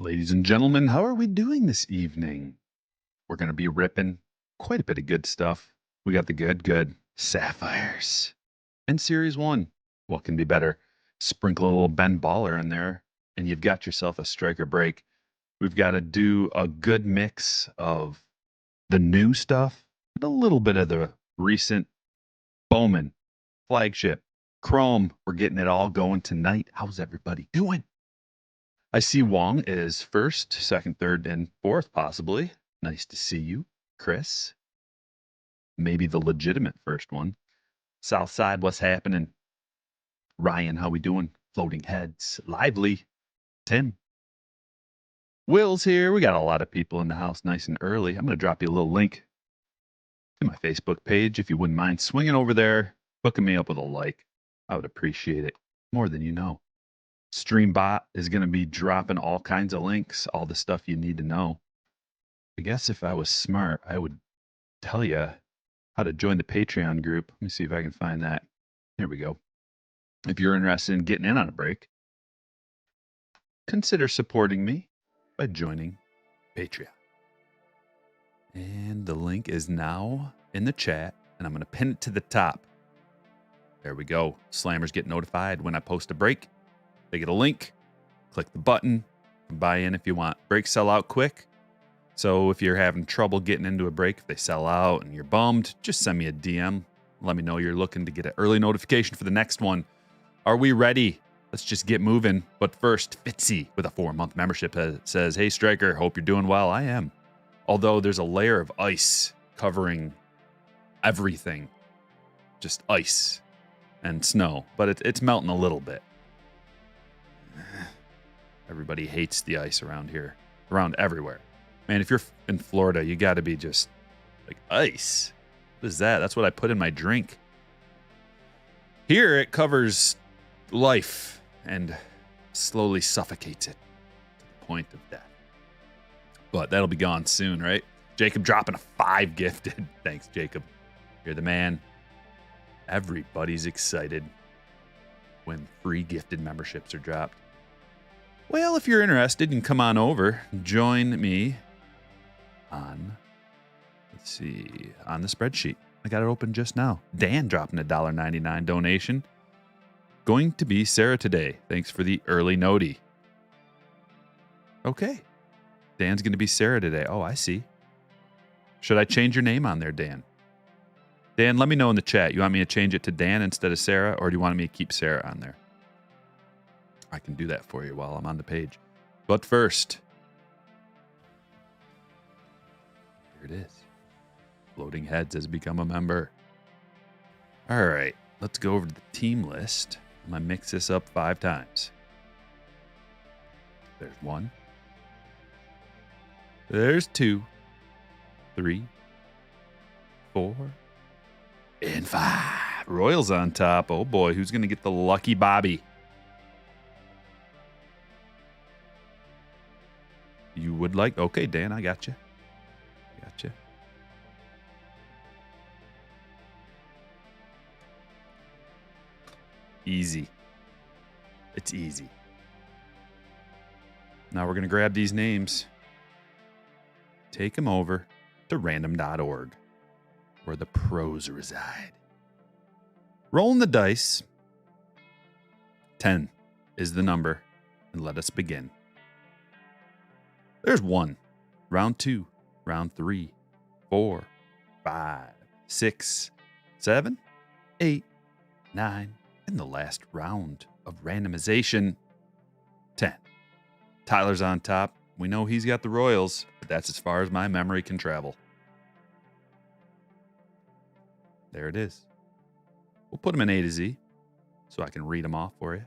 Ladies and gentlemen, how are we doing this evening? We're going to be ripping quite a bit of good stuff. We got the good Sapphires. And Series 1. What can be better? Sprinkle a little Ben Baller in there, and you've got yourself a striker break. We've got to do a good mix of the new stuff and a little bit of the recent Bowman, flagship, Chrome. We're getting it all going tonight. How's everybody doing? I see Wong is first, second, third, and fourth, possibly. Nice to see you, Chris. Maybe the legitimate first one. Southside, what's happening? Ryan, how we doing? Floating heads, lively. Tim. Will's here. We got a lot of people in the house nice and early. I'm going to drop you a little link to my Facebook page if you wouldn't mind swinging over there, hooking me up with a like. I would appreciate it more than you know. Streambot is going to be dropping all kinds of links, all the stuff you need to know. I guess if I was smart, I would tell you how to join the Patreon group. Let me see if I can find that. Here we go. If you're interested in getting in on a break, consider supporting me by joining Patreon. And the link is now in the chat, and I'm going to pin it to the top. There we go. Slammers get notified when I post a break. They get a link. Click the button. Buy in if you want. Breaks sell out quick. So if you're having trouble getting into a break, if they sell out and you're bummed, just send me a DM. Let me know you're looking to get an early notification for the next one. Are we ready? Let's just get moving. But first, Fitzy with a 4-month membership says, "Hey Striker, hope you're doing well." I am. Although there's a layer of ice covering everything. Just ice and snow. But it's melting a little bit. Everybody hates the ice around here. Around everywhere. Man, if you're in Florida, you got to be just like, ice. What is that? That's what I put in my drink. Here, it covers life and slowly suffocates it to the point of death. But that'll be gone soon, right? Jacob dropping a 5 gifted. Thanks, Jacob. You're the man. Everybody's excited when free gifted memberships are dropped. Well, if you're interested, you can come on over. Join me on, let's see, on the spreadsheet. I got it open just now. Dan dropping a $1.99 donation. Going to be Sarah today. Thanks for the early noti. Okay. Dan's going to be Sarah today. Oh, I see. Should I change your name on there, Dan? Dan, let me know in the chat. You want me to change it to Dan instead of Sarah, or do you want me to keep Sarah on there? I can do that for you while I'm on the page. But first, here it is. Floating Heads has become a member. All right, let's go over to the team list. I'm going to mix this up 5 times. There's 1. There's 2. 3. 4. And 5. Royals on top. Oh boy, who's going to get the lucky Bobby? You would like? Okay, Dan, I got you. Gotcha. Easy. It's easy. Now we're going to grab these names. Take them over to random.org, where the pros reside. Rolling the dice. 10 is the number, and let us begin. There's 1, round 2, round 3, 4, 5, 6, 7, 8, 9, and the last round of randomization, 10. Tyler's on top. We know he's got the Royals, but that's as far as my memory can travel. There it is. We'll put them in A to Z so I can read them off for you.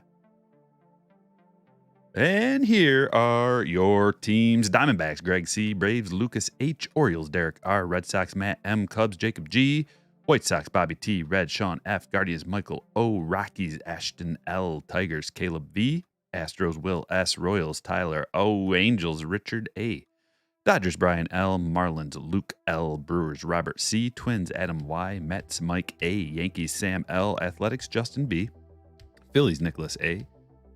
And here are your teams. Diamondbacks, Greg C. Braves, Lucas H. Orioles, Derek R. Red Sox, Matt M. Cubs, Jacob G. White Sox, Bobby T. Red, Sean F. Guardians, Michael O. Rockies, Ashton L. Tigers, Caleb V. Astros, Will S. Royals, Tyler O. Angels, Richard A. Dodgers, Brian L. Marlins, Luke L. Brewers, Robert C. Twins, Adam Y. Mets, Mike A. Yankees, Sam L. Athletics, Justin B. Phillies, Nicholas A.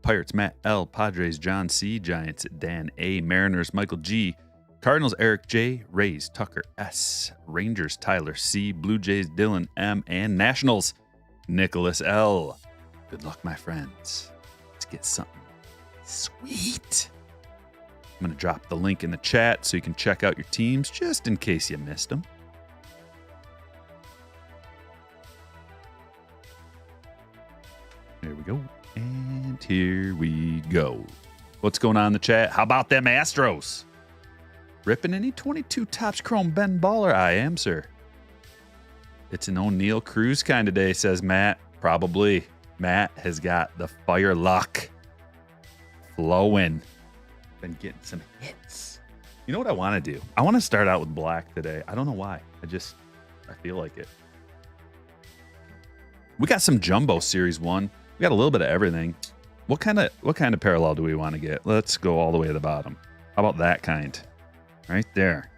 Pirates, Matt L. Padres, John C. Giants, Dan A. Mariners, Michael G. Cardinals, Eric J. Rays, Tucker S. Rangers, Tyler C. Blue Jays, Dylan M. And Nationals, Nicholas L. Good luck, my friends. Let's get something sweet. I'm going to drop the link in the chat so you can check out your teams just in case you missed them. There we go. And here we go. What's going on in the chat? How about them Astros? Ripping any 22 Topps Chrome Ben Baller? I am, sir. It's an O'Neal Cruz kind of day, says Matt. Probably. Matt has got the fire luck flowing. Been getting some hits. You know what I want to do? I want to start out with black today. I don't know why. I feel like it. We got some Jumbo Series 1. We got a little bit of everything. What kind of parallel do we want to get? Let's go all the way to the bottom. How about that kind? Right there.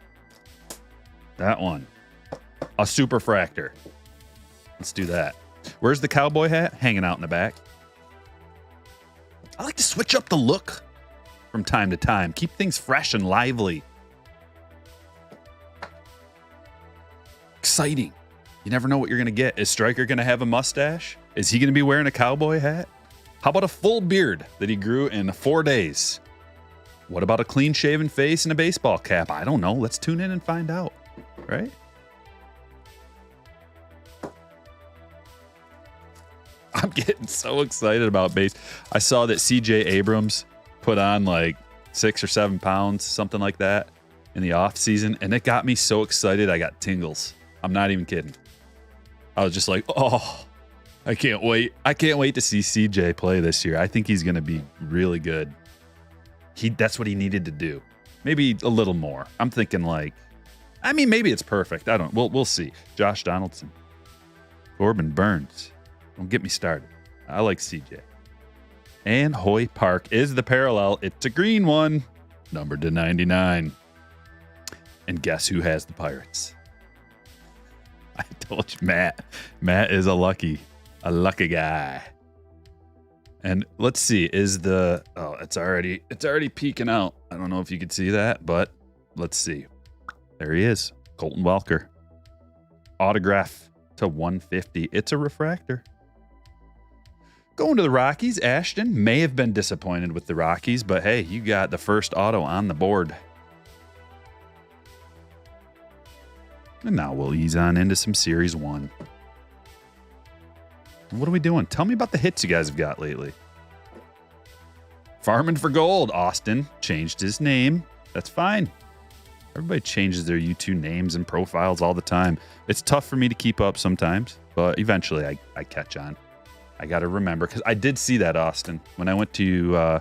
That one. A superfractor. Let's do that. Where's the cowboy hat? Hanging out in the back. I like to switch up the look from time to time. Keep things fresh and lively. Exciting. You never know what you're going to get. Is Stryker going to have a mustache? Is he going to be wearing a cowboy hat? How about a full beard that he grew in 4 days? What about a clean-shaven face and a baseball cap? I don't know. Let's tune in and find out, right? I'm getting so excited about base. I saw that CJ Abrams put on like 6 or 7 pounds, something like that, in the off season, and it got me so excited I got tingles. I'm not even kidding. I was just like, oh, I can't wait. I can't wait to see CJ play this year. I think he's going to be really good. That's what he needed to do. Maybe a little more. I'm thinking maybe it's perfect. I don't. We'll see. Josh Donaldson, Corbin Burns. Don't get me started. I like CJ. And Hoy Park is the parallel. It's a green one, numbered to 99. And guess who has the Pirates? I told you, Matt. Matt is a lucky guy. And let's see, it's already peeking out. I don't know if you could see that, but let's see. There he is, Colton Welker. Autograph to 150. It's a refractor. Going to the Rockies, Ashton may have been disappointed with the Rockies, but hey, you got the first auto on the board. And now we'll ease on into some Series 1. What are we doing? Tell me about the hits you guys have got lately. Farming for Gold. Austin changed his name. That's fine. Everybody changes their YouTube names and profiles all the time. It's tough for me to keep up sometimes, but eventually I catch on. I got to remember, because I did see that, Austin, when I went to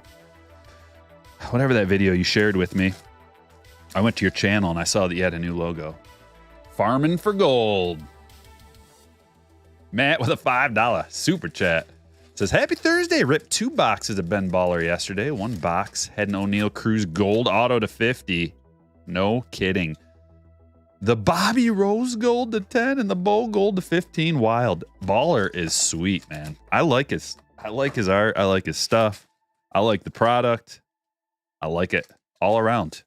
whatever that video you shared with me. I went to your channel and I saw that you had a new logo. Farming for Gold. Matt with a $5 super chat says, happy Thursday. Ripped 2 boxes of Ben Baller yesterday. 1 box had an O'Neal Cruz gold auto to 50. No kidding. The Bobby Rose gold to 10 and the Bo gold to 15. Wild. Baller is sweet, man. I like his art. I like his stuff. I like the product. I like it all around.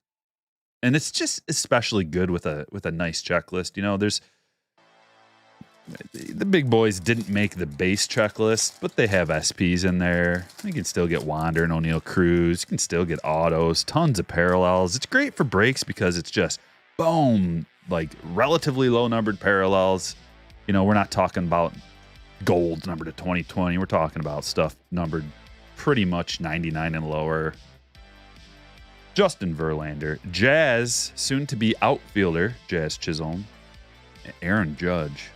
And it's just especially good with a nice checklist. You know, the big boys didn't make the base checklist, but they have SPs in there. You can still get Wander and O'Neal Cruz. You can still get autos, tons of parallels. It's great for breaks because it's just boom, like relatively low numbered parallels. You know, we're not talking about gold numbered to 2020. We're talking about stuff numbered pretty much 99 and lower. Justin Verlander, Jazz, soon to be outfielder, Jazz Chisholm, Aaron Judge.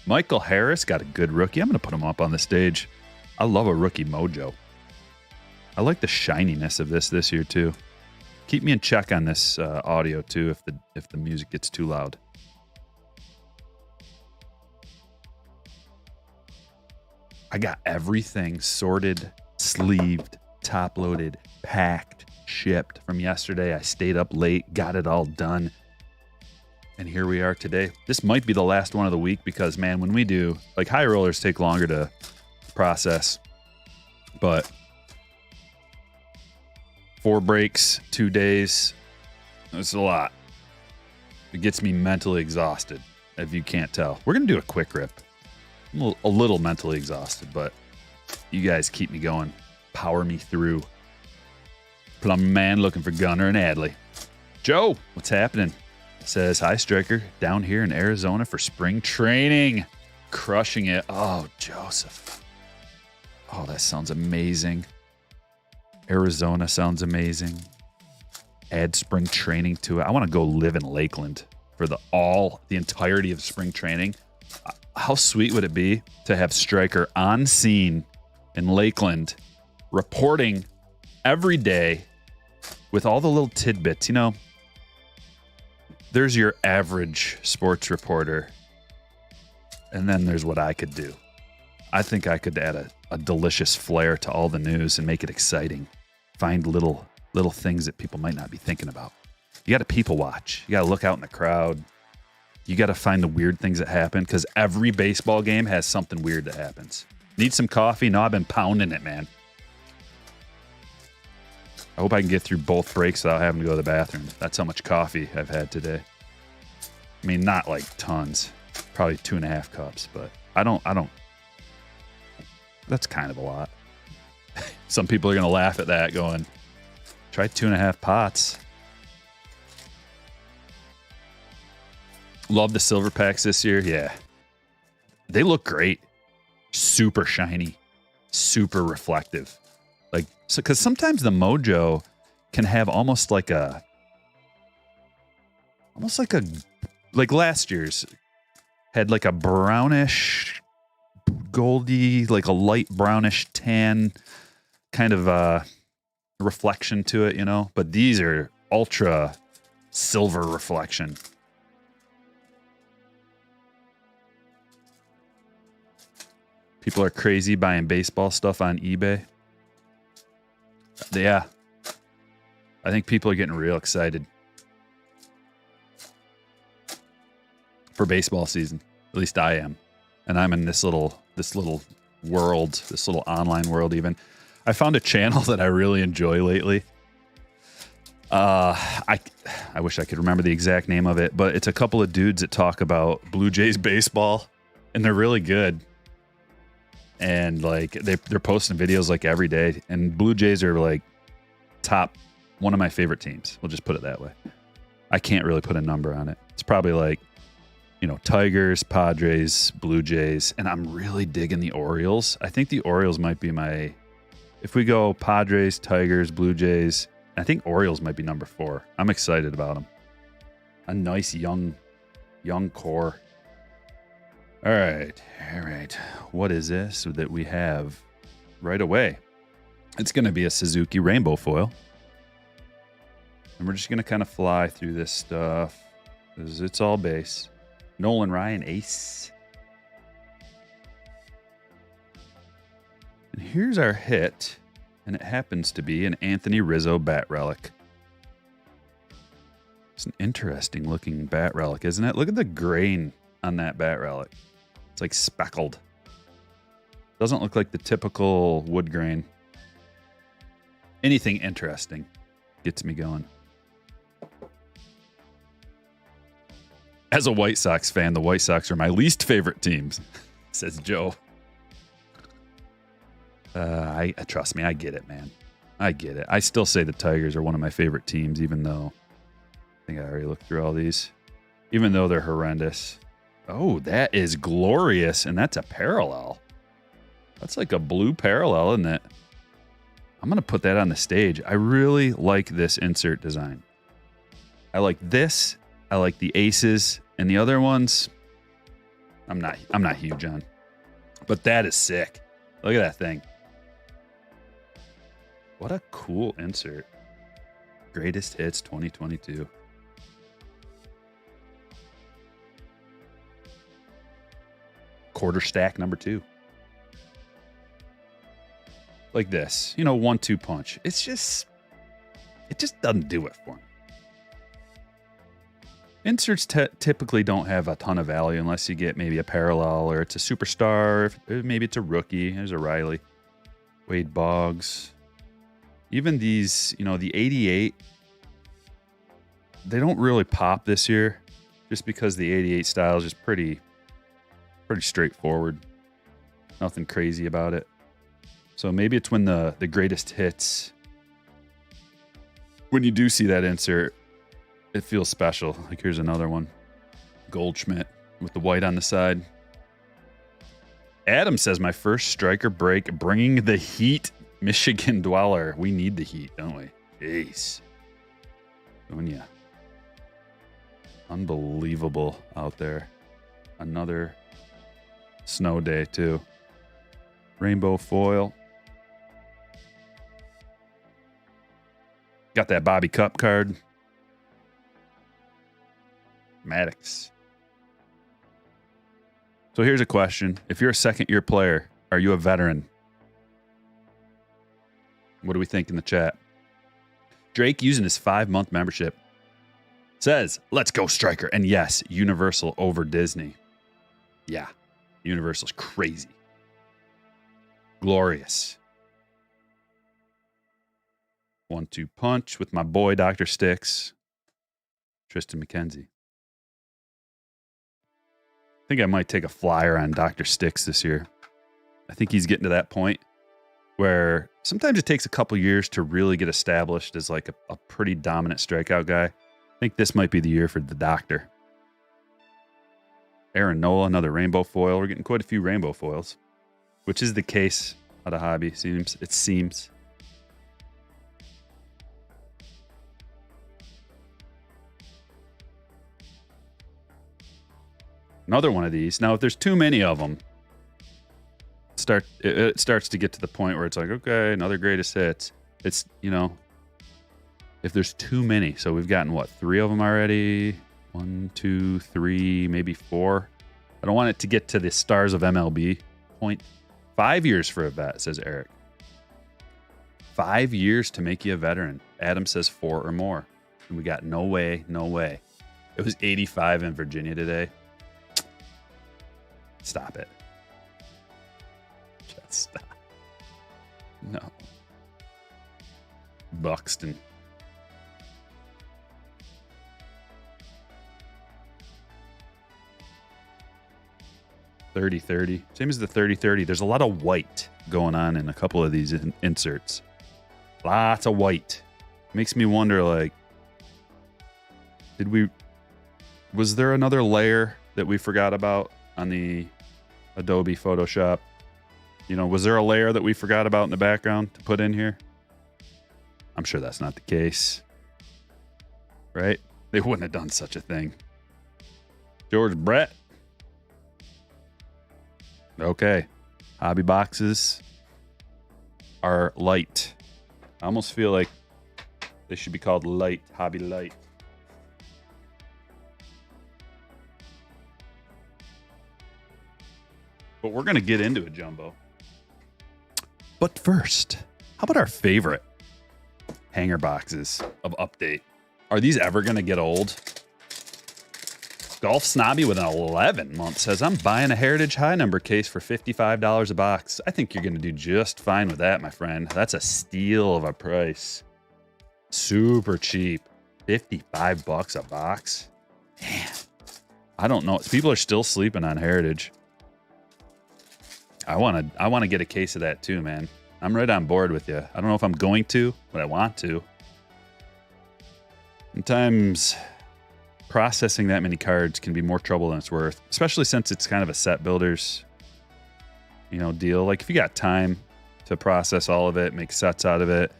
Michael Harris got a good rookie. I'm going to put him up on the stage. I love a rookie mojo. I like the shininess of this year too. Keep me in check on this audio too if the music gets too loud. I got everything sorted, sleeved, top-loaded, packed, shipped from yesterday. I stayed up late, got it all done. And here we are today. This might be the last one of the week because, man, when we do, like, high rollers take longer to process. But 4 breaks, 2 days. That's a lot. It gets me mentally exhausted, if you can't tell. We're going to do a quick rip. I'm a little mentally exhausted, but you guys keep me going. Power me through. Plum man looking for Gunner and Adley. Joe, what's happening? Says, hi, Striker. Down here in Arizona for spring training. Crushing it. Oh, Joseph. Oh, that sounds amazing. Arizona sounds amazing. Add spring training to it. I want to go live in Lakeland for the entirety of spring training. How sweet would it be to have Stryker on scene in Lakeland reporting every day with all the little tidbits? You know, there's your average sports reporter, and then there's what I could do. I think I could add a delicious flair to all the news and make it exciting. Find little things that people might not be thinking about. You got to people watch. You got to look out in the crowd. You got to find the weird things that happen, because every baseball game has something weird that happens. Need some coffee? No, I've been pounding it, man. I hope I can get through both breaks without having to go to the bathroom. That's how much coffee I've had today. I mean, not like tons. Probably 2.5 cups, but I don't. That's kind of a lot. Some people are going to laugh at that going, try 2.5 pots. Love the silver packs this year. Yeah. They look great. Super shiny. Super reflective. Like, so, because sometimes the Mojo can have almost like last year's had like a brownish, goldy, like a light brownish tan kind of reflection to it, you know? But these are ultra silver reflection. People are crazy buying baseball stuff on eBay. Yeah. I think people are getting real excited for baseball season. At least I am. And I'm in this little world, this little online world even. I found a channel that I really enjoy lately. I wish I could remember the exact name of it, but it's a couple of dudes that talk about Blue Jays baseball, and they're really good. And like they're posting videos like every day, and Blue Jays are like top one of my favorite teams. We'll just put it that way. I can't really put a number on it. It's probably like, you know, Tigers, Padres, Blue Jays, and I'm really digging the Orioles. I think the Orioles might be my, if we go Padres, Tigers, Blue Jays, I think Orioles might be number 4. I'm excited about them. A nice young core. All right. What is this that we have right away? It's going to be a Suzuki Rainbow Foil. And we're just going to kind of fly through this stuff because it's all base. Nolan Ryan Ace. And here's our hit, and it happens to be an Anthony Rizzo bat relic. It's an interesting looking bat relic, isn't it? Look at the grain on that bat relic. It's like speckled. Doesn't look like the typical wood grain. Anything interesting gets me going. As a White Sox fan, the White Sox are my least favorite teams, says Joe. I trust me, I get it, man. I get it. I still say the Tigers are one of my favorite teams, even though I think I already looked through all these. Even though they're horrendous. Oh, that is glorious, and that's a parallel. That's like a blue parallel, isn't it? I'm going to put that on the stage. I really like this insert design. I like this. I like the aces, and the other ones I'm not huge on. But that is sick. Look at that thing. What a cool insert. Greatest hits 2022. Quarter stack number 2. Like this, you know, 1-2 punch. It just doesn't do it for me. Inserts typically don't have a ton of value unless you get maybe a parallel or it's a superstar. Maybe it's a rookie. There's a Riley. Wade Boggs. even these, you know, the 88, they don't really pop this year just because the 88 style is just pretty straightforward. Nothing crazy about it. So maybe it's when the greatest hits, when you do see that insert, it feels special. Like here's another one. Goldschmidt with the white on the side. Adam says, my first striker break, bringing the heat, Michigan dweller. We need the heat, don't we? Jeez. Yeah. Unbelievable out there. Another snow day, too. Rainbow foil. Got that Bobby Cup card. Maddox. So here's a question. If you're a second-year player, are you a veteran? What do we think in the chat? Drake, using his 5-month membership, says, let's go Striker. And yes, Universal over Disney. Yeah, Universal's crazy. Glorious. 1-2 punch with my boy, Dr. Sticks. Tristan McKenzie. I think I might take a flyer on Dr. Sticks this year. I think he's getting to that point where sometimes it takes a couple years to really get established as like a pretty dominant strikeout guy. I think this might be the year for the doctor. Aaron Nola, another rainbow foil. We're getting quite a few rainbow foils, which is the case at a hobby, it seems. Another one of these. Now, if there's too many of them, it starts to get to the point where it's like, okay, another greatest hits. It's, you know, if there's too many. So we've gotten, what, 3 of them already? 1, 2, 3, maybe 4. I don't want it to get to the stars of MLB point. 5 years for a vet, says Eric. 5 years to make you a veteran. Adam says 4 or more. And we got no way, no way. It was 85 in Virginia today. Stop it. Just stop. No. Buxton. .30-30. Same as the 30-30. There's a lot of white going on in a couple of these inserts. Lots of white. Makes me wonder, like, was there another layer that we forgot about on the Adobe Photoshop? You know, was there a layer that we forgot about in the background to put in here? I'm sure that's not the case. Right? They wouldn't have done such a thing. George Brett. Okay. Hobby boxes are light. I almost feel like they should be called light, hobby light. But we're going to get into a jumbo. But first, how about our favorite hanger boxes of Update? Are these ever going to get old? Golf Snobby with an 11-month says, I'm buying a Heritage High Number case for $55 a box. I think you're going to do just fine with that, my friend. That's a steal of a price. Super cheap. $55 a box. Man, I don't know. People are still sleeping on Heritage. I want to get a case of that too, man. I'm right on board with you. I don't know if I'm going to, but I want to. Sometimes processing that many cards can be more trouble than it's worth, especially since it's kind of a set builders, you know, deal. Like if you got time to process all of it, make sets out of it.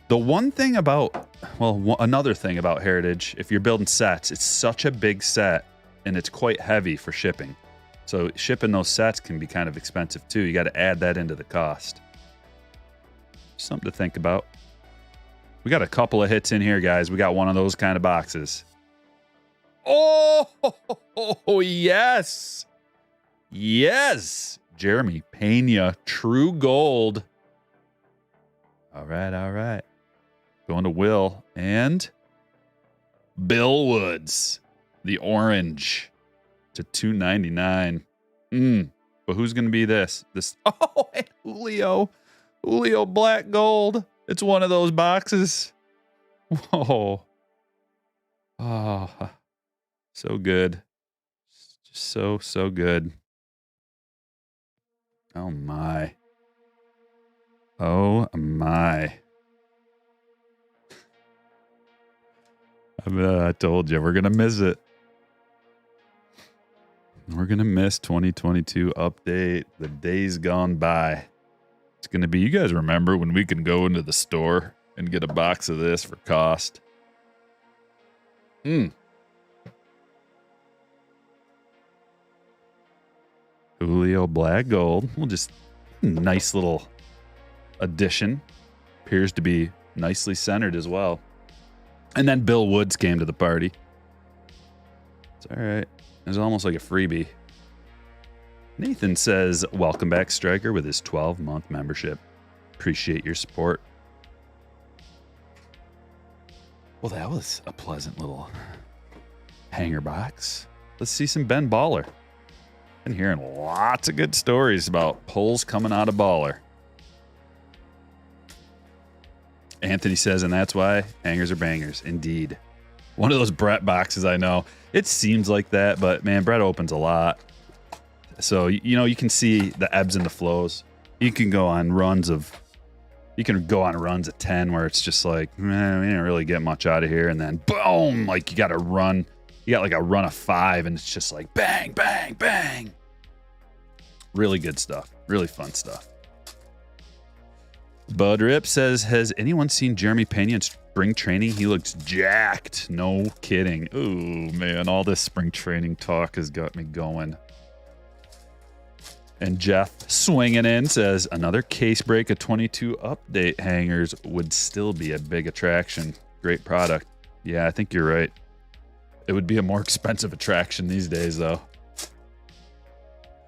The one thing about, another thing about Heritage, if you're building sets, it's such a big set and it's quite heavy for shipping. So shipping those sets can be kind of expensive too. You got to add that into the cost. Something to think about. We got a couple of hits in here, guys. We got one of those kind of boxes. Oh, yes. Yes. Jeremy Pena, true gold. All right. Going to Will and Bill Woods, the orange to $2.99. But who's going to be this? Oh, and Julio black gold. It's one of those boxes. Whoa. Oh, so good. Just so good. Oh my. Oh my. I told you, we're going to miss it. We're going to miss 2022 update. The days gone by. It's going to be, you guys remember when we can go into the store and get a box of this for cost? Julio Black Gold. Well, just nice little addition. Appears to be nicely centered as well. And then Bill Woods came to the party. It's all right. It was almost like a freebie. Nathan says, welcome back, Striker, with his 12-month membership. Appreciate your support. Well, that was a pleasant little hanger box. Let's see some Ben Baller. Been hearing lots of good stories about pulls coming out of Baller. Anthony says, and that's why hangers are bangers. Indeed. One of those Brett boxes, I know. It seems like that, but man, Brett opens a lot. So, you know, you can see the ebbs and the flows. You can go on runs of 10 where it's just like, man, we didn't really get much out of here. And then boom, like you got a run of 5 and it's just like bang, bang, bang. Really good stuff. Really fun stuff. Bud Rip says, has anyone seen Jeremy Pena in spring training? He looks jacked. No kidding. Ooh, man, all this spring training talk has got me going. And Jeff swinging in says, another case break of 22 update hangers would still be a big attraction. Great product. Yeah, I think you're right. It would be a more expensive attraction these days, though.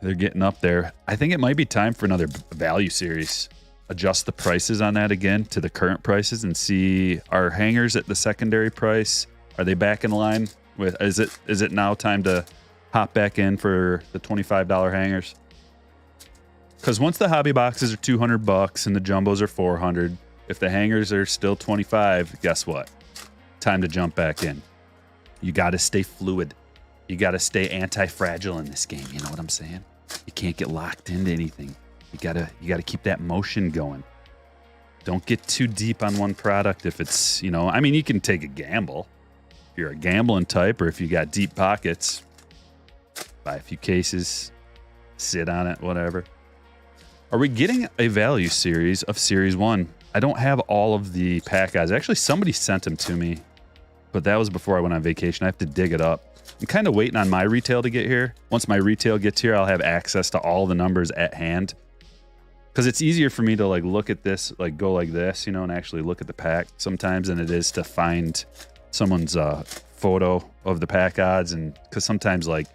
They're getting up there. I think it might be time for another value series. Adjust the prices on that again to the current prices and see, are hangers at the secondary price? Are they back in line with, is it now time to hop back in for the $25 hangers? Because once the hobby boxes are $200 and the jumbos are $400, if the hangers are still $25, guess what? Time to jump back in. You got to stay fluid. You got to stay anti-fragile in this game. You know what I'm saying? You can't get locked into anything. You gotta keep that motion going. Don't get too deep on one product if it's, you know, I mean, you can take a gamble. If you're a gambling type or if you got deep pockets, buy a few cases, sit on it, whatever. Are we getting a value series of Series 1? I don't have all of the pack guys. Actually, somebody sent them to me, but that was before I went on vacation. I have to dig it up. I'm kind of waiting on my retail to get here. Once my retail gets here, I'll have access to all the numbers at hand. Because it's easier for me to like look at this, like go like this, you know, and actually look at the pack sometimes than it is to find someone's photo of the pack odds. And because sometimes like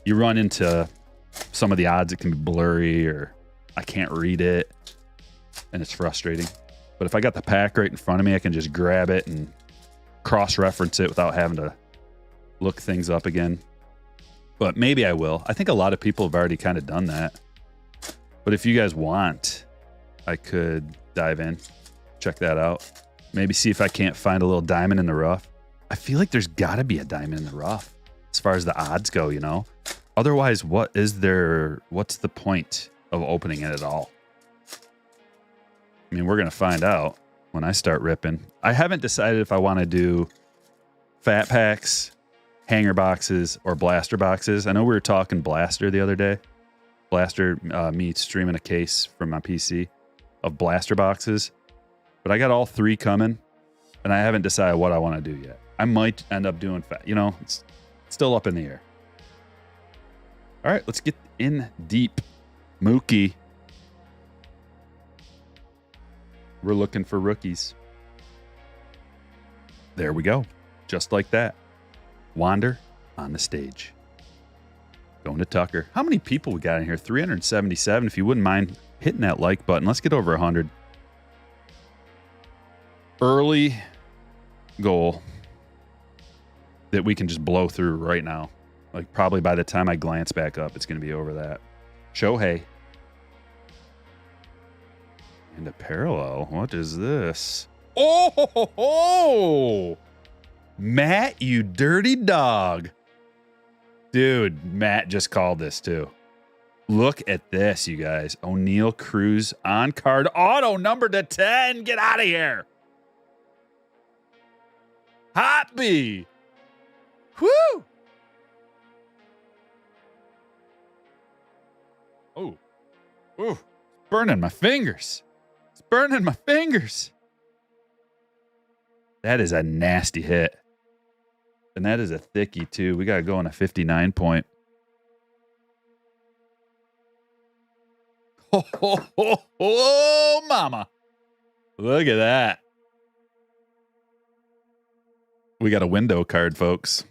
you run into some of the odds, it can be blurry or I can't read it and it's frustrating. But if I got the pack right in front of me, I can just grab it and cross-reference it without having to look things up again. But maybe I will. I think a lot of people have already kind of done that. But if you guys want, I could dive in, check that out. Maybe see if I can't find a little diamond in the rough. I feel like there's got to be a diamond in the rough as far as the odds go, you know? Otherwise, what's the point of opening it at all? I mean, we're going to find out when I start ripping. I haven't decided if I want to do fat packs, hanger boxes, or blaster boxes. I know we were talking blaster the other day. Blaster, me streaming a case from my PC of blaster boxes. But I got all 3 coming, and I haven't decided what I want to do yet. I might end up doing fat. You know, it's still up in the air. All right, let's get in deep. Mookie. We're looking for rookies. There we go. Just like that. Wander on the stage. Going to Tucker. How many people we got in here? 377. If you wouldn't mind hitting that like button. Let's get over 100. Early goal that we can just blow through right now. Like probably by the time I glance back up, it's going to be over that. Shohei. And a parallel. What is this? Oh, ho, ho, ho! Matt, you dirty dog. Dude, Matt just called this too. Look at this, you guys. O'Neal Cruz on card auto number to 10. Get out of here. Hoppy. Woo. Oh. Oh. Burning my fingers. It's burning my fingers. That is a nasty hit. And that is a thickie, too. We got to go on a 59 point. Oh, oh, oh, oh, mama. Look at that. We got a window card, folks.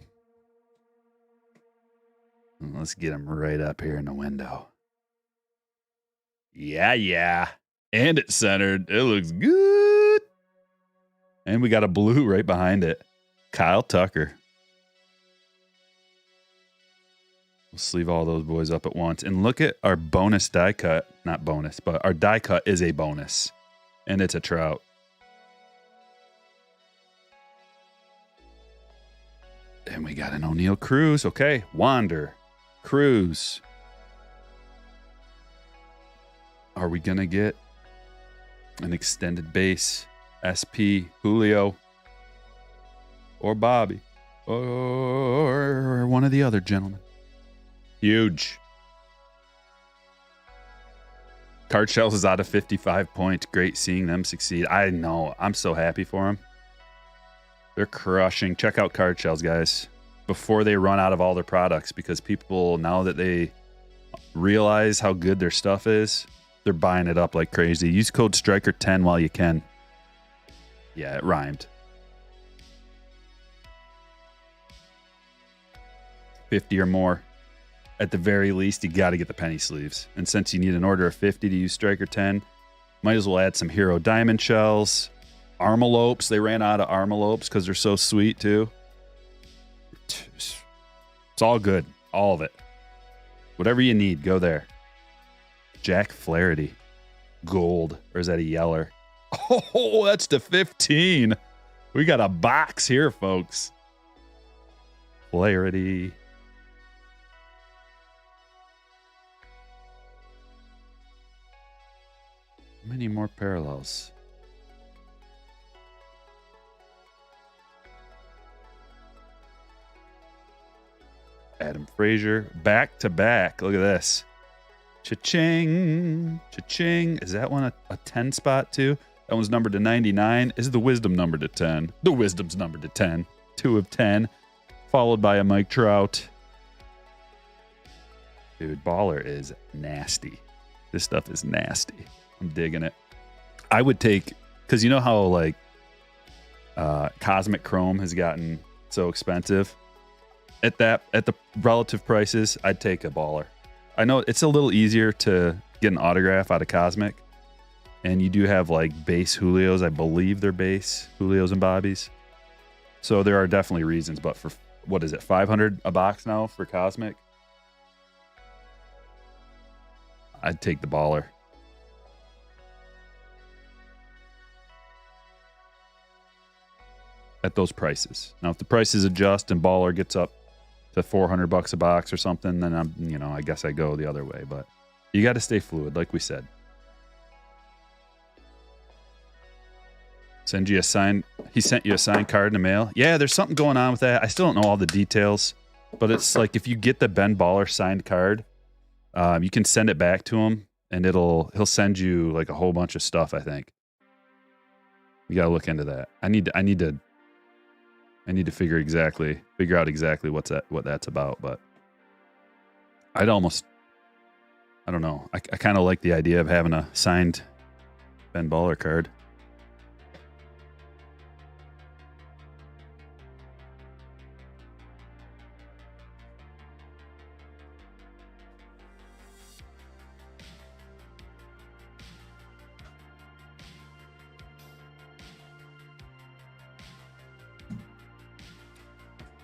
Let's get him right up here in the window. Yeah. And it's centered. It looks good. And we got a blue right behind it. Kyle Tucker. We'll sleeve all those boys up at once. And look at our bonus die cut. Not bonus, but our die cut is a bonus. And it's a Trout. And we got an O'Neal Cruz. Okay. Wander. Cruz. Are we going to get an extended base? SP, Julio, or Bobby, or one of the other gentlemen? Huge. Card Shells is out of 55 points. Great seeing them succeed. I know. I'm so happy for them. They're crushing. Check out Card Shells, guys, before they run out of all their products, because people, now that they realize how good their stuff is, they're buying it up like crazy. Use code STRIKER10 while you can. Yeah, it rhymed. 50 or more. At the very least, you got to get the penny sleeves. And since you need an order of 50 to use Striker 10, might as well add some Hero Diamond Shells. Armalopes. They ran out of Armalopes because they're so sweet, too. It's all good. All of it. Whatever you need, go there. Jack Flaherty. Gold. Or is that a yeller? Oh, that's the 15. We got a box here, folks. Flaherty. Many more parallels. Adam Frazier. Back to back. Look at this. Cha-ching. Cha-ching. Is that one a 10 spot too? That one's numbered to 99. Is the Wisdom numbered to 10? The Wisdom's numbered to 10. 2 of 10. Followed by a Mike Trout. Dude, Baller is nasty. This stuff is nasty. I'm digging it. I would take, because you know how like Cosmic Chrome has gotten so expensive? At the relative prices, I'd take a Baller. I know it's a little easier to get an autograph out of Cosmic. And you do have like base Julios. I believe they're base Julios and Bobbies. So there are definitely reasons. But for, what is it, 500 a box now for Cosmic? I'd take the Baller. At those prices. Now, if the prices adjust and Baller gets up to $400 a box or something, then I guess I go the other way. But you got to stay fluid, like we said. Send you a sign. He sent you a signed card in the mail. Yeah, there's something going on with that. I still don't know all the details, but it's like if you get the Ben Baller signed card, you can send it back to him, and he'll send you like a whole bunch of stuff. I think you gotta look into that. I need to figure out exactly what that's about. But I don't know. I kind of like the idea of having a signed Ben Baller card.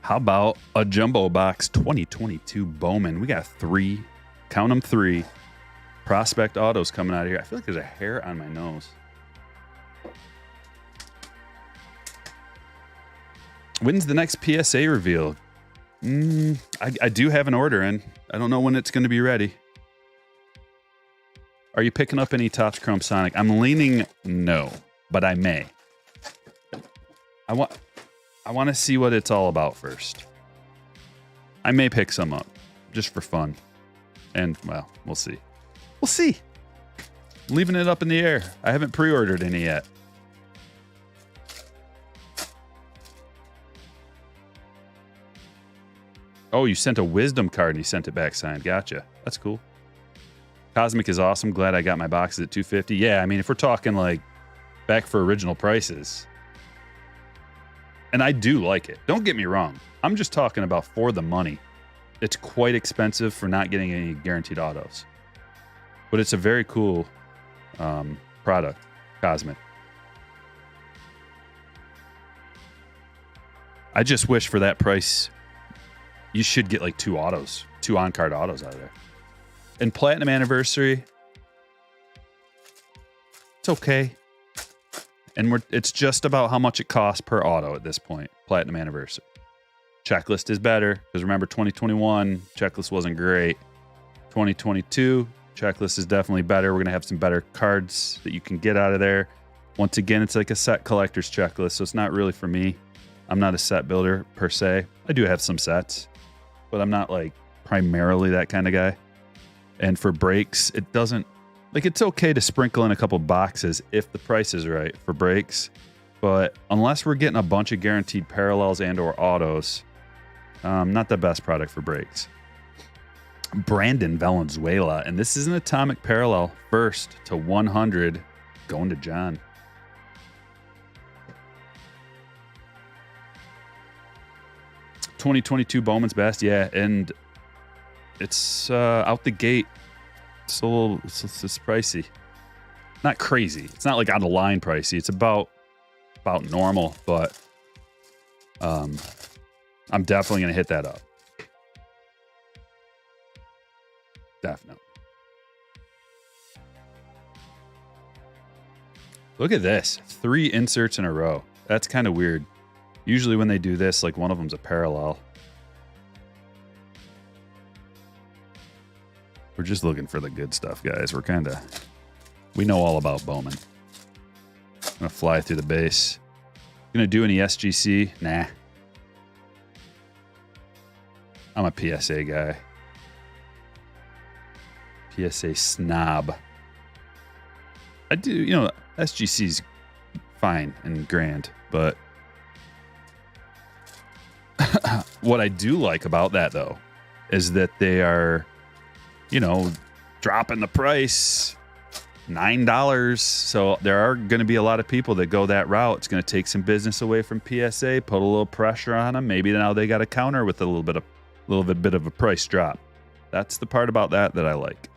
How about a Jumbo Box 2022 Bowman? We got 3. Count them 3. Prospect Autos coming out of here. I feel like there's a hair on my nose. When's the next PSA reveal? I do have an order in. I don't know when it's going to be ready. Are you picking up any Topps Chrome Sonic? I'm leaning no, but I may. I want to see what it's all about first. I may pick some up just for fun. And, well, we'll see. We'll see. Leaving it up in the air. I haven't pre-ordered any yet. Oh, you sent a Wisdom card and you sent it back signed. Gotcha. That's cool. Cosmic is awesome. Glad I got my boxes at $250. Yeah, I mean, if we're talking like back for original prices. And I do like it. Don't get me wrong. I'm just talking about for the money. It's quite expensive for not getting any guaranteed autos. But it's a very cool product, Cosmic. I just wish for that price, you should get like 2 autos, 2 on-card autos out of there. And Platinum Anniversary, it's okay. And it's just about how much it costs per auto at this point, Platinum Anniversary. Checklist is better, because remember 2021, checklist wasn't great. 2022, checklist is definitely better. We're going to have some better cards that you can get out of there. Once again, it's like a set collector's checklist, so it's not really for me. I'm not a set builder per se. I do have some sets, but I'm not like primarily that kind of guy. And for breaks, it doesn't, like, it's okay to sprinkle in a couple boxes if the price is right for breaks. But unless we're getting a bunch of guaranteed parallels and or autos, not the best product for breaks. Brandon Valenzuela, and this is an atomic parallel, first to 100, going to John. '22 Bowman's Best, yeah, and it's out the gate. It's a little, it's pricey. Not crazy. It's not like out of line pricey. It's about normal, but I'm definitely gonna hit that up. Definitely. Look at this. 3 inserts in a row. That's kind of weird. Usually when they do this, like one of them's a parallel. We're just looking for the good stuff, guys. We know all about Bowman. I'm gonna fly through the base. Gonna do any SGC? Nah. I'm a PSA guy. PSA snob. I do, you know, SGC's fine and grand, but what I do like about that, though, is that they are, you know, dropping the price $9. So there are going to be a lot of people that go that route. It's going to take some business away from PSA, put a little pressure on them. Maybe now they got to counter with a little bit of a price drop. That's the part about that I like.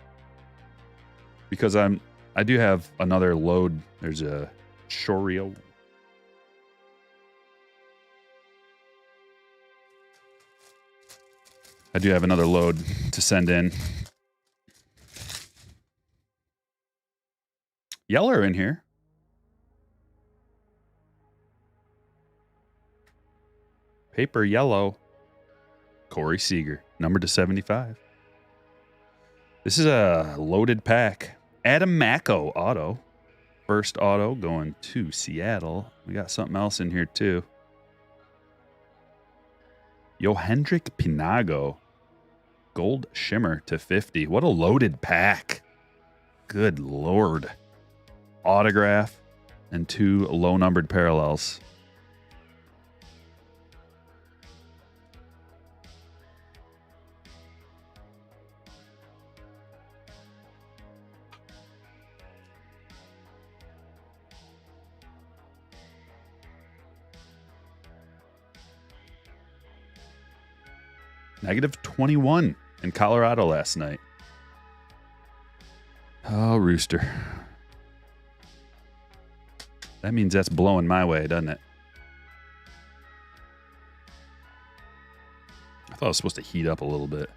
Because I do have another load. There's a Chorio. I do have another load to send in. Yeller in here. Paper yellow. Corey Seager, number to 75. This is a loaded pack. Adam Macko auto. First auto going to Seattle. We got something else in here too. Johendrick Pinago. Gold Shimmer to 50. What a loaded pack. Good Lord. Autograph and 2 low-numbered parallels. -21 in Colorado last night. Oh, Rooster. That means that's blowing my way, doesn't it? I thought it was supposed to heat up a little bit.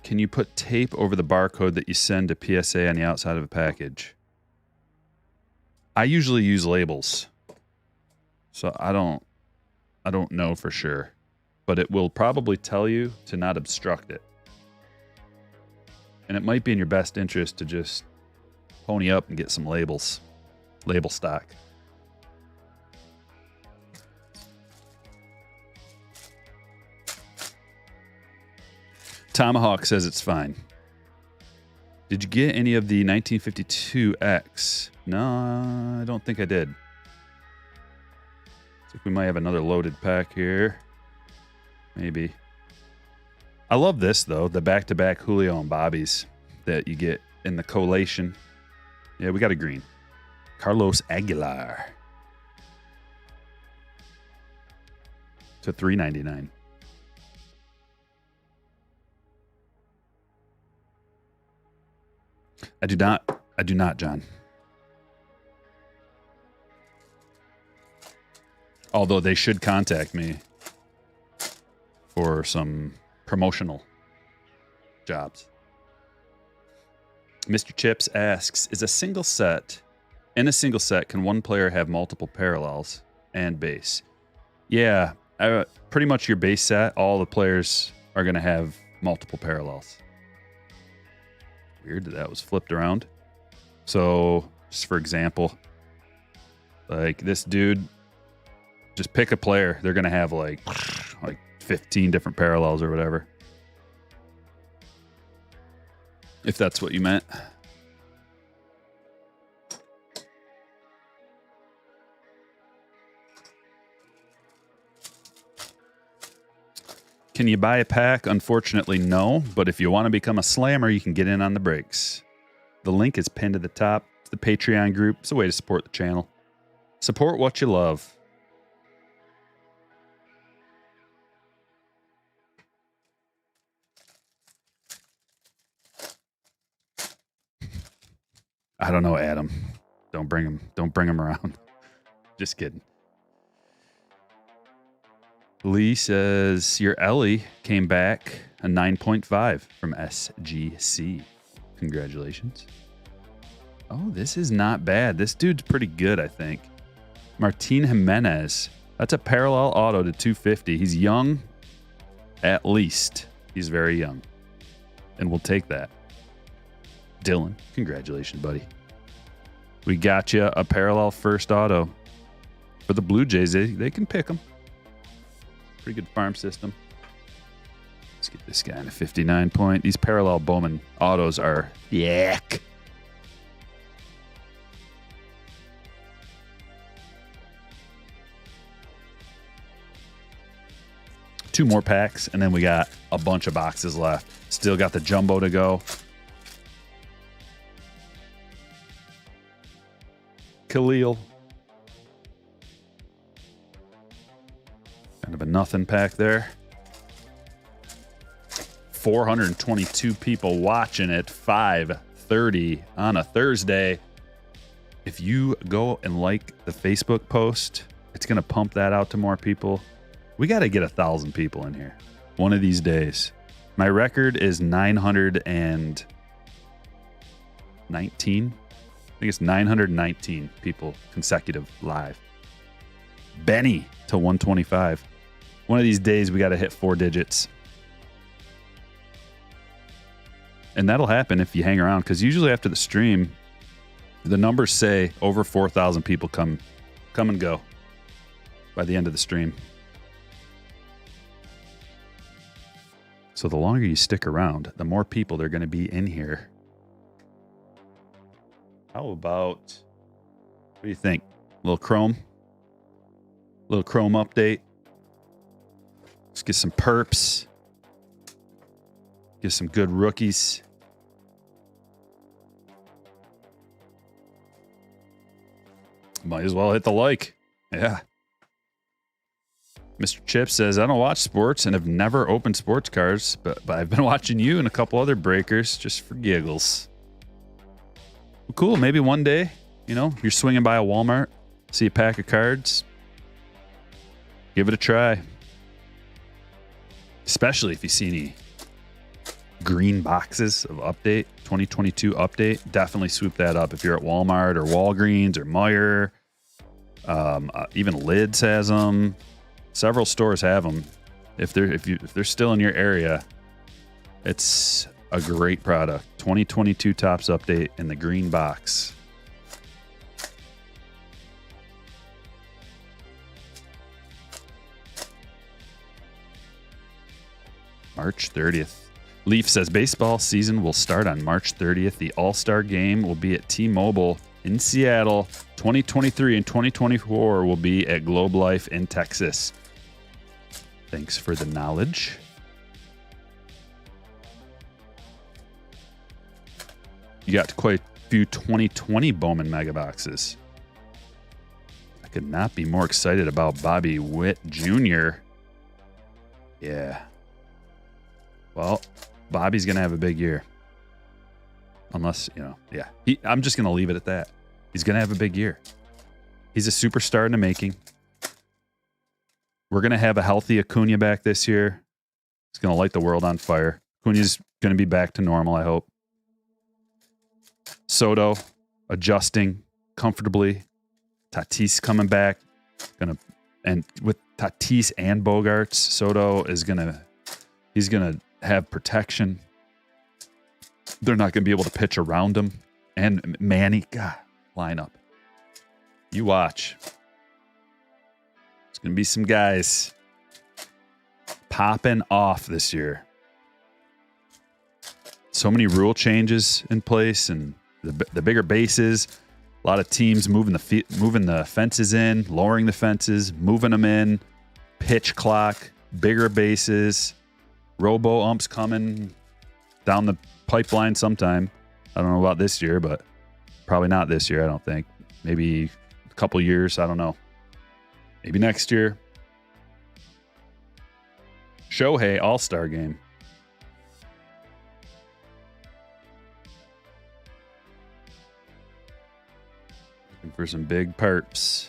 Can you put tape over the barcode that you send to PSA on the outside of a package? I usually use labels. So I don't know for sure. But it will probably tell you to not obstruct it. And it might be in your best interest to just pony up and get some labels. Label stock. Tomahawk says it's fine. Did you get any of the 1952X? No, I don't think I did. Looks like we might have another loaded pack here. Maybe. I love this, though. The back-to-back Julio and Bobbies that you get in the collation. Yeah, we got a green. Carlos Aguilar. To $3.99. I do not, John. Although they should contact me for some promotional jobs. Mr. Chips asks, in a single set, can one player have multiple parallels and base? Yeah, pretty much your base set, all the players are going to have multiple parallels. Weird that was flipped around. So, just for example, like this dude, just pick a player. They're going to have like 15 different parallels or whatever. If that's what you meant. Can you buy a pack? Unfortunately, no. But if you want to become a slammer, you can get in on the breaks. The link is pinned to the top. It's the Patreon group. It's a way to support the channel. Support what you love. I don't know, Adam. Don't bring him around. Just kidding. Lee says your Ellie came back a 9.5 from SGC. Congratulations. Oh, this is not bad. This dude's pretty good, I think. Martin Jimenez. That's a parallel auto to 250. He's young, at least. He's very young. And we'll take that. Dylan, congratulations, buddy. We got you a parallel first auto. For the Blue Jays, they can pick them. Pretty good farm system. Let's get this guy in a 59 point. These parallel Bowman autos are yak. Two more packs, and then we got a bunch of boxes left. Still got the jumbo to go. Khalil. Kind of a nothing pack there. 422 people watching at 5:30 on a Thursday. If you go and like the Facebook post, it's going to pump that out to more people. We got to get 1,000 people in here one of these days. My record is 919. I think it's 919 people consecutive live. Benny to 125. One of these days we got to hit 4 digits. And that'll happen if you hang around, because usually after the stream, the numbers say over 4,000 people come and go by the end of the stream. So the longer you stick around, the more people they're going to be in here. How about, what do you think? Little Chrome update. Let's get some perps. Get some good rookies. Might as well hit the like. Yeah. Mr. Chip says, I don't watch sports and have never opened sports cards, but I've been watching you and a couple other breakers just for giggles. Well, cool. Maybe one day, you're swinging by a Walmart, see a pack of cards. Give it a try. Especially if you see any green boxes of update, 2022 update, definitely swoop that up if you're at Walmart or Walgreens or Meijer. Even Lids has them. Several stores have them. If they're still in your area, it's a great product. 2022 Topps update in the green box. March 30th. Leaf says baseball season will start on March 30th. The All-Star game will be at T-Mobile in Seattle. 2023 and 2024 will be at Globe Life in Texas. Thanks for the knowledge. You got quite a few 2020 Bowman mega boxes. I could not be more excited about Bobby Witt Jr. Yeah. Well, Bobby's going to have a big year. Unless, yeah. I'm just going to leave it at that. He's going to have a big year. He's a superstar in the making. We're going to have a healthy Acuna back this year. He's going to light the world on fire. Acuna's going to be back to normal, I hope. Soto adjusting comfortably. Tatis coming back. And with Tatis and Bogarts, Soto is he's going to have protection. They're not going to be able to pitch around him. And Manny, God, line up. You watch. There's going to be some guys popping off this year. So many rule changes in place and the bigger bases. A lot of teams moving the fences in, lowering the fences, moving them in. Pitch clock, bigger bases. Robo umps coming down the pipeline sometime. I don't know about this year, but probably not this year, I don't think. Maybe a couple years, I don't know. Maybe next year. Shohei All-Star Game. Looking for some big perps.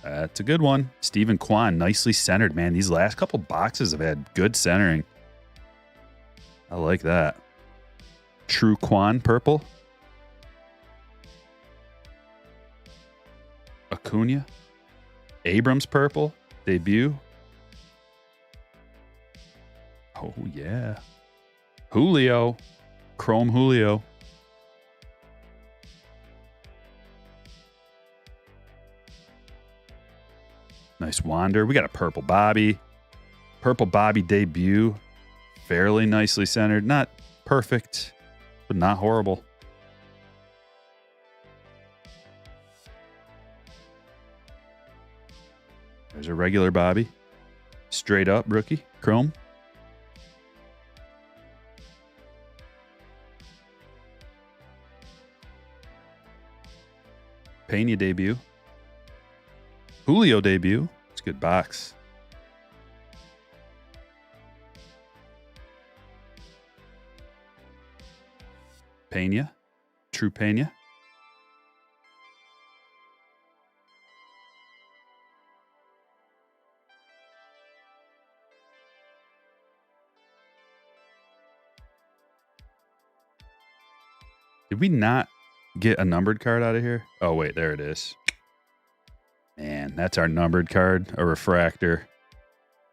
That's a good one. Stephen Kwan, nicely centered, man. These last couple boxes have had good centering. I like that. True Kwan purple. Acuna. Abrams purple. Debut. Oh, yeah. Julio. Chrome Julio. Nice Wander. We got a purple Bobby. Purple Bobby debut. Fairly nicely centered. Not perfect, but not horrible. There's a regular Bobby. Straight up rookie. Chrome. Pena debut. Julio debut. It's a good box. Pena. True Pena. Did we not get a numbered card out of here? Oh, wait, there it is. Man, that's our numbered card. A refractor.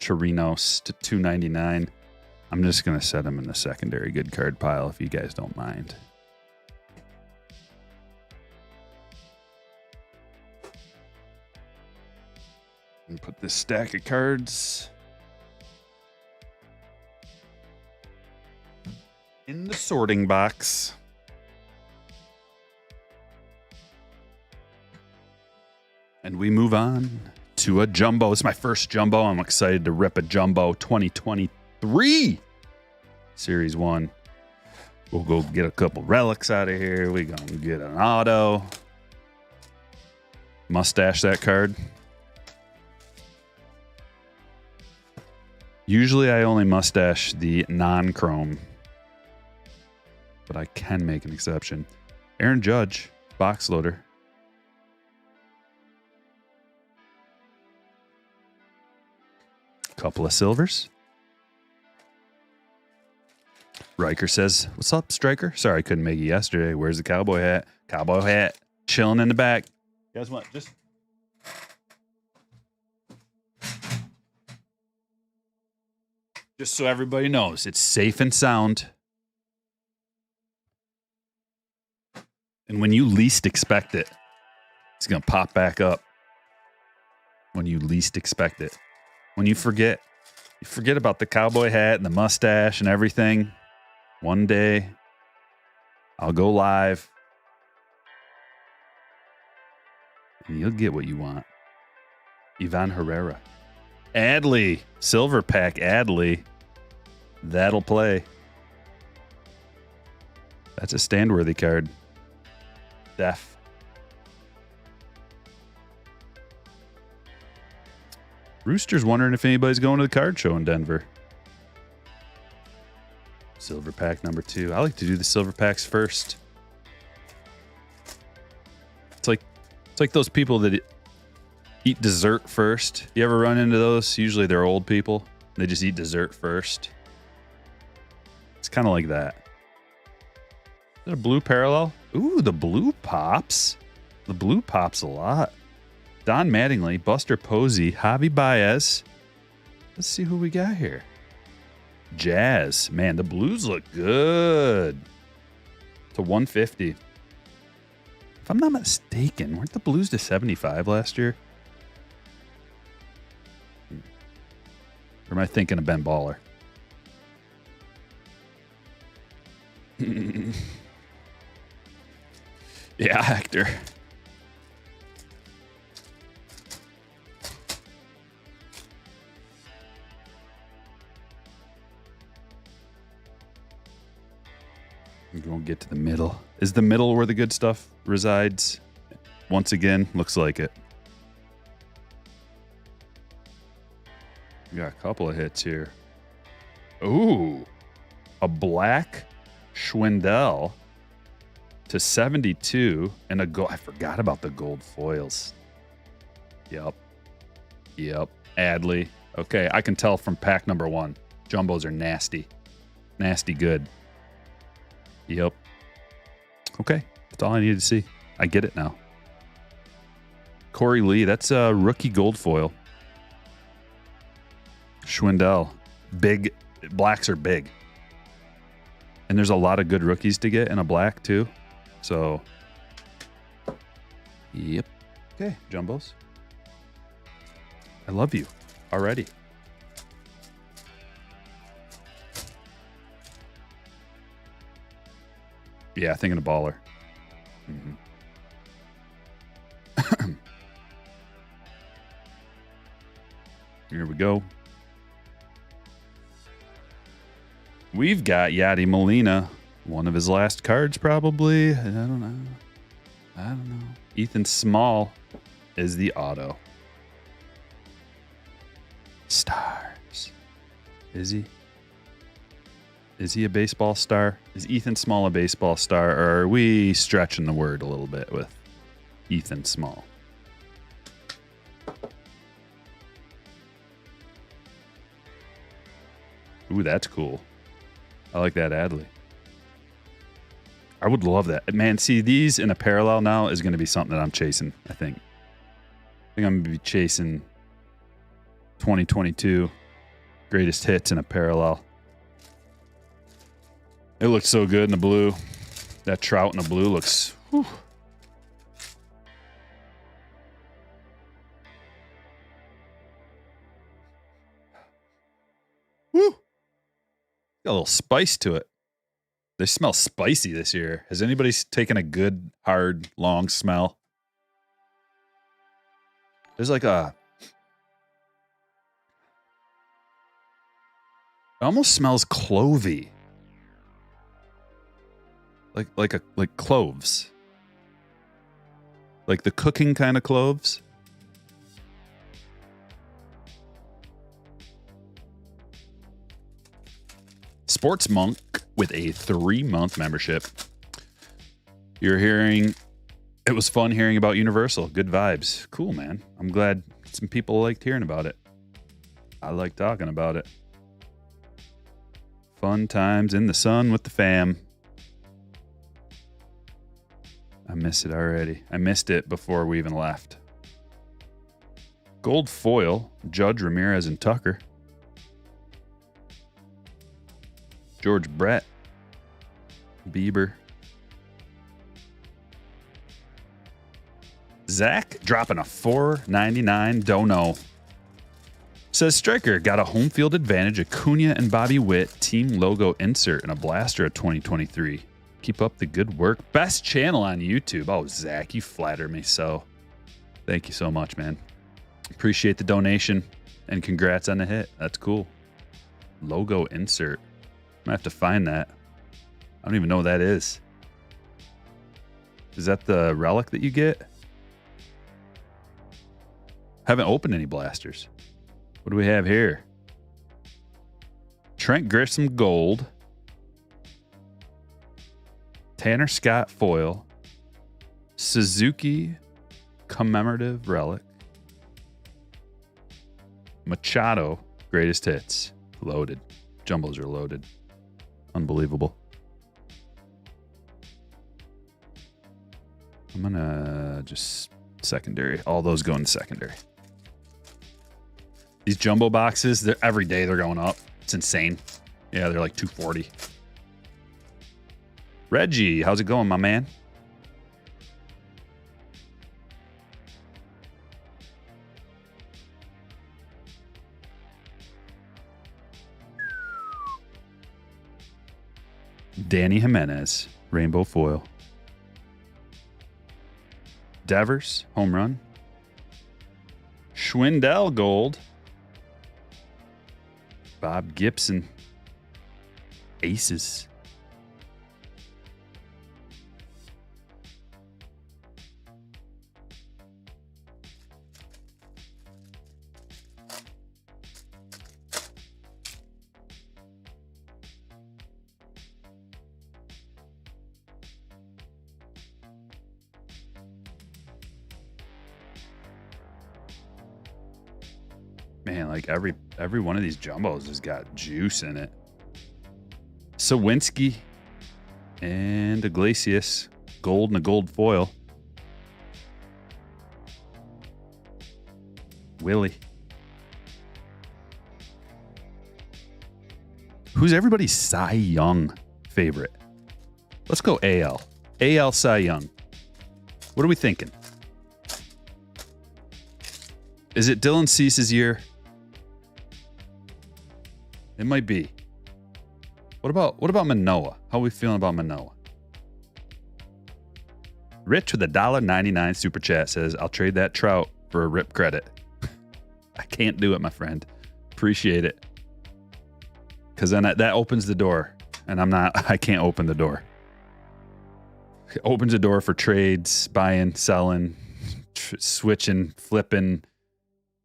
Chirinos to 299. I'm just going to set him in the secondary good card pile if you guys don't mind. And put this stack of cards in the sorting box. And we move on to a jumbo. This is my first jumbo. I'm excited to rip a jumbo 2023 Series 1. We'll go get a couple relics out of here. We're going to get an auto. Mustache that card. Usually I only mustache the non-chrome, but I can make an exception. Aaron Judge, box loader. Couple of silvers. Riker says, "What's up, Striker? Sorry I couldn't make it yesterday. Where's the cowboy hat? Cowboy hat. Chilling in the back. You guys want just so everybody knows, it's safe and sound. And when you least expect it, it's going to pop back up. When you least expect it. When you forget about the cowboy hat and the mustache and everything. One day, I'll go live. And you'll get what you want. Ivan Herrera. Adley. Silver pack Adley. That'll play. That's a stand-worthy card. Def. Rooster's wondering if anybody's going to the card show in Denver. Silver pack number 2. I like to do the silver packs first. It's like those people that eat dessert first. You ever run into those? Usually they're old people. They just eat dessert first. It's kind of like that. Is that a blue parallel? Ooh, the blue pops. The blue pops a lot. Don Mattingly, Buster Posey, Javi Baez. Let's see who we got here. Jazz. Man, the blues look good. To 150. If I'm not mistaken, weren't the blues to 75 last year? Or am I thinking of Ben Baller? Yeah, Hector. We won't get to the middle. Is the middle where the good stuff resides? Once again, looks like it. We got a couple of hits here. Ooh, a black Schwindel to 72 and a gold. I forgot about the gold foils. Yep. Adley. Okay, I can tell from pack number 1. Jumbos are nasty. Nasty good. Yep. Okay, that's all I needed to see. I get it now. Corey Lee, that's a rookie gold foil. Schwindel. Big. Blacks are big. And there's a lot of good rookies to get in a black, too. So, yep. Okay, Jumbos. I love you already. Yeah, thinking of Baller. Mm-hmm. Here we go. We've got Yadi Molina. One of his last cards, probably. I don't know. Ethan Small is the auto. Stars. Is he? Is he a baseball star? Is Ethan Small a baseball star? Or are we stretching the word a little bit with Ethan Small? Ooh, that's cool. I like that Adley. I would love that. Man, see, these in a parallel now is going to be something that I'm chasing, I think. I think I'm going to be chasing 2022 greatest hits in a parallel. It looks so good in the blue. That Trout in the blue looks... Whew. Woo! Got a little spice to it. They smell spicy this year. Has anybody taken a good, hard, long smell? There's like a... It almost smells clovey. Like cloves. Like the cooking kind of cloves. Sports Monk with a 3-month membership. You're hearing, it was fun hearing about Universal. Good vibes. Cool, man. I'm glad some people liked hearing about it. I like talking about it. Fun times in the sun with the fam. I miss it already. I missed it before we even left. Gold foil, Judge, Ramirez, and Tucker. George Brett. Bieber. Zach dropping a $4.99 dono. Says Striker got a home field advantage, Acuna and Bobby Witt team logo insert and a blaster of 2023. Keep up the good work. Best channel on YouTube. Oh, Zach, you flatter me so. Thank you so much, man. Appreciate the donation and congrats on the hit. That's cool. Logo insert. I'm gonna have to find that. I don't even know what that is. Is that the relic that you get? Haven't opened any blasters. What do we have here? Trent Grisham gold. Tanner Scott foil. Suzuki commemorative relic. Machado greatest hits. Loaded. Jumbos are loaded. Unbelievable. I'm gonna just secondary. All those go in secondary. These jumbo boxes, they're every day they're going up. It's insane. Yeah, they're like $240. Reggie, how's it going, my man? Danny Jimenez, rainbow foil. Devers, home run. Schwindel gold. Bob Gibson. Aces. Man, like every one of these jumbos has got juice in it. Sawinski and Iglesias, gold and a gold foil. Willie. Who's everybody's Cy Young favorite? Let's go AL. AL Cy Young. What are we thinking? Is it Dylan Cease's year? It might be. What about Manoah? How are we feeling about Manoah? Rich with a $1.99 super chat says, I'll trade that Trout for a rip credit. I can't do it, my friend. Appreciate it. Because then that opens the door. And I can't open the door. It opens the door for trades, buying, selling, switching, flipping,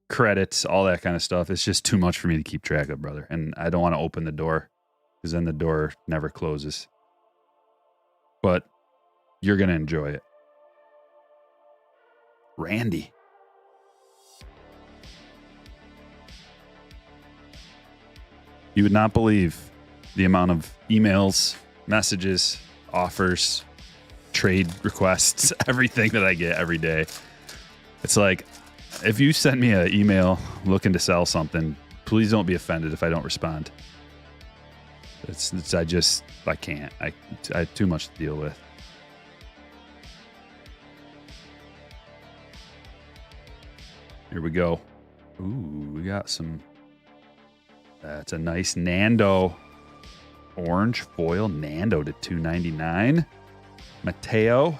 credits, all that kind of stuff. It's just too much for me to keep track of, brother. And I don't want to open the door because then the door never closes. But you're going to enjoy it. Randy. You would not believe the amount of emails, messages, offers, trade requests, everything that I get every day. It's like, if you send me an email looking to sell something, please don't be offended if I don't respond. I can't. I have too much to deal with. Here we go. Ooh, we got some. That's a nice Nando. Orange foil Nando to $2.99. Mateo.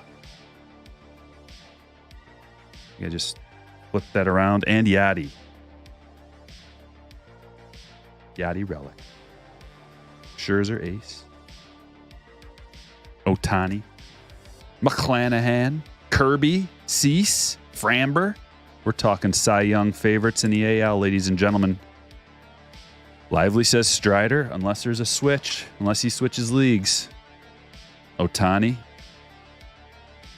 Yeah, just flip that around. And Yachty. Yachty relic. Scherzer ace. Otani. McClanahan. Kirby. Cease. Framber. We're talking Cy Young favorites in the AL, ladies and gentlemen. Lively says Strider, unless there's a switch. Unless he switches leagues. Otani.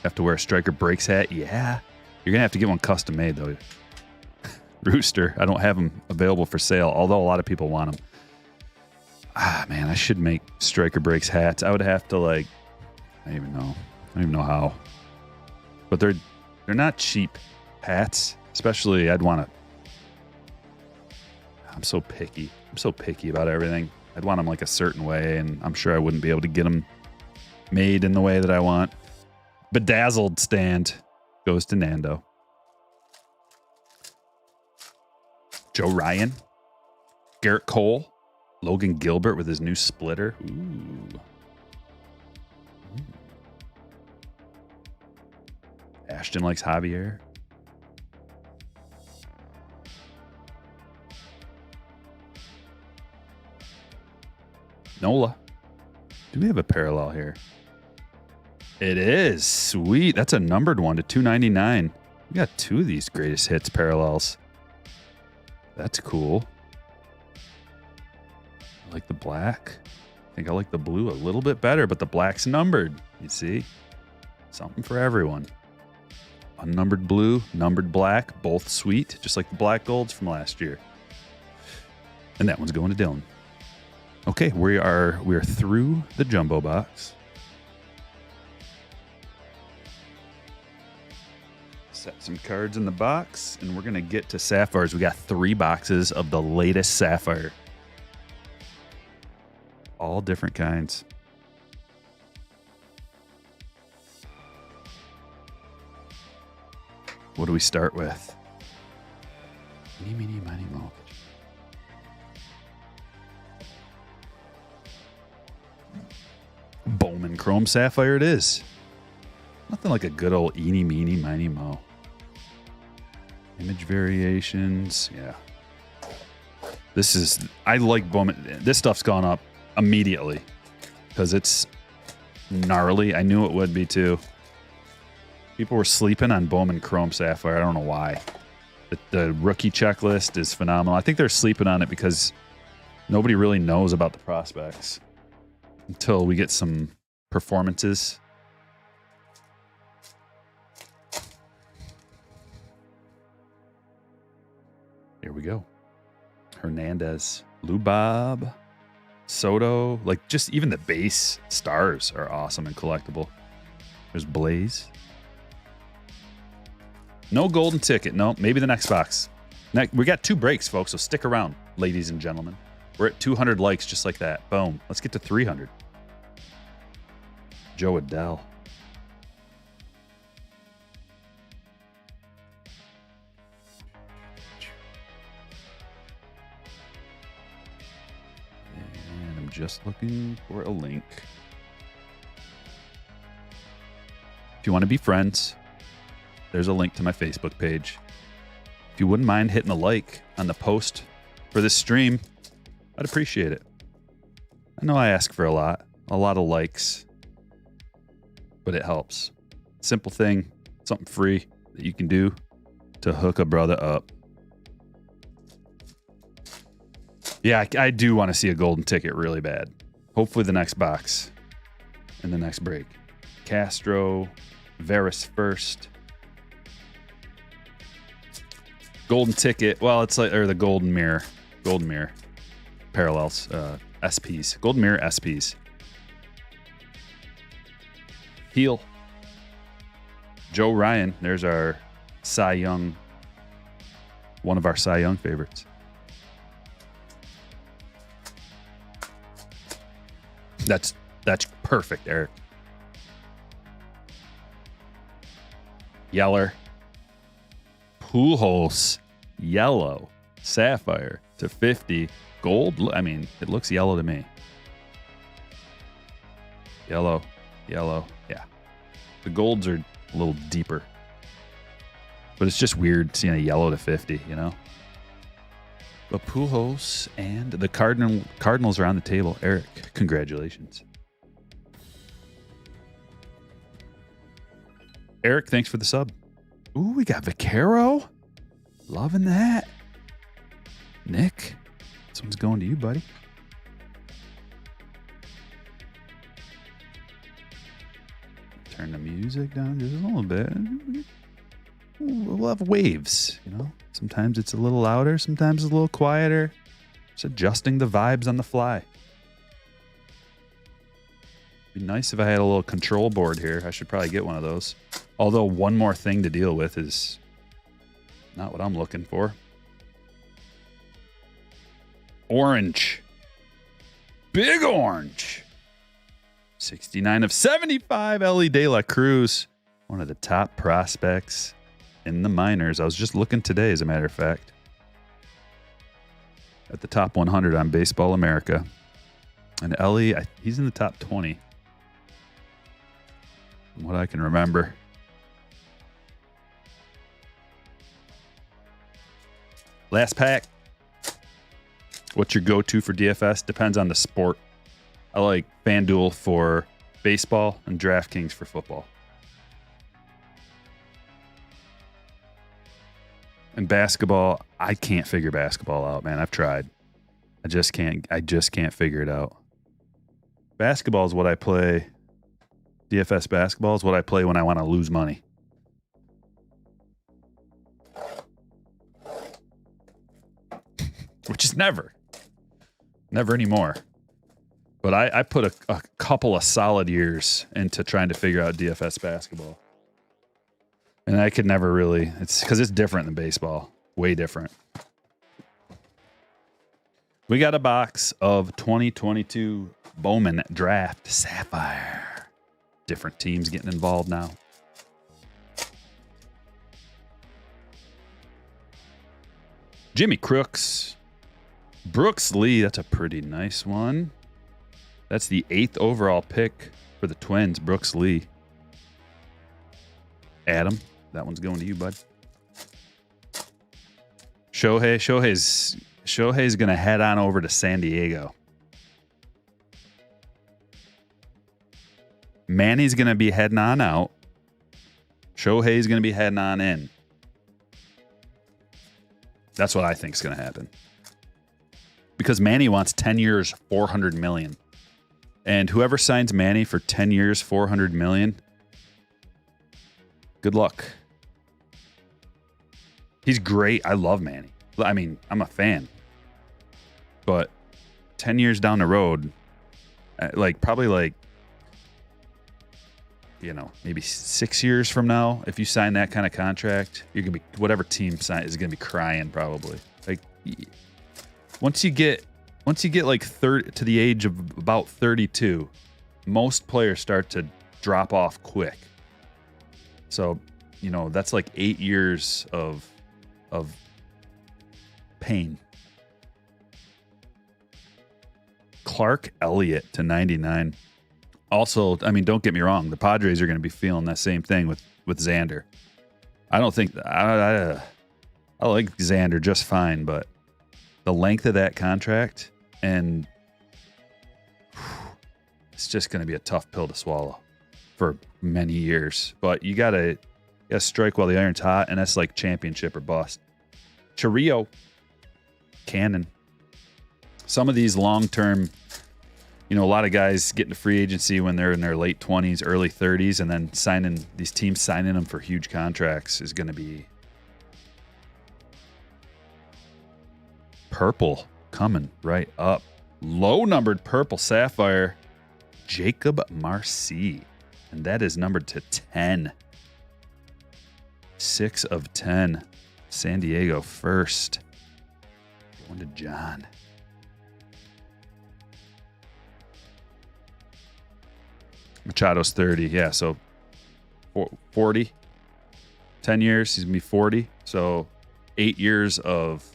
Have to wear a Striker Breaks hat. Yeah. You're going to have to get one custom made, though. Rooster. I don't have them available for sale, although a lot of people want them. Man, I should make Striker Breaks hats. I would have to like, I don't even know how. But they're not cheap hats. Especially, I'd want to. I'm so picky. I'm so picky about everything. I'd want them like a certain way, and I'm sure I wouldn't be able to get them made in the way that I want. Bedazzled stand goes to Nando. Joe Ryan. Garrett Cole. Logan Gilbert with his new splitter. Ooh. Ashton likes Javier. Nola. Do we have a parallel here? It is. Sweet. That's a numbered one to 299. We got 2 of these greatest hits parallels. That's cool. I like the black. I think I like the blue a little bit better, but the black's numbered. You see? Something for everyone. Unnumbered blue, numbered black, both sweet, just like the black golds from last year. And that one's going to Dylan. Okay, we are through the jumbo box. Set some cards in the box, and we're going to get to Sapphires. We got 3 boxes of the latest Sapphire. All different kinds. What do we start with? Meeny, meeny, miny, mo. Bowman Chrome Sapphire it is. Nothing like a good old eeny, meeny, miny, mo. Image variations. Yeah. I like Bowman. This stuff's gone up immediately because it's gnarly. I knew it would be too. People were sleeping on Bowman Chrome Sapphire. I don't know why. The rookie checklist is phenomenal. I think they're sleeping on it because nobody really knows about the prospects until we get some performances. Here we go. Hernandez, Lubob, Soto. Like, just even the base stars are awesome and collectible. There's Blaze. No golden ticket. No, maybe the next box. We got 2 breaks, folks, so stick around, ladies and gentlemen. We're at 200 likes just like that. Boom. Let's get to 300. Joe Adell. And I'm just looking for a link. If you want to be friends, there's a link to my Facebook page. If you wouldn't mind hitting the like on the post for this stream, I'd appreciate it. I know I ask for a lot of likes, but it helps. Simple thing, something free that you can do to hook a brother up. Yeah, I do want to see a golden ticket really bad. Hopefully the next box and the next break. Castro, Veras first. Golden ticket. Well, it's like, or the golden mirror parallels, SPs, golden mirror SPs. Heel. Joe Ryan. There's our Cy Young, one of our Cy Young favorites. That's perfect, Eric. Yeller. Pujols, yellow, sapphire to 50, gold. I mean, it looks yellow to me. Yellow, yeah. The golds are a little deeper, but it's just weird seeing a yellow to 50, you know? But Pujols and the Cardinals are on the table. Eric, congratulations. Eric, thanks for the sub. Ooh, we got Vaquero. Loving that. Nick, this one's going to you, buddy. Turn the music down just a little bit. We'll have waves, you know? Sometimes it's a little louder, sometimes it's a little quieter. Just adjusting the vibes on the fly. Be nice if I had a little control board here. I should probably get one of those. Although one more thing to deal with is not what I'm looking for. Orange. Big orange. 69 of 75, Ellie De La Cruz. One of the top prospects in the minors. I was just looking today, as a matter of fact. At the top 100 on Baseball America. And Ellie, he's in the top 20. From what I can remember. Last pack. What's your go-to for DFS? Depends on the sport. I like FanDuel for baseball and DraftKings for football. And basketball, I can't figure basketball out, man. I've tried. I just can't figure it out. Basketball is what I play. DFS basketball is what I play when I want to lose money. Which is never anymore. But I put a couple of solid years into trying to figure out DFS basketball. And I could never really, it's because it's different than baseball. Way different. We got a box of 2022 Bowman Draft Sapphire. Different teams getting involved now. Jimmy Crooks. Brooks Lee, that's a pretty nice one. That's the 8th overall pick for the Twins, Brooks Lee. Adam, that one's going to you, bud. Shohei's going to head on over to San Diego. Manny's going to be heading on out. Shohei's going to be heading on in. That's what I think is going to happen. Because Manny wants 10 years, $400 million. And whoever signs Manny for 10 years, $400 million, good luck. He's great. I love Manny. I mean, I'm a fan. But 10 years down the road, maybe 6 years from now, if you sign that kind of contract, you're going to be, whatever team sign is going to be crying probably. Like, once you get like 30 to the age of about 32, most players start to drop off quick. So, that's like 8 years of pain. Clark Elliott to 99. Also, I mean, don't get me wrong. The Padres are going to be feeling that same thing with Xander. I don't think I like Xander just fine, but the length of that contract, and it's just going to be a tough pill to swallow for many years. But you gotta strike while the iron's hot, and that's like championship or bust. Chirrio, Cannon. Some of these long-term, a lot of guys get into free agency when they're in their late 20s, early 30s, and then these teams signing them for huge contracts is going to be purple coming right up. Low-numbered purple sapphire, Jacob Marcy. And that is numbered to 10. 6 of 10. San Diego first. Going to John. Machado's 30. Yeah, so 40. 10 years, he's going to be 40. So 8 years of...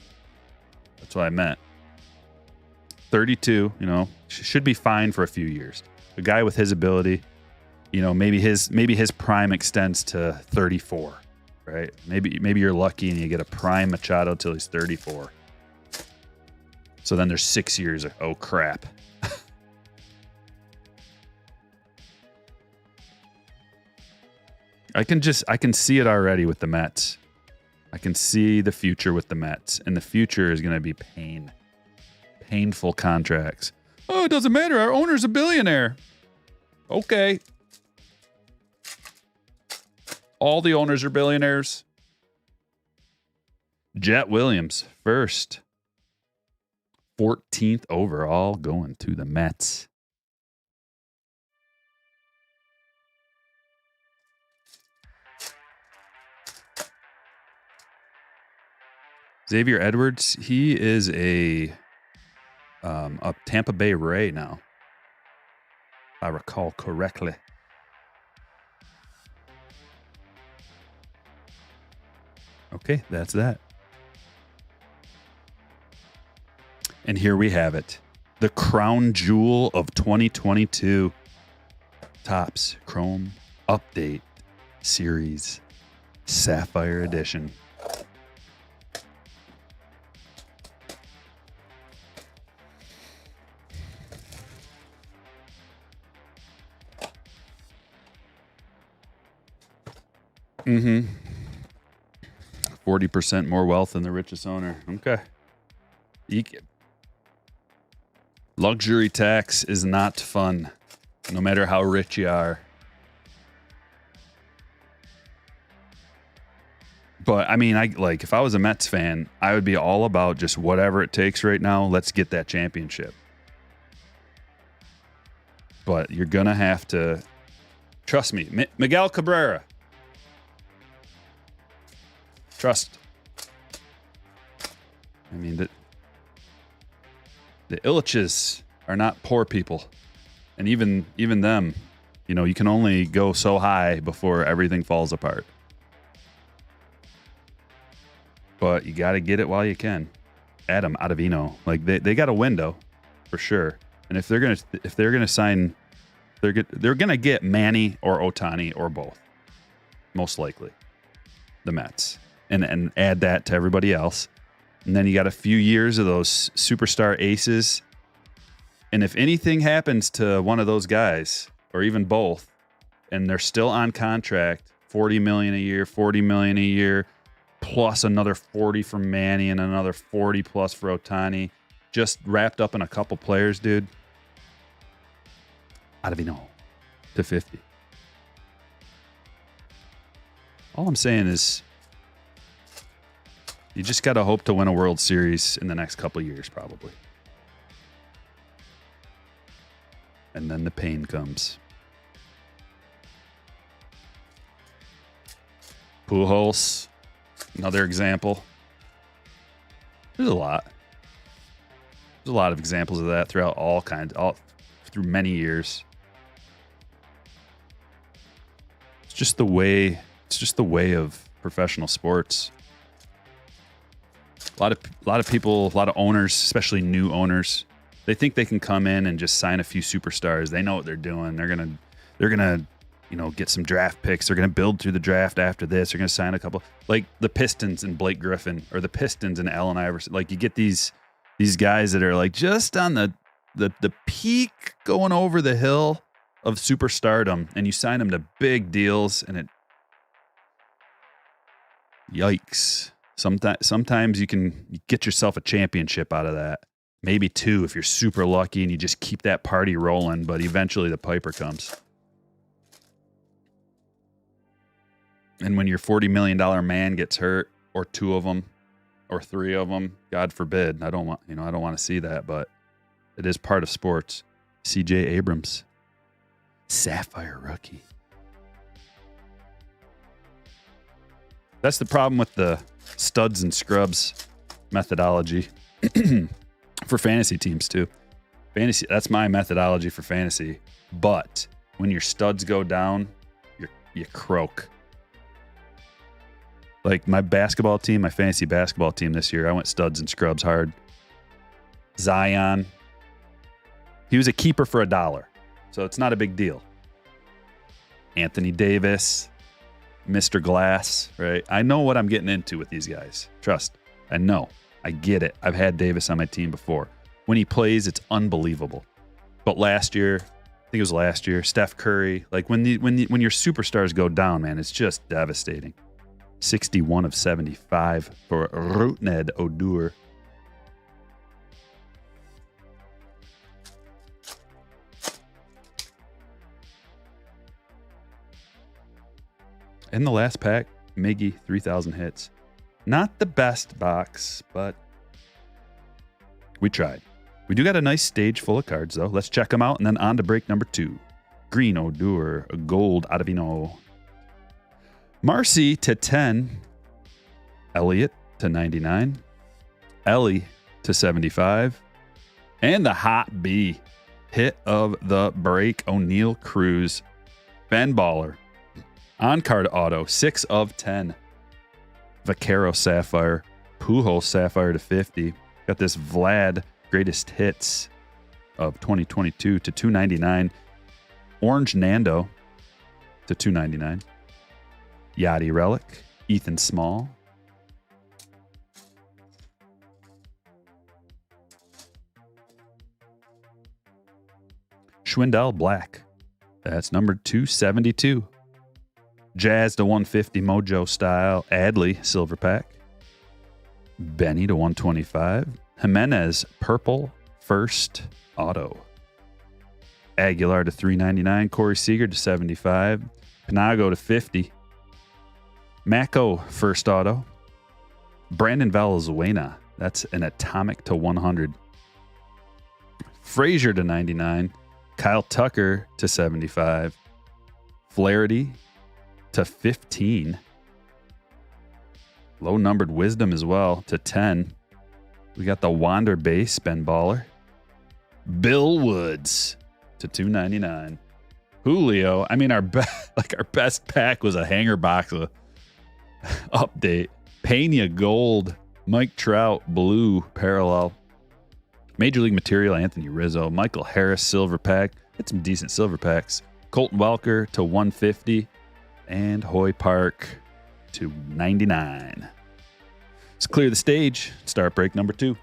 That's what I meant. 32, should be fine for a few years. A guy with his ability, maybe his prime extends to 34, right? Maybe you're lucky and you get a prime Machado till he's 34. So then there's 6 years of, oh crap. I can see it already with the Mets. I can see the future with the Mets, and the future is going to be painful contracts. Oh, it doesn't matter. Our owner's a billionaire. Okay. All the owners are billionaires. Jet Williams, first. 14th overall, going to the Mets. Xavier Edwards, he is a Tampa Bay Ray now, if I recall correctly. Okay, that's that. And here we have it. The crown jewel of 2022. Topps Chrome Update Series Sapphire Edition. Mm-hmm. 40% more wealth than the richest owner. Okay. Luxury tax is not fun, no matter how rich you are. But I mean, if I was a Mets fan, I would be all about just whatever it takes right now. Let's get that championship. But you're gonna have to trust me, Miguel Cabrera. Trust. I mean, the Illiches are not poor people. And even them, you can only go so high before everything falls apart. But you got to get it while you can. Adam Ottavino, they got a window for sure. And if they're gonna sign, they're gonna get Manny or Ohtani or both, most likely, the Mets. And add that to everybody else. And then you got a few years of those superstar aces. And if anything happens to one of those guys, or even both, and they're still on contract, $40 million a year, plus another 40 for Manny and another 40 plus for Ohtani, just wrapped up in a couple players, dude. Ottavino to 50. All I'm saying is, you just got to hope to win a World Series in the next couple of years, probably. And then the pain comes. Pujols, another example. There's a lot. There's a lot of examples of that throughout through many years. It's just the way of professional sports. A lot of people, a lot of owners, especially new owners, they think they can come in and just sign a few superstars. They know what they're doing. They're gonna, get some draft picks. They're gonna build through the draft after this. They're gonna sign a couple, like the Pistons and Blake Griffin, or the Pistons and Allen Iverson. Like, you get these guys that are like just on the peak, going over the hill of superstardom, and you sign them to big deals, and yikes. Sometimes you can get yourself a championship out of that. Maybe two if you're super lucky and you just keep that party rolling, but eventually the piper comes. And when your $40 million man gets hurt, or two of them, or three of them, God forbid, I don't want to see that, but it is part of sports. C.J. Abrams, Sapphire rookie. That's the problem with the studs and scrubs methodology for fantasy teams too. That's my methodology for fantasy. But when your studs go down, you croak. Like my fantasy basketball team this year, I went studs and scrubs hard. Zion, he was a keeper for $1, so it's not a big deal. Anthony Davis, Mr. Glass, right? I know what I'm getting into with these guys. Trust. I know. I get it. I've had Davis on my team before. When he plays, it's unbelievable. But last year, Steph Curry, like when your superstars go down, man, it's just devastating. 61 of 75 for Rougned Odor. In the last pack, Miggy, 3,000 hits. Not the best box, but we tried. We do got a nice stage full of cards, though. Let's check them out, and then on to break number 2. Green Odor, gold Ottavino. Marcy to 10. Elliott to 99. Ellie to 75. And the Hot B. Hit of the break, O'Neal Cruz. Ben Baller. On-card auto, 6 of 10. Vaquero Sapphire. Pujol Sapphire to 50. Got this Vlad Greatest Hits of 2022 to 299. Orange Nando to 299. Yachty Relic. Ethan Small. Schwindel Black. That's number 272. Jazz to 150 Mojo Style. Adley Silver Pack. Benny to 125. Jimenez Purple First Auto. Aguilar to 399. Corey Seager to 75. Panago to 50. Mako First Auto. Brandon Valenzuela. That's an Atomic to 100. Frazier to 99. Kyle Tucker to 75. Flaherty to 15. Low numbered Wisdom as well to 10. We got the Wander base, Ben Baller. Bill Woods to 299. Julio, I mean our best pack was a hanger box of update. Pena Gold, Mike Trout Blue Parallel. Major League Material, Anthony Rizzo. Michael Harris, Silver Pack. Hit some decent Silver Packs. Colton Welker to 150. And Hoy Park to 99. Let's clear the stage. Start break number 2.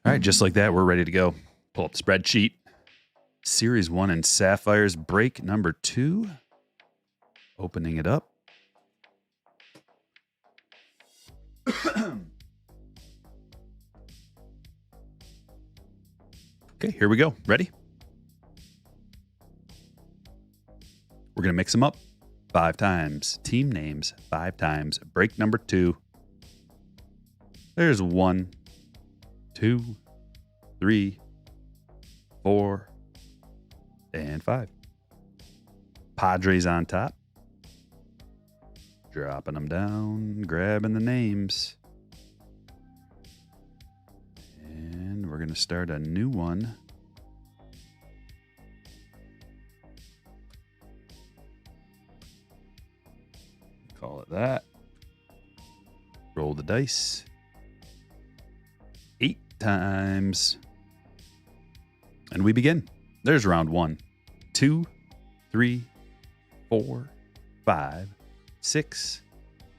All right, just like that, we're ready to go. Pull up the spreadsheet. Series 1 and Sapphires, break number 2. Opening it up. Okay, here we go. Ready? We're going to mix them up 5 times. Team names 5 times. Break number 2. There's 1, 2, 3, 4, and 5. Padres on top. Dropping them down, grabbing the names. And we're going to start a new one. Call it that. Roll the dice. 8 times. And we begin. There's round 1, 2, 3, 4, 5, 6,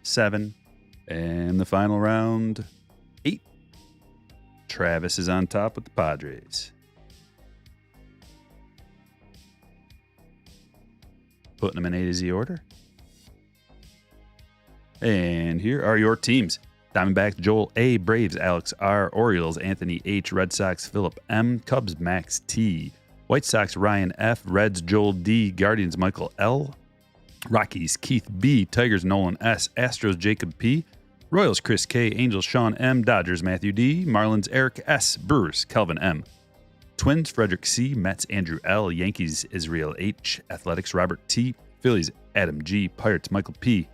7, and the final round, 8. Travis is on top with the Padres. Putting them in A to Z order. And here are your teams. Diamondbacks, Joel A. Braves, Alex R. Orioles, Anthony H. Red Sox, Philip M. Cubs, Max T. White Sox, Ryan F. Reds, Joel D. Guardians, Michael L. Rockies, Keith B. Tigers, Nolan S. Astros, Jacob P. Royals, Chris K. Angels, Sean M. Dodgers, Matthew D. Marlins, Eric S. Brewers, Kelvin M. Twins, Frederick C. Mets, Andrew L. Yankees, Israel H. Athletics, Robert T. Phillies, Adam G. Pirates, Michael P.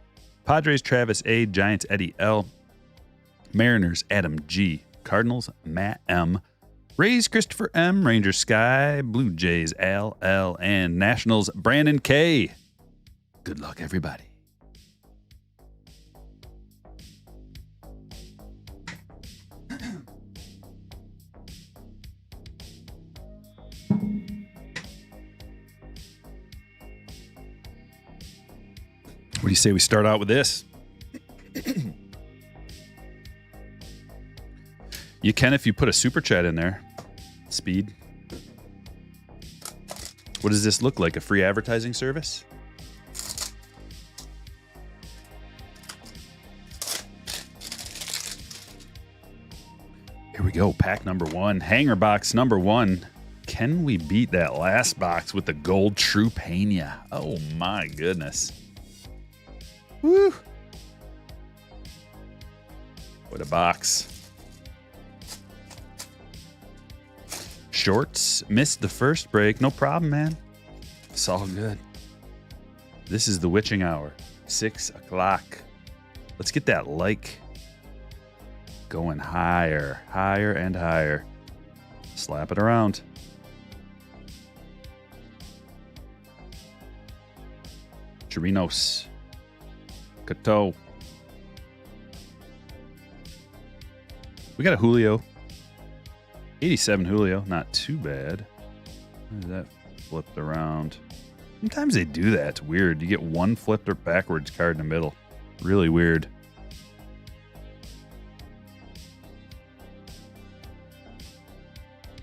Padres, Travis A. Giants, Eddie L. Mariners, Adam G. Cardinals, Matt M. Rays, Christopher M. Rangers, Sky. Blue Jays, Al L. And Nationals, Brandon K. Good luck, everybody. What do you say we start out with this? You can if you put a super chat in there. Speed. What does this look like? A free advertising service? Here we go. Pack number 1. Hanger box number 1. Can we beat that last box with the gold True Pena? Oh my goodness. Woo. What a box. Shorts. Missed the first break. No problem, man. It's all good. This is the witching hour. 6 o'clock. Let's get that like going higher. Higher and higher. Slap it around. Chirinos. Cato. We got a Julio. 87 Julio. Not too bad. Where's that flipped around? Sometimes they do that. It's weird. You get one flipped or backwards card in the middle. Really weird.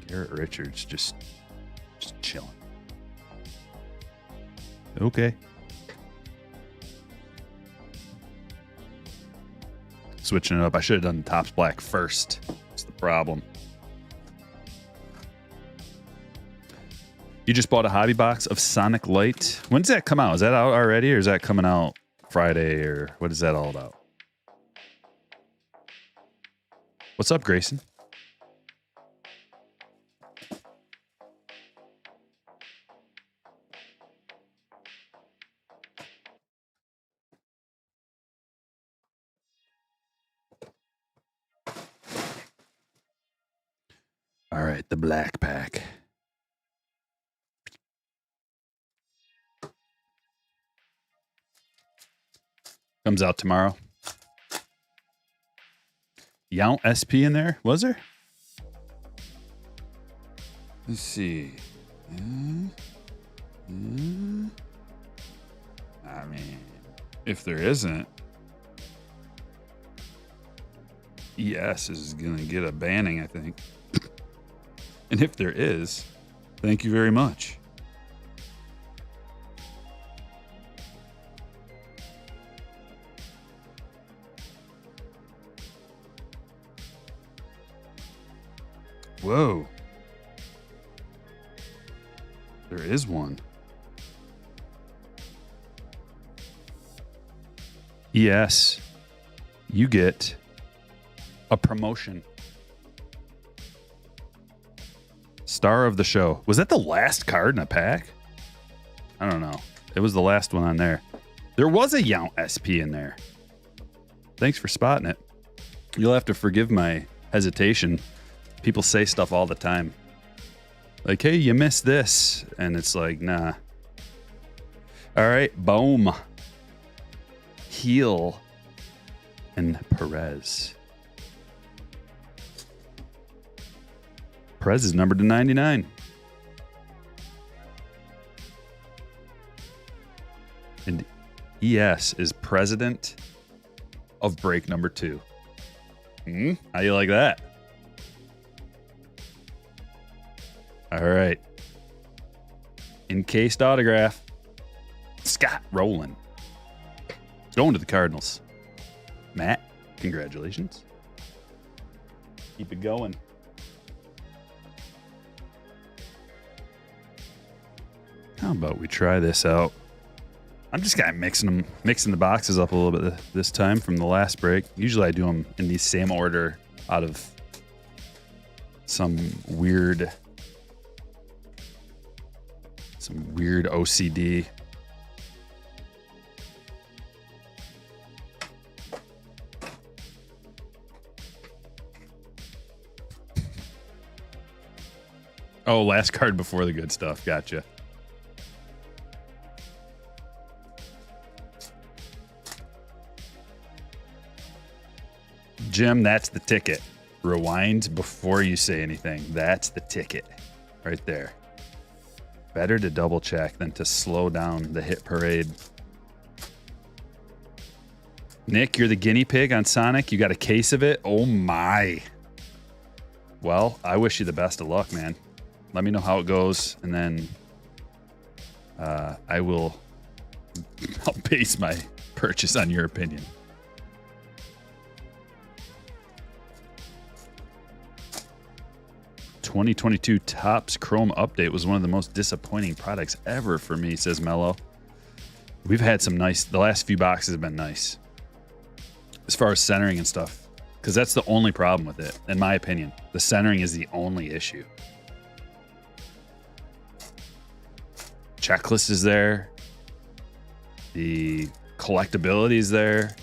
Garrett Richards just chilling. Okay. Switching it up. I should have done Topps Black first. That's the problem. You just bought a hobby box of Sonic Light. When does that come out? Is that out already, or is that coming out Friday, or what is that all about? What's up, Grayson? All right, the black pack. Comes out tomorrow. Yount SP in there? Was there? Let's see. I mean, if there isn't, ES is going to get a banning, I think. And if there is, thank you very much. Whoa. There is one. Yes. You get a promotion. Star of the show. Was that the last card in a pack? I don't know. It was the last one on there. There was a Yount SP in there. Thanks for spotting it. You'll have to forgive my hesitation. People say stuff all the time. Like, hey, you missed this. And it's like, nah. All right, boom. Heel and Perez. Perez is numbered to 99. And ES is president of break number 2. How you like that? All right. Encased autograph. Scott Rowland. Going to the Cardinals. Matt, congratulations. Keep it going. How about we try this out? I'm just kind of mixing the boxes up a little bit this time from the last break. Usually I do them in the same order out of some weird OCD. Oh, last card before the good stuff. Gotcha. Jim, that's the ticket. Rewind before you say anything. That's the ticket right there. Better to double check than to slow down the hit parade. Nick, you're the guinea pig on Sonic. You got a case of it? Oh my. Well, I wish you the best of luck, man. Let me know how it goes, and then I'll base my purchase on your opinion. "2022 Topps Chrome Update was one of the most disappointing products ever for me," says Mello. We've had some nice, the last few boxes have been nice. As far as centering and stuff, because that's the only problem with it, in my opinion. The centering is the only issue. Checklist is there. The collectability is there.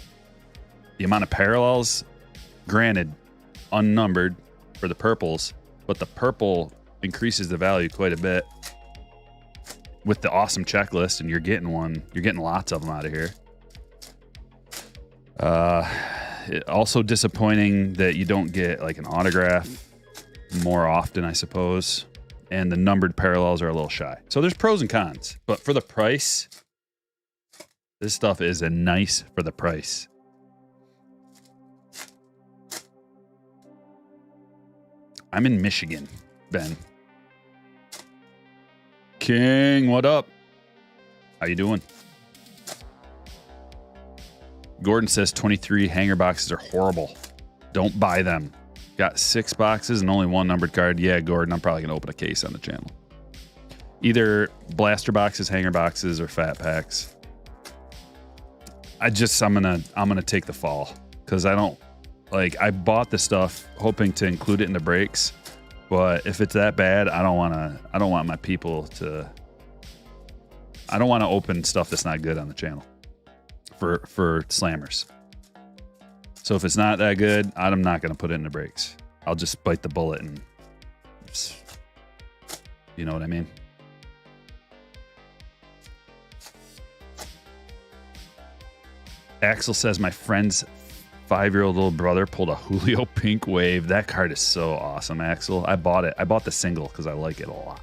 The amount of parallels, granted, unnumbered for the purples, but the purple increases the value quite a bit with the awesome checklist, and you're getting lots of them out of here. Also disappointing that you don't get like an autograph more often, I suppose. And the numbered parallels are a little shy. So there's pros and cons, but for the price, this stuff is a nice for the price. I'm in Michigan, Ben. King, what up? How you doing? Gordon says 23 hanger boxes are horrible. Don't buy them. Got 6 boxes and only 1 numbered card. Yeah, Gordon, I'm probably going to open a case on the channel. Either blaster boxes, hanger boxes, or fat packs. I'm gonna take the fall because I bought the stuff hoping to include it in the breaks, but if it's that bad, I don't want my people to. I don't want to open stuff that's not good on the channel for slammers. So if it's not that good, I'm not going to put it in the breaks. I'll just bite the bullet and, you know what I mean? Axel says my friend's 5-year-old little brother pulled a Julio Pink Wave. That card is so awesome, Axel. I bought it. I bought the single because I like it a lot.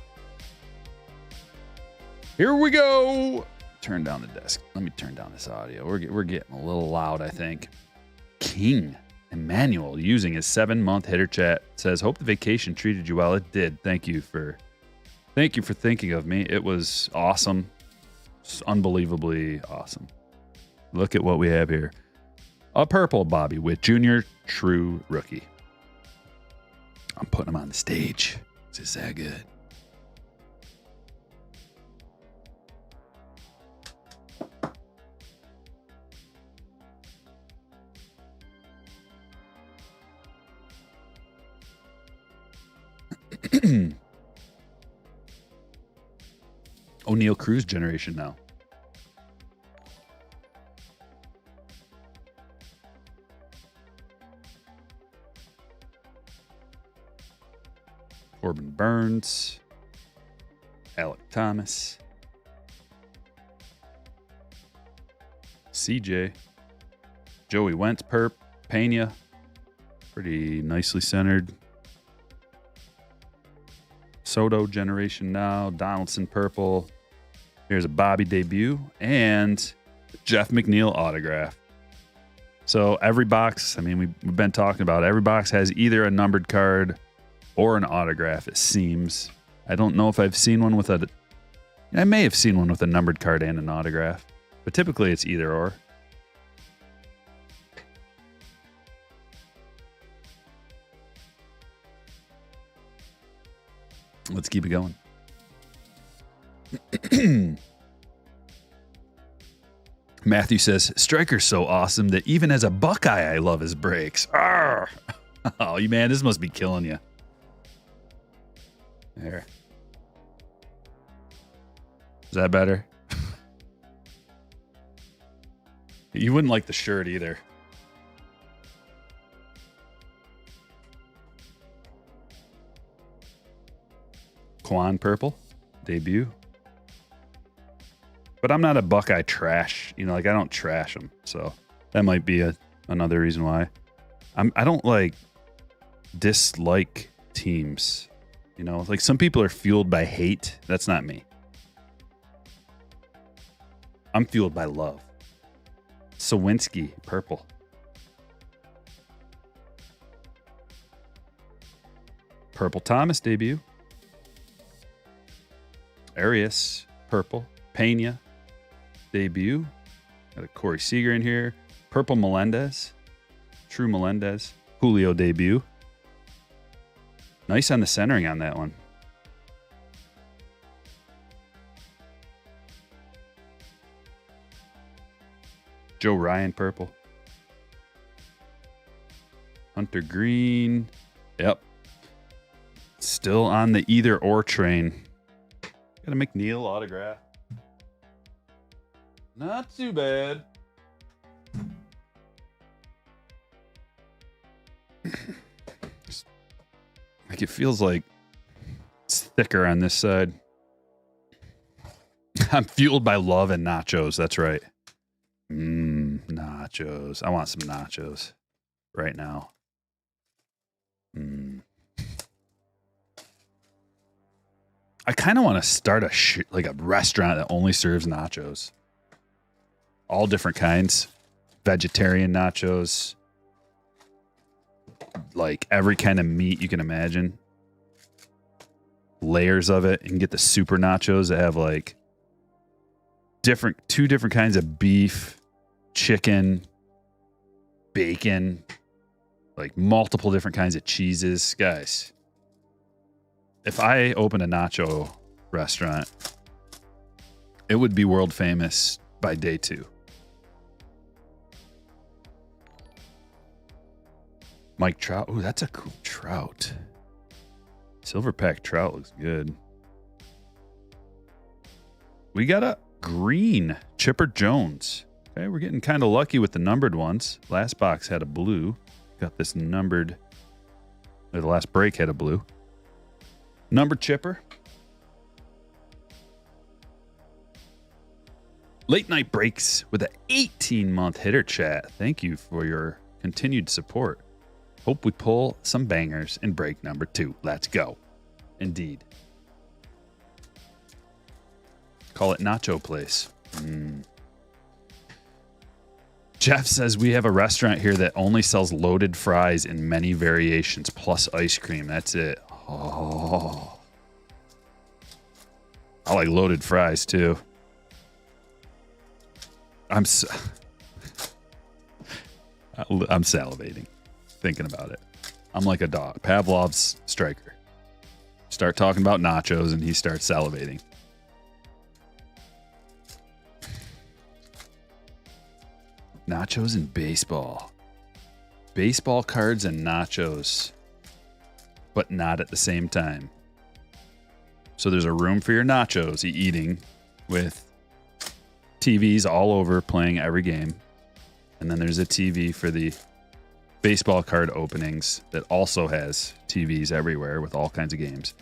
Here we go. Turn down the desk. Let me turn down this audio. We're getting a little loud, I think. King Emmanuel, using his 7-month hitter chat, says, "Hope the vacation treated you well." It did. Thank you for thinking of me. It was awesome. It's unbelievably awesome. Look at what we have here. A purple Bobby Witt Jr. True Rookie. I'm putting him on the stage. Is this that good? O'Neal Cruz generation now. Corbin Burns, Alec Thomas, CJ, Joey Wentz, Perp, Pena, pretty nicely centered. Soto generation now, Donaldson purple. Here's a Bobby debut and Jeff McNeil autograph. So every box, I mean, we've been talking about it. Every box has either a numbered card or an autograph, it seems. I don't know if I've seen one with I may have seen one with a numbered card and an autograph, but typically it's either or. Let's keep it going. Matthew says, "Striker's so awesome that even as a Buckeye, I love his breaks." Arr! Oh, you man, this must be killing you. There. Is that better? You wouldn't like the shirt either. Quan purple debut. But I'm not a Buckeye trash. You know, like I don't trash them. So that might be another reason why. I don't like dislike teams. You know, like some people are fueled by hate. That's not me. I'm fueled by love. Sawinski, purple. Purple Thomas debut. Arias, purple. Pena debut. Got a Corey Seager in here. Purple Melendez. True Melendez. Julio debut. Nice on the centering on that one. Joe Ryan purple. Hunter Green. Yep. Still on the either or train. Got a McNeil autograph. Not too bad. Like it feels like it's thicker on this side. I'm fueled by love and nachos. That's right. Nachos. I want some nachos right now. I kind of want to start like a restaurant that only serves nachos. All different kinds. Vegetarian nachos. Like every kind of meat you can imagine. Layers of it. You can get the super nachos that have like two different kinds of beef, chicken, bacon, like multiple different kinds of cheeses. Guys, if I open a nacho restaurant, it would be world famous by day 2. Mike Trout. Ooh, that's a cool trout. Silver pack trout looks good. We got a green Chipper Jones. Okay, we're getting kind of lucky with the numbered ones. Last box had a blue. Got this numbered. Or the last break had a blue. Numbered Chipper. Late night breaks with an 18-month hitter chat. Thank you for your continued support. Hope we pull some bangers in break number 2. Let's go. Indeed. Call it Nacho Place. Jeff says we have a restaurant here that only sells loaded fries in many variations plus ice cream. That's it. Oh. I like loaded fries too. I'm salivating thinking about it. I'm like a dog. Pavlov's striker. Start talking about nachos and he starts salivating. Nachos and baseball. Baseball cards and nachos, but not at the same time. So there's a room for your nachos eating with TVs all over playing every game. And then there's a TV for the baseball card openings that also has TVs everywhere with all kinds of games.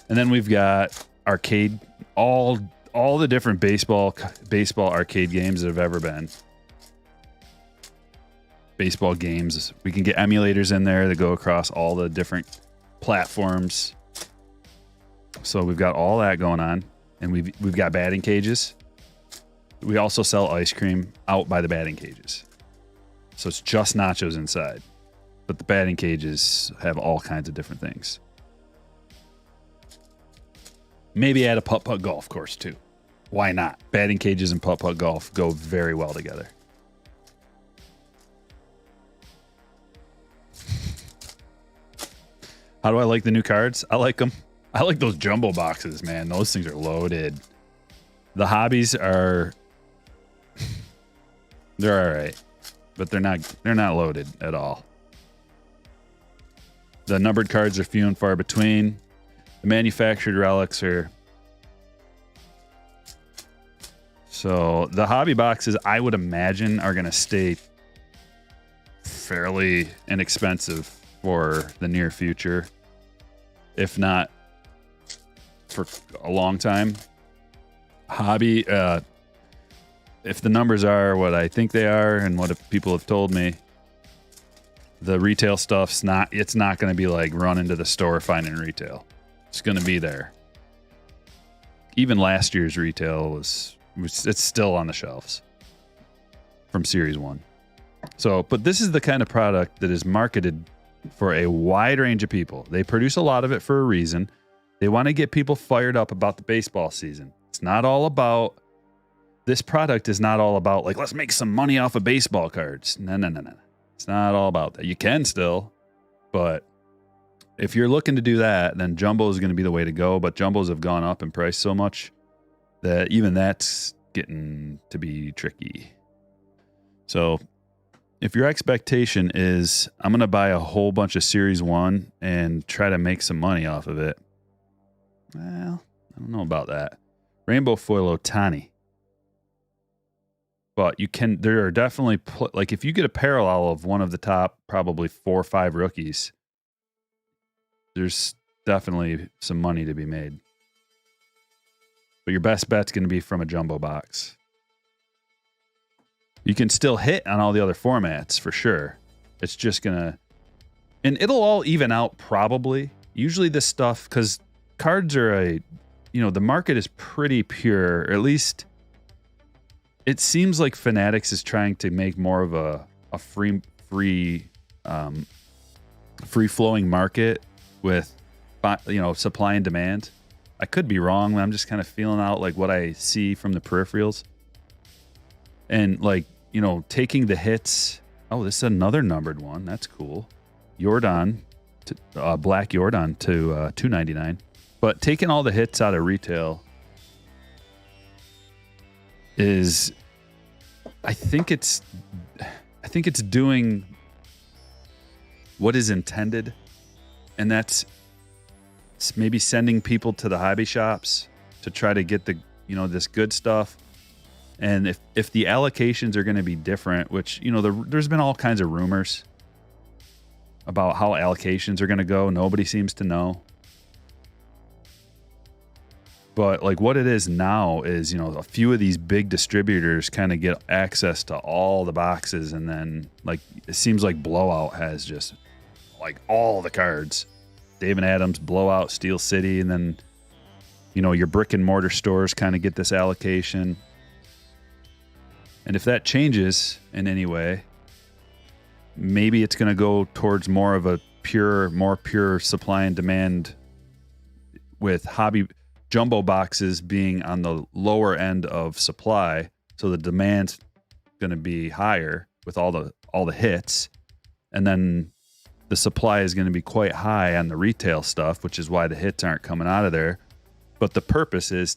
And then we've got arcade, all the different baseball arcade games that have ever been. Baseball games. We can get emulators in there that go across all the different platforms. So we've got all that going on. And we've got batting cages. We also sell ice cream out by the batting cages. So it's just nachos inside. But the batting cages have all kinds of different things. Maybe add a putt-putt golf course too. Why not? Batting cages and putt-putt golf go very well together. How do I like the new cards? I like them. I like those jumbo boxes, man. Those things are loaded. The hobbies are... they're all right. But they're not loaded at all. The numbered cards are few and far between. The manufactured relics are... So the hobby boxes, I would imagine, are going to stay fairly inexpensive for the near future. If not for a long time. Hobby, if the numbers are what I think they are and what people have told me, the retail stuff's it's not going to be like running to the store finding retail. It's going to be there. Even last year's retail it's still on the shelves from Series 1. So, but this is the kind of product that is marketed for a wide range of people. They produce a lot of it for a reason. They want to get people fired up about the baseball season. It's not all about, this product is not all about like, let's make some money off of baseball cards. No. It's not all about that. You can still, but if you're looking to do that, then jumbo is going to be the way to go. But jumbos have gone up in price so much that even that's getting to be tricky. So if your expectation is I'm going to buy a whole bunch of Series 1 and try to make some money off of it, well, I don't know about that. Rainbow Foil Otani. But there are definitely, like if you get a parallel of one of the top probably 4 or 5 rookies, there's definitely some money to be made. But your best bet's going to be from a jumbo box. You can still hit on all the other formats for sure. It's just going to, and it'll all even out probably. Usually this stuff, because cards are the market is pretty pure, or at least it seems like Fanatics is trying to make more of a free-flowing market with, supply and demand. I could be wrong. I'm just kind of feeling out like what I see from the peripherals. And like, taking the hits. Oh, this is another numbered one. That's cool. Jordan, black Jordan to $2.99. But taking all the hits out of retail is, I think it's doing what is intended, and that's maybe sending people to the hobby shops to try to get this good stuff. And if the allocations are going to be different, which there's been all kinds of rumors about how allocations are going to go. Nobody seems to know. But like what it is now is, a few of these big distributors kind of get access to all the boxes. And then like, it seems like Blowout has just like all the cards. David Adams, Blowout, Steel City. And then, your brick and mortar stores kind of get this allocation. And if that changes in any way, maybe it's going to go towards more of a more pure supply and demand, with hobby jumbo boxes being on the lower end of supply, so the demand's going to be higher with all the hits, and then the supply is going to be quite high on the retail stuff, which is why the hits aren't coming out of there. But the purpose is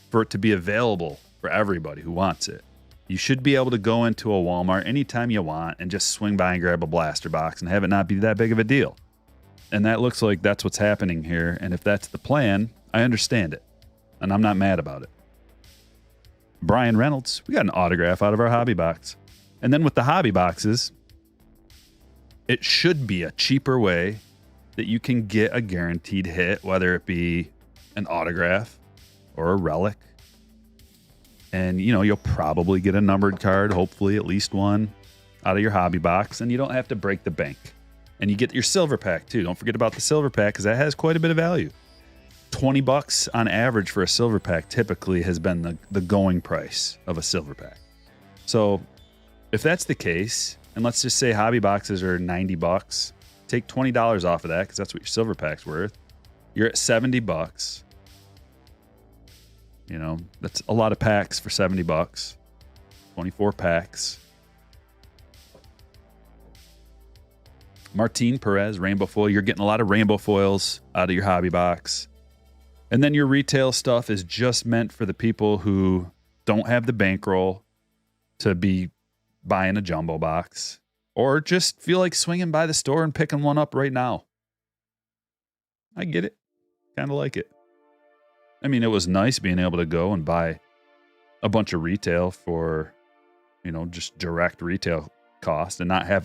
for it to be available for everybody who wants it. You should be able to go into a Walmart anytime you want and just swing by and grab a blaster box and have it not be that big of a deal. And that looks like that's what's happening here. And if that's the plan, I understand it. And I'm not mad about it. Brian Reynolds, we got an autograph out of our hobby box. And then with the hobby boxes, it should be a cheaper way that you can get a guaranteed hit, whether it be an autograph or a relic. And, you'll probably get a numbered card, hopefully at least one, out of your hobby box. And you don't have to break the bank. And you get your silver pack, too. Don't forget about the silver pack, because that has quite a bit of value. $20 on average for a silver pack typically has been the going price of a silver pack. So if that's the case, and let's just say hobby boxes are $90, take $20 off of that, because that's what your silver pack's worth. You're at $70. That's a lot of packs for $70. 24 packs. Martin Perez, rainbow foil. You're getting a lot of rainbow foils out of your hobby box. And then your retail stuff is just meant for the people who don't have the bankroll to be buying a jumbo box, or just feel like swinging by the store and picking one up right now. I get it. Kind of like it. I mean, it was nice being able to go and buy a bunch of retail for, just direct retail cost, and not have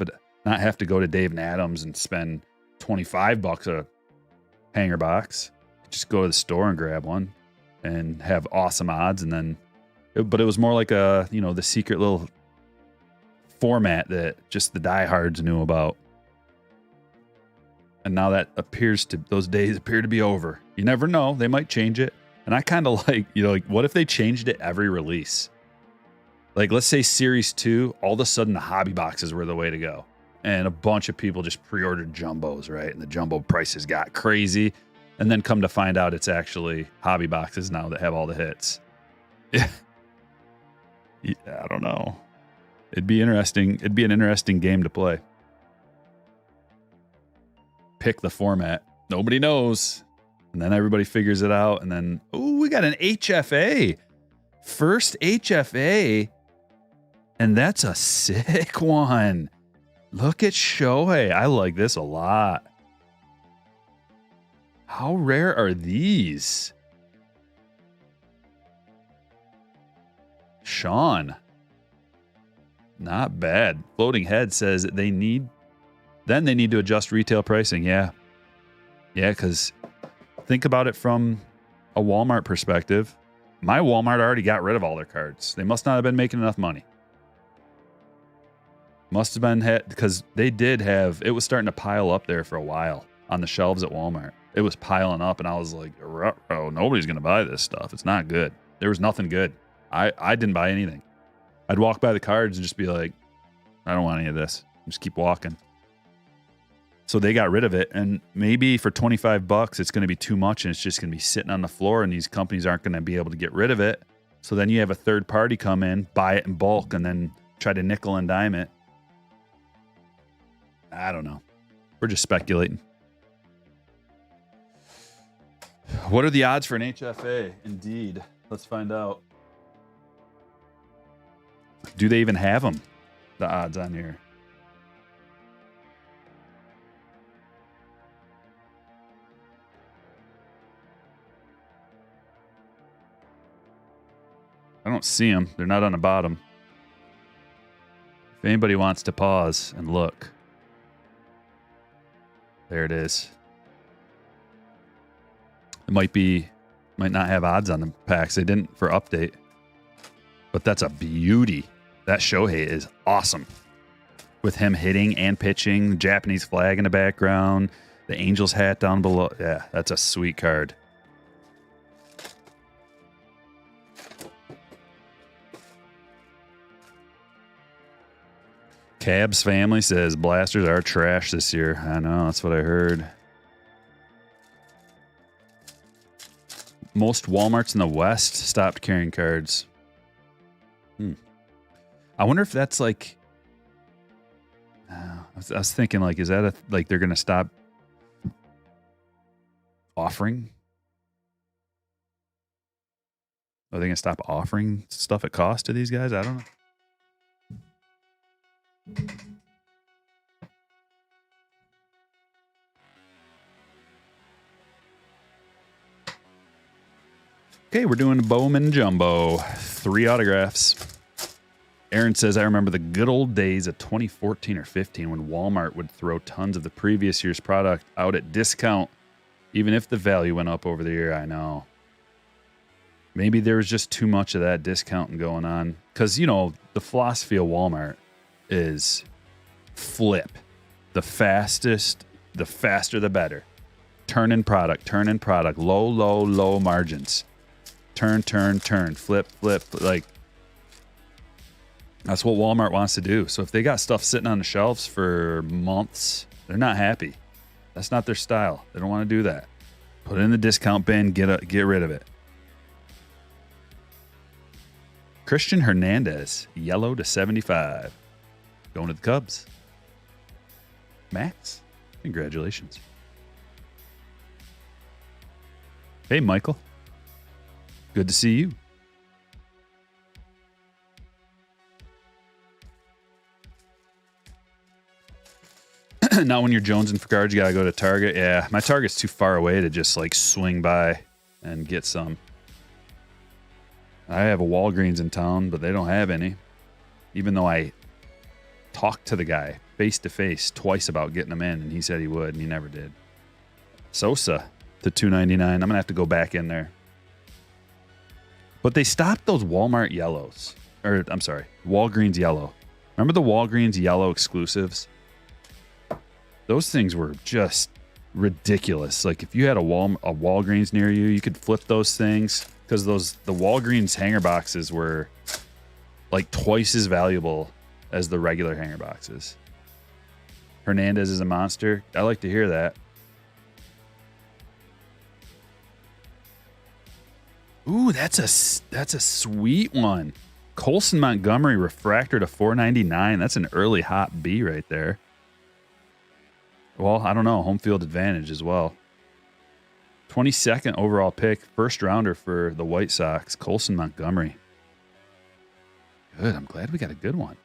to go to Dave and Adams and spend $25 a hanger box. Just go to the store and grab one and have awesome odds. And then, but it was more like the secret little format that just the diehards knew about. And now those days appear to be over. You never know. They might change it. And I kind of like, what if they changed it every release? Like, let's say Series 2, all of a sudden the hobby boxes were the way to go. And a bunch of people just pre-ordered jumbos, right? And the jumbo prices got crazy. And then come to find out it's actually hobby boxes now that have all the hits. Yeah. I don't know. It'd be interesting. It'd be an interesting game to play. Pick the format. Nobody knows. And then everybody figures it out. And then, oh, we got an HFA. First HFA. And that's a sick one. Look at Shohei. I like this a lot. How rare are these? Sean. Not bad. Floating Head says they need to adjust retail pricing. Yeah. Yeah, because think about it from a Walmart perspective. My Walmart already got rid of all their cards. They must not have been making enough money. Must have been because they did have, it was starting to pile up there for a while on the shelves at Walmart. It was piling up and I was like, oh, nobody's going to buy this stuff. It's not good. There was nothing good. I didn't buy anything. I'd walk by the cards and just be like, I don't want any of this. Just keep walking. So they got rid of it. And maybe for $25, it's going to be too much and it's just going to be sitting on the floor and these companies aren't going to be able to get rid of it. So then you have a third party come in, buy it in bulk, and then try to nickel and dime it. I don't know. We're just speculating. What are the odds for an HFA? Indeed. Let's find out. Do they even have them? The odds on here. I don't see them. They're not on the bottom. If anybody wants to pause and look. There it is. It might not have odds on the packs. They didn't for update. But that's a beauty. That Shohei is awesome. With him hitting and pitching, the Japanese flag in the background, the Angels hat down below. Yeah, that's a sweet card. Cab's family says blasters are trash this year. I know, that's what I heard. Most Walmarts in the West stopped carrying cards. I wonder if that's like... I was thinking, like, is that like they're going to stop offering? Are they going to stop offering stuff at cost to these guys? I don't know. Okay, we're doing Bowman Jumbo. 3 autographs. Aaron says, I remember the good old days of 2014 or 15 when Walmart would throw tons of the previous year's product out at discount, even if the value went up over the year. I know. Maybe there was just too much of that discounting going on. Because, you know, the philosophy of Walmart is flip. The faster the better. Turn in product. Low margins. Turn. Flip. Like, that's what Walmart wants to do. So if they got stuff sitting on the shelves for months, they're not happy. That's not their style. They don't want to do that. Put it in the discount bin, get rid of it. Christian Hernandez, yellow /75. Going to the Cubs. Max, congratulations. Hey, Michael. Good to see you. Not when you're jonesing for cards, you gotta go to Target. Yeah, my Target's too far away to just like swing by and get some. I have a Walgreens in town, but they don't have any. Even though I talked to the guy face to face twice about getting them in, and he said he would, and he never did. Sosa to $2.99. I'm gonna have to go back in there. But they stopped those Walmart yellows, or I'm sorry, Walgreens yellow. Remember the Walgreens yellow exclusives? Those things were just ridiculous. Like if you had a Walgreens near you, you could flip those things because the Walgreens hanger boxes were like twice as valuable as the regular hanger boxes. Hernandez is a monster. I like to hear that. Ooh, that's a sweet one. Colson Montgomery refractor to 499. That's an early hot B right there. Well, I don't know. Home field advantage as well. 22nd overall pick, first rounder for the White Sox, Colson Montgomery. Good. I'm glad we got a good one.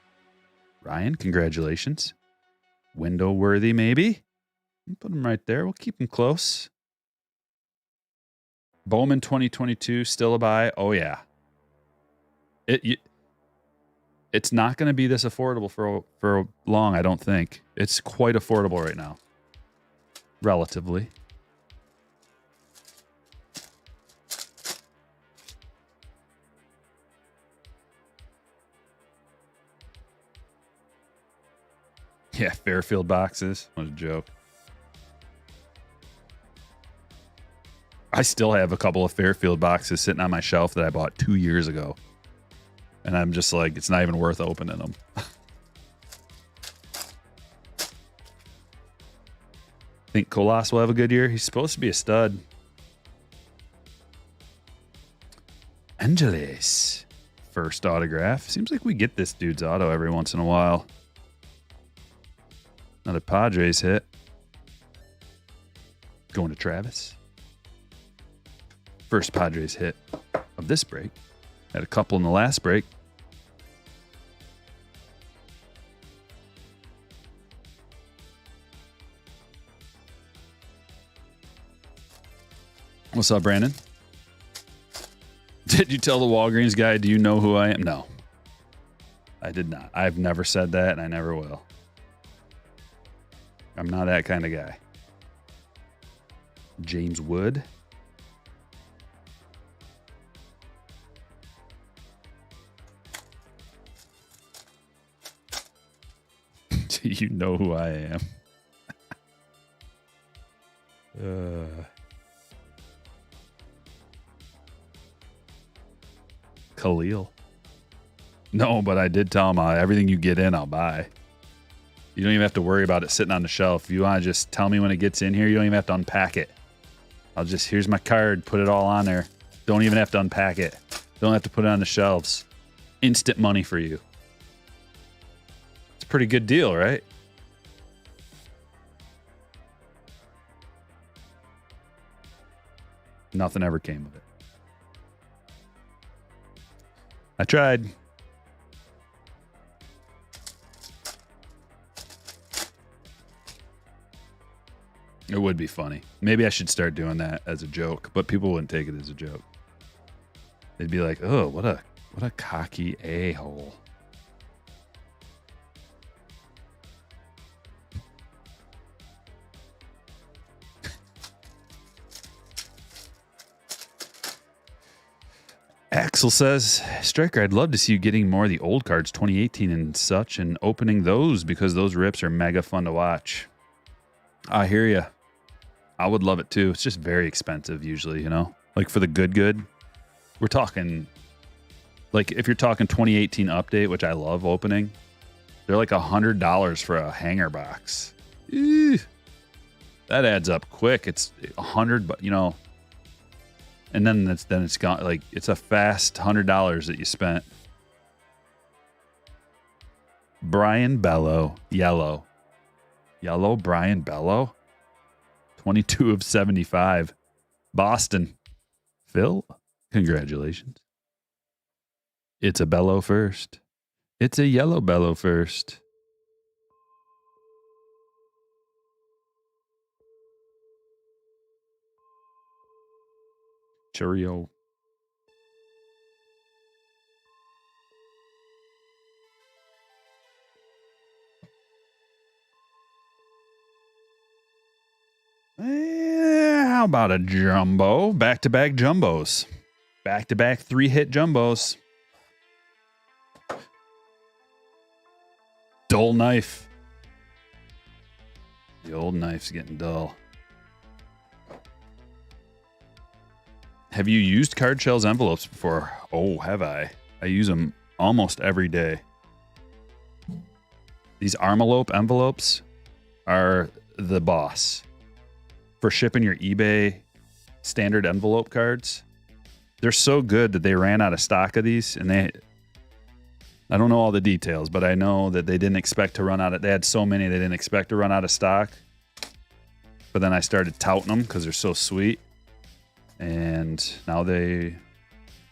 Ryan, congratulations. Window worthy, maybe. Put him right there. We'll keep him close. Bowman 2022, still a buy. Oh, yeah. It's not going to be this affordable for long, I don't think. It's quite affordable right now. Relatively. Yeah, Fairfield boxes. What a joke. I still have a couple of Fairfield boxes sitting on my shelf that I bought 2 years ago. And I'm just like, it's not even worth opening them. Think Colas will have a good year? He's supposed to be a stud. Angeles. First autograph. Seems like we get this dude's auto every once in a while. Another Padres hit. Going to Travis. First Padres hit of this break. Had a couple in the last break. What's up, Brandon? Did you tell the Walgreens guy, do you know who I am? No. I did not. I've never said that, and I never will. I'm not that kind of guy. James Wood. You know who I am. Khalil. No, but I did tell him everything you get in, I'll buy. You don't even have to worry about it sitting on the shelf. If you want to just tell me when it gets in here, you don't even have to unpack it. Here's my card, put it all on there. Don't even have to unpack it. Don't have to put it on the shelves. Instant money for you. It's a pretty good deal, right? Nothing ever came of it. I tried. It would be funny. Maybe I should start doing that as a joke, but people wouldn't take it as a joke. They'd be like, "Oh, what a cocky a-hole." Axel says, Striker, I'd love to see you getting more of the old cards, 2018 and such, and opening those because those rips are mega fun to watch. I hear you. I would love it too. It's just very expensive usually, you know? Like for the good. We're talking, like if you're talking 2018 update, which I love opening, they're like $100 for a hanger box. Eesh. That adds up quick. It's 100, but you know, and then it's gone. Like it's a fast $100 that you spent. Brian Bello, yellow Brian Bello, 22 of 75, Boston. Phil, congratulations. It's a Bello first. It's a yellow Bello first. Cheerio. How about a jumbo? Back-to-back jumbos. Back-to-back 3-hit jumbos. Dull knife. The old knife's getting dull. Have you used Card Shells envelopes before? Oh, have I? I use them almost every day. These Armalope envelopes are the boss. For shipping your eBay standard envelope cards, they're so good that they ran out of stock of these, and I don't know all the details, but I know that they didn't expect to run out of, they had so many they didn't expect to run out of stock. But then I started touting them because they're so sweet, and now they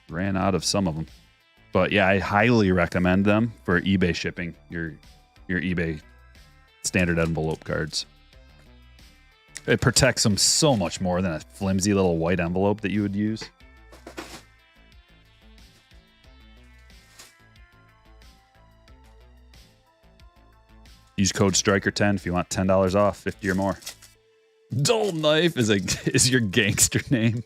ran out of some of them. But yeah, I highly recommend them for eBay shipping, your eBay standard envelope cards. It protects them so much more than a flimsy little white envelope that you would use. Use code Striker10 if you want $10 off, 50 or more. Dull Knife is your gangster name.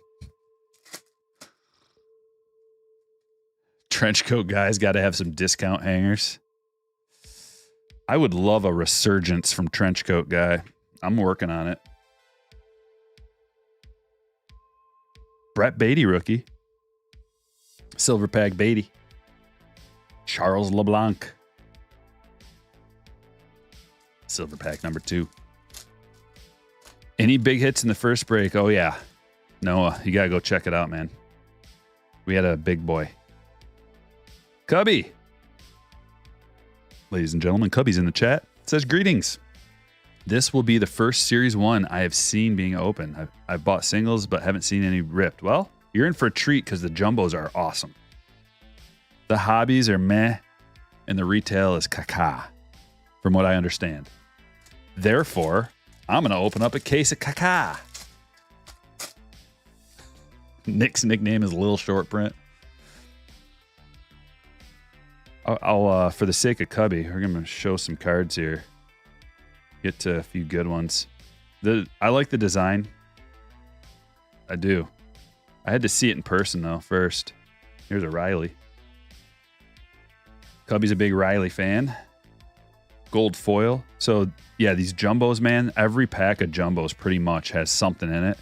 Trenchcoat guy's got to have some discount hangers. I would love a resurgence from Trenchcoat guy. I'm working on it. Brett Beatty rookie. Silver Pack Beatty. Charles LeBlanc. Silver Pack number 2. Any big hits in the first break? Oh, yeah. Noah, you got to go check it out, man. We had a big boy. Cubby. Ladies and gentlemen, Cubby's in the chat. It says, greetings. This will be the first Series 1 I have seen being open. I've bought singles, but haven't seen any ripped. Well, you're in for a treat because the jumbos are awesome. The hobbies are meh, and the retail is caca, from what I understand. Therefore, I'm going to open up a case of caca. Nick's nickname is Lil Short Print. I'll for the sake of Cubby, we're going to show some cards here. Get to a few good ones. I like the design. I do. I had to see it in person, though, first. Here's a Riley. Cubby's a big Riley fan. Gold foil. So, yeah, these jumbos, man, every pack of jumbos pretty much has something in it.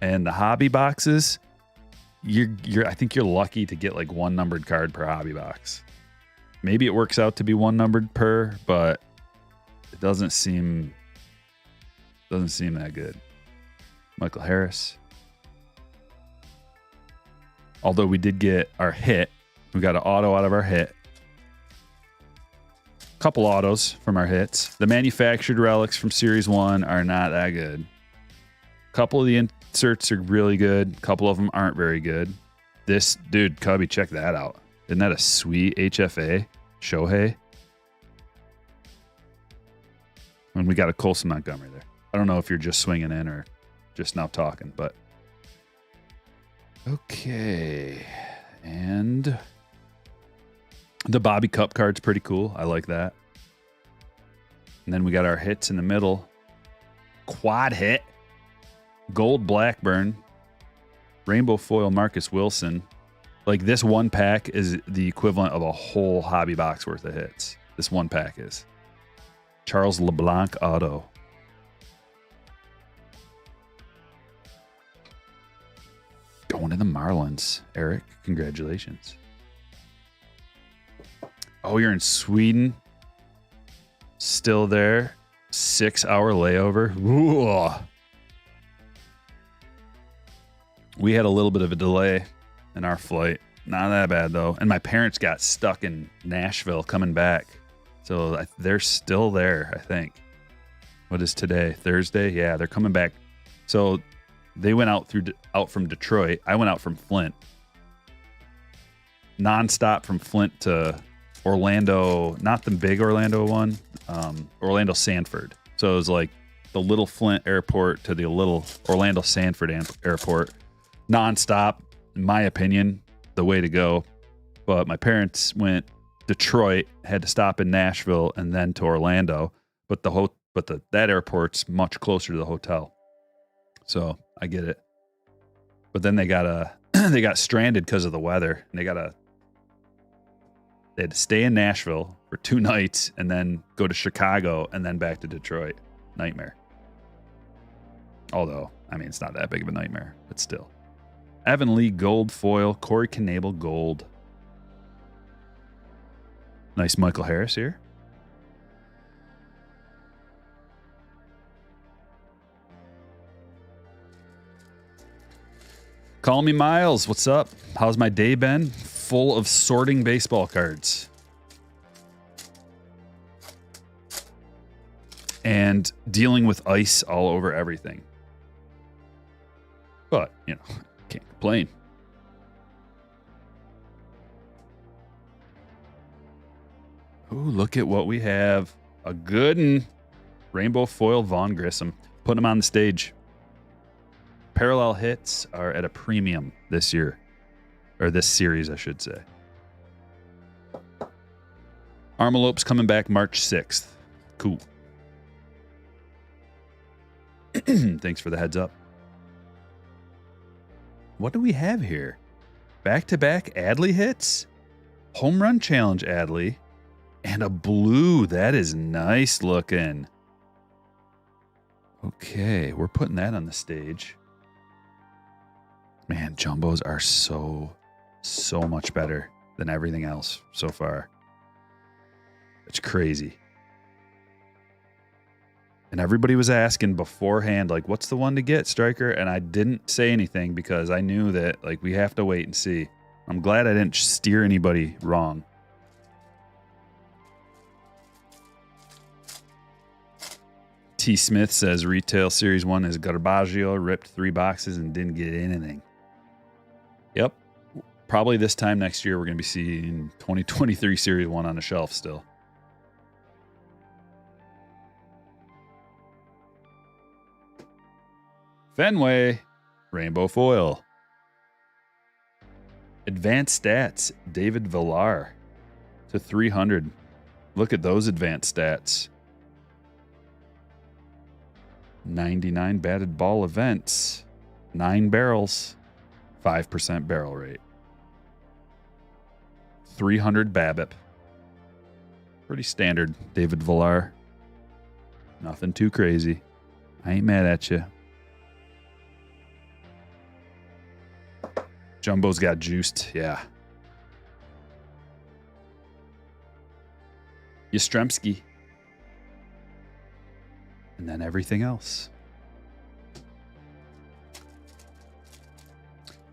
And the hobby boxes, I think you're lucky to get like one numbered card per hobby box. Maybe it works out to be one numbered per, but it doesn't seem that good. Michael Harris. Although we did get our hit. We got an auto out of our hit. Couple autos from our hits. The manufactured relics from Series 1 are not that good. Couple of the inserts are really good. Couple of them aren't very good. This dude, Cubby, check that out. Isn't that a sweet HFA? Shohei? And we got a Colson Montgomery there. I don't know if you're just swinging in or just now talking, but... Okay. And... the Bobby Cup card's pretty cool. I like that. And then we got our hits in the middle. Quad hit. Gold Blackburn. Rainbow foil Marcus Wilson. Like, this one pack is the equivalent of a whole hobby box worth of hits. This one pack is. Charles LeBlanc auto. Going to the Marlins. Eric, congratulations. Oh, you're in Sweden? Still there? 6-hour layover? Ooh. We had a little bit of a delay in our flight. Not that bad, though. And my parents got stuck in Nashville coming back. So they're still there, I think. What is today? Thursday? Yeah, they're coming back. So they went out from Detroit. I went out from Flint. Non-stop from Flint to Orlando. Not the big Orlando one. Orlando Sanford. So it was like the little Flint airport to the little Orlando Sanford airport. Non-stop, in my opinion, the way to go. But my parents went Detroit, had to stop in Nashville and then to Orlando. But that airport's much closer to the hotel. So I get it. But then they got stranded because of the weather. And they had to stay in Nashville for 2 nights and then go to Chicago and then back to Detroit. Nightmare. Although, I mean, it's not that big of a nightmare, but still. Evan Lee gold foil, Corey Knable gold. Nice Michael Harris here. Call me Miles. What's up? How's my day been? Full of sorting baseball cards. And dealing with ice all over everything. But, you know, can't complain. Ooh, look at what we have. A good and rainbow foil Vaughn Grissom. Putting him on the stage. Parallel hits are at a premium this year. Or this series, I should say. Armalope's coming back March 6th. Cool. Thanks for the heads up. What do we have here? Back-to-back Adley hits? Home run challenge Adley. And a blue. That is nice looking. Okay, we're putting that on the stage. Man, jumbos are so much better than everything else so far. It's crazy. And everybody was asking beforehand, like, what's the one to get, Striker? And I didn't say anything because I knew that, like, we have to wait and see. I'm glad I didn't steer anybody wrong. T. Smith says retail series 1 is Garbaggio, ripped 3 boxes and didn't get anything. Yep. Probably this time next year we're going to be seeing 2023 series 1 on the shelf still. Fenway, rainbow foil. Advanced stats, David Villar to 300. Look at those advanced stats. 99 batted ball events, 9 barrels, 5% barrel rate. 300 BABIP. Pretty standard, David Villar. Nothing too crazy. I ain't mad at you. Jumbo's got juiced, yeah. Yastrzemski. And then everything else.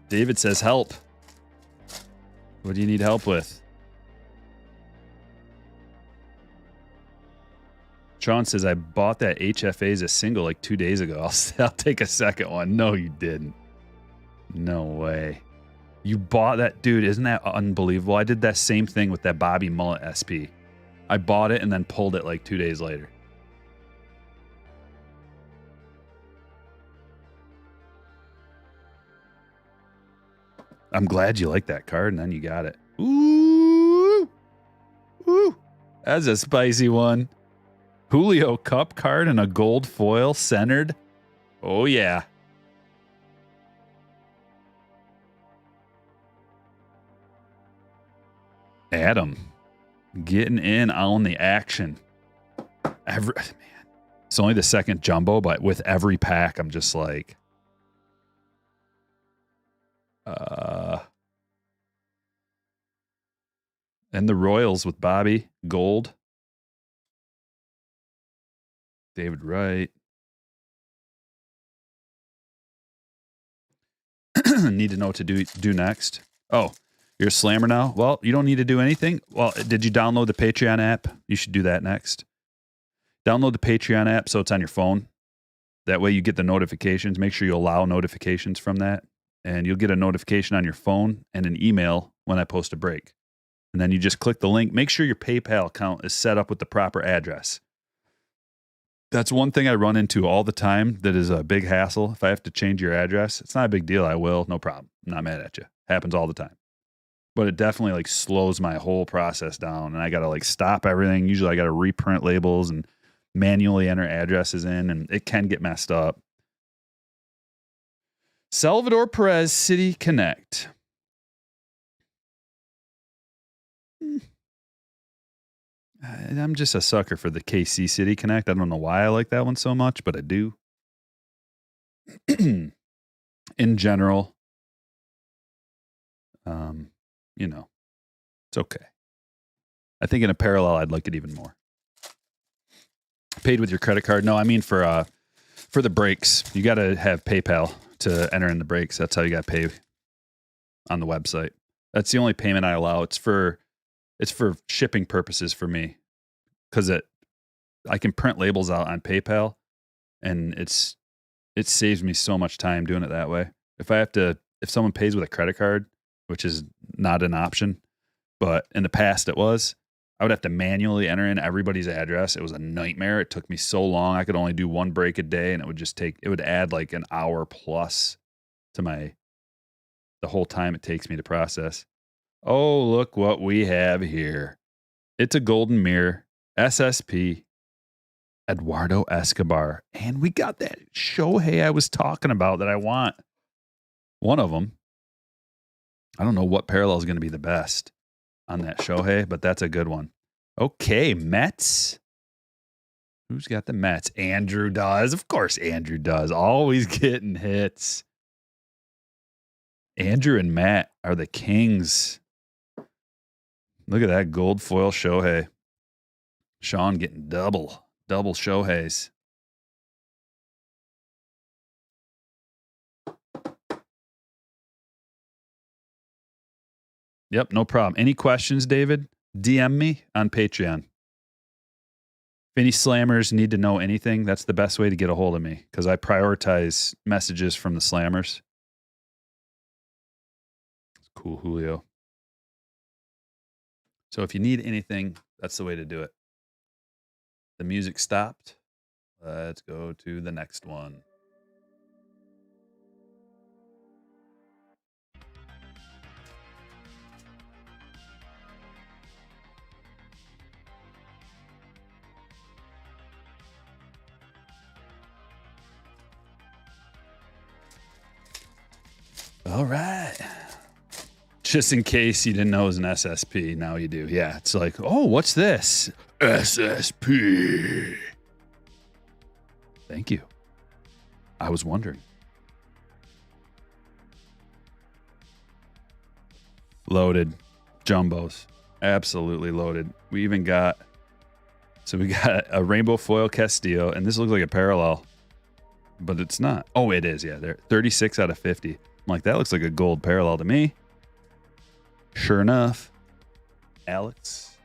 David says help. What do you need help with? Sean says, I bought that HFA as a single like 2 days ago. I'll take a second one. No, you didn't. No way. You bought that? Dude, isn't that unbelievable? I did that same thing with that Bobby Mullet SP. I bought it and then pulled it like 2 days later. I'm glad you like that card, and then you got it. Ooh! Ooh! That's a spicy one. Julio Cup card and a gold foil centered. Oh, yeah. Adam. Getting in on the action. Man. It's only the second jumbo, but with every pack, I'm just like... And the Royals with Bobby, gold. David Wright. Need to know what to do next. Oh, you're a slammer now? Well, you don't need to do anything. Well, did you download the Patreon app? You should do that next. Download the Patreon app so it's on your phone. That way you get the notifications. Make sure you allow notifications from that. And you'll get a notification on your phone and an email when I post a break. And then you just click the link. Make sure your PayPal account is set up with the proper address. That's one thing I run into all the time that is a big hassle. If I have to change your address, it's not a big deal. I will. No problem. I'm not mad at you. Happens all the time. But it definitely like slows my whole process down. And I got to like stop everything. Usually I got to reprint labels and manually enter addresses in. And it can get messed up. Salvador Perez City Connect. I'm just a sucker for the KC City Connect. I don't know why I like that one so much, but I do. In general, you know, it's okay. I think in a parallel, I'd like it even more. Paid with your credit card? No, I mean for the breaks. You got to have PayPal to enter in the breaks. That's how you got to pay on the website. That's the only payment I allow. It's for shipping purposes for me, because I can print labels out on PayPal, and it saves me so much time doing it that way. If someone pays with a credit card, which is not an option, but in the past it was, I would have to manually enter in everybody's address. It was a nightmare. It took me so long. I could only do one break a day, and it would add like an hour plus to the whole time it takes me to process. Oh, look what we have here. It's a golden mirror, SSP, Eduardo Escobar. And we got that Shohei I was talking about that I want. One of them. I don't know what parallel is going to be the best on that Shohei, but that's a good one. Okay, Mets. Who's got the Mets? Andrew does. Of course, Andrew does. Always getting hits. Andrew and Matt are the kings. Look at that gold foil Shohei. Sean getting double Shoheis. Yep, no problem. Any questions, David? DM me on Patreon. If any slammers need to know anything, that's the best way to get a hold of me, because I prioritize messages from the slammers. It's cool, Julio. So if you need anything, that's the way to do it. The music stopped. Let's go to the next one. All right. Just in case you didn't know it was an SSP, now you do. Yeah, it's like, oh, what's this? SSP. Thank you. I was wondering. Loaded. Jumbos. Absolutely loaded. We got a rainbow foil Castillo, and this looks like a parallel, but it's not. Oh, it is. Yeah, they're 36 out of 50. I'm like, that looks like a gold parallel to me. Sure enough, Alex,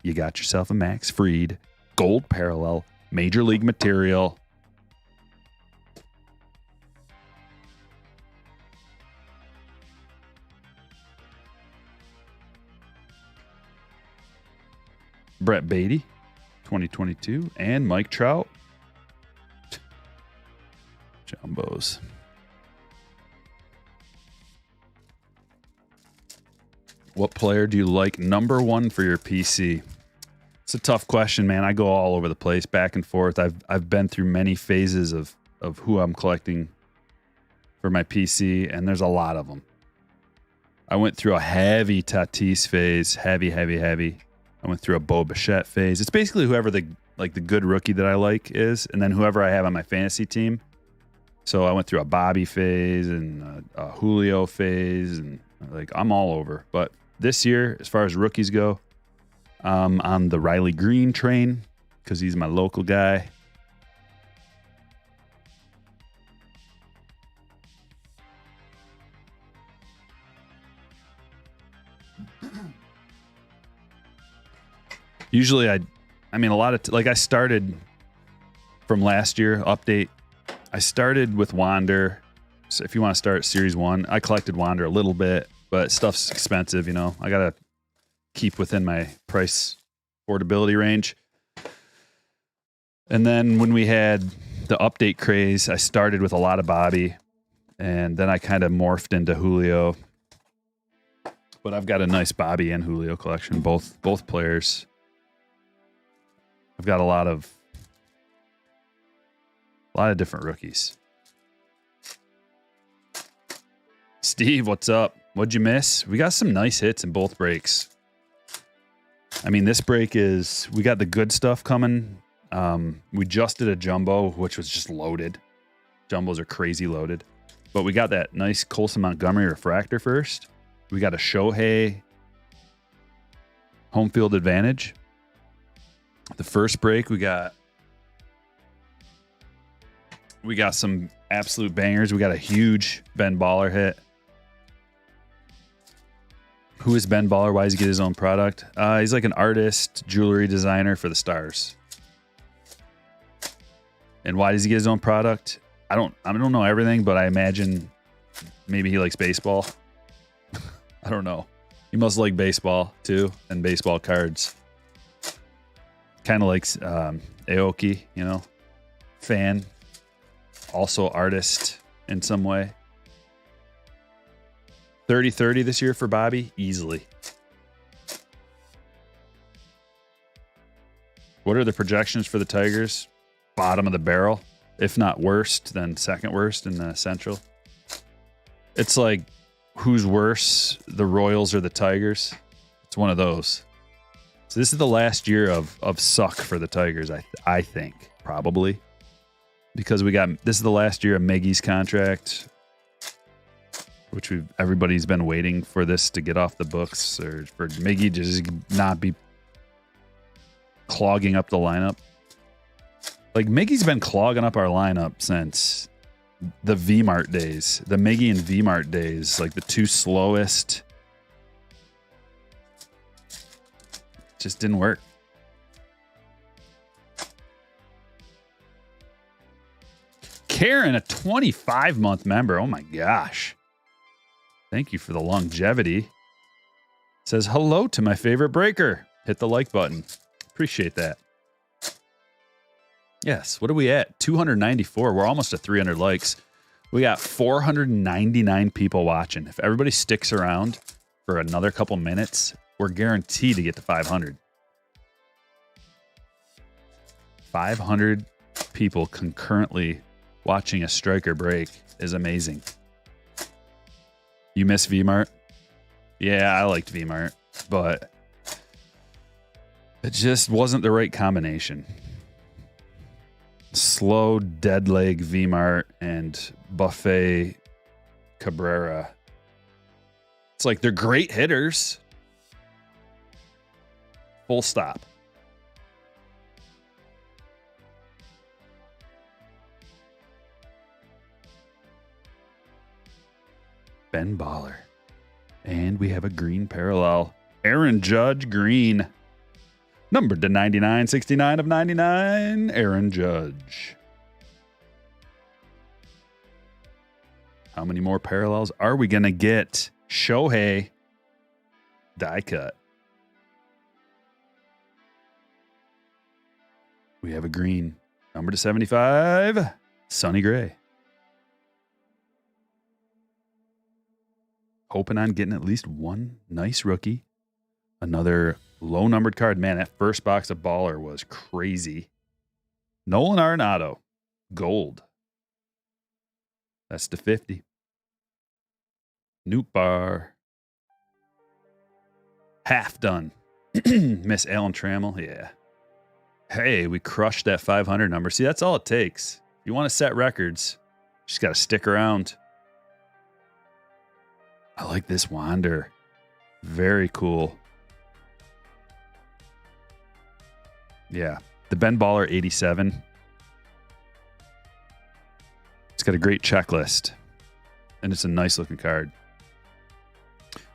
you got yourself a Max Fried gold parallel, major league material. Brett Beatty, 2022, and Mike Trout. Jumbos. What player do you like number one for your PC? It's a tough question, man. I go all over the place, back and forth. I've been through many phases of who I'm collecting for my PC, and there's a lot of them. I went through a heavy Tatis phase, heavy. I went through a Bo Bichette phase. It's basically whoever the good rookie that I like is, and then whoever I have on my fantasy team. So I went through a Bobby phase and a Julio phase, and like I'm all over. But this year, as far as rookies go, on the Riley Green train because he's my local guy. Usually I mean, a lot of, I started from last year, update. I started with Wander. So if you want to start Series 1, I collected Wander a little bit, but stuff's expensive, I got to keep within my price affordability range. And then when we had the update craze, I started with a lot of Bobby, and then I kind of morphed into Julio. But I've got a nice Bobby and Julio collection, both players. I've got a lot of different rookies. Steve, what's up? What'd you miss? We got some nice hits in both breaks. I mean, this break we got the good stuff coming. We just did a jumbo, which was just loaded. Jumbos are crazy loaded. But we got that nice Colson Montgomery refractor first. We got a Shohei home field advantage. The first break, we got some absolute bangers. We got a huge Ben Baller hit. Who is Ben Baller? Why does he get his own product? He's like an artist, jewelry designer for the Stars. And why does he get his own product? I don't know everything, but I imagine maybe he likes baseball. I don't know. He must like baseball too, and baseball cards. Kind of likes Aoki, you know, fan, also artist in some way. 30-30 this year for Bobby, easily. What are the projections for the Tigers? Bottom of the barrel, if not worst, then second worst in the Central. It's like, who's worse, the Royals or the Tigers? It's one of those. So this is the last year of suck for the Tigers, I think, probably. Because this is the last year of Miggy's contract, which everybody's been waiting for this to get off the books, or for Miggy to just not be clogging up the lineup. Like, Miggy's been clogging up our lineup since the V-Mart days, the Miggy and V-Mart days, like the two slowest. Just didn't work. Karen, a 25-month member. Oh my gosh. Thank you for the longevity. Says hello to my favorite breaker. Hit the like button. Appreciate that. Yes, what are we at? 294. We're almost at 300 likes. We got 499 people watching. If everybody sticks around for another couple minutes, we're guaranteed to get to 500. 500 people concurrently watching a striker break is amazing. You miss V-Mart? Yeah, I liked V-Mart, but it just wasn't the right combination. Slow, dead leg V-Mart and Buffet Cabrera. It's like they're great hitters. Full stop. Ben Baller. And we have a green parallel. Aaron Judge, green. Numbered to 99, 69 of 99. Aaron Judge. How many more parallels are we going to get? Shohei. Die cut. We have a green. Number to 75. Sonny Gray. Hoping on getting at least one nice rookie. Another low-numbered card. Man, that first box of Baller was crazy. Nolan Arenado. Gold. That's to 50. Noop Bar. Half done. Miss Alan Trammell. Yeah. Hey, we crushed that 500 number. See, that's all it takes. If you want to set records, you just got to stick around. I like this Wander. Very cool. Yeah. The Ben Baller 87. It's got a great checklist. And it's a nice looking card.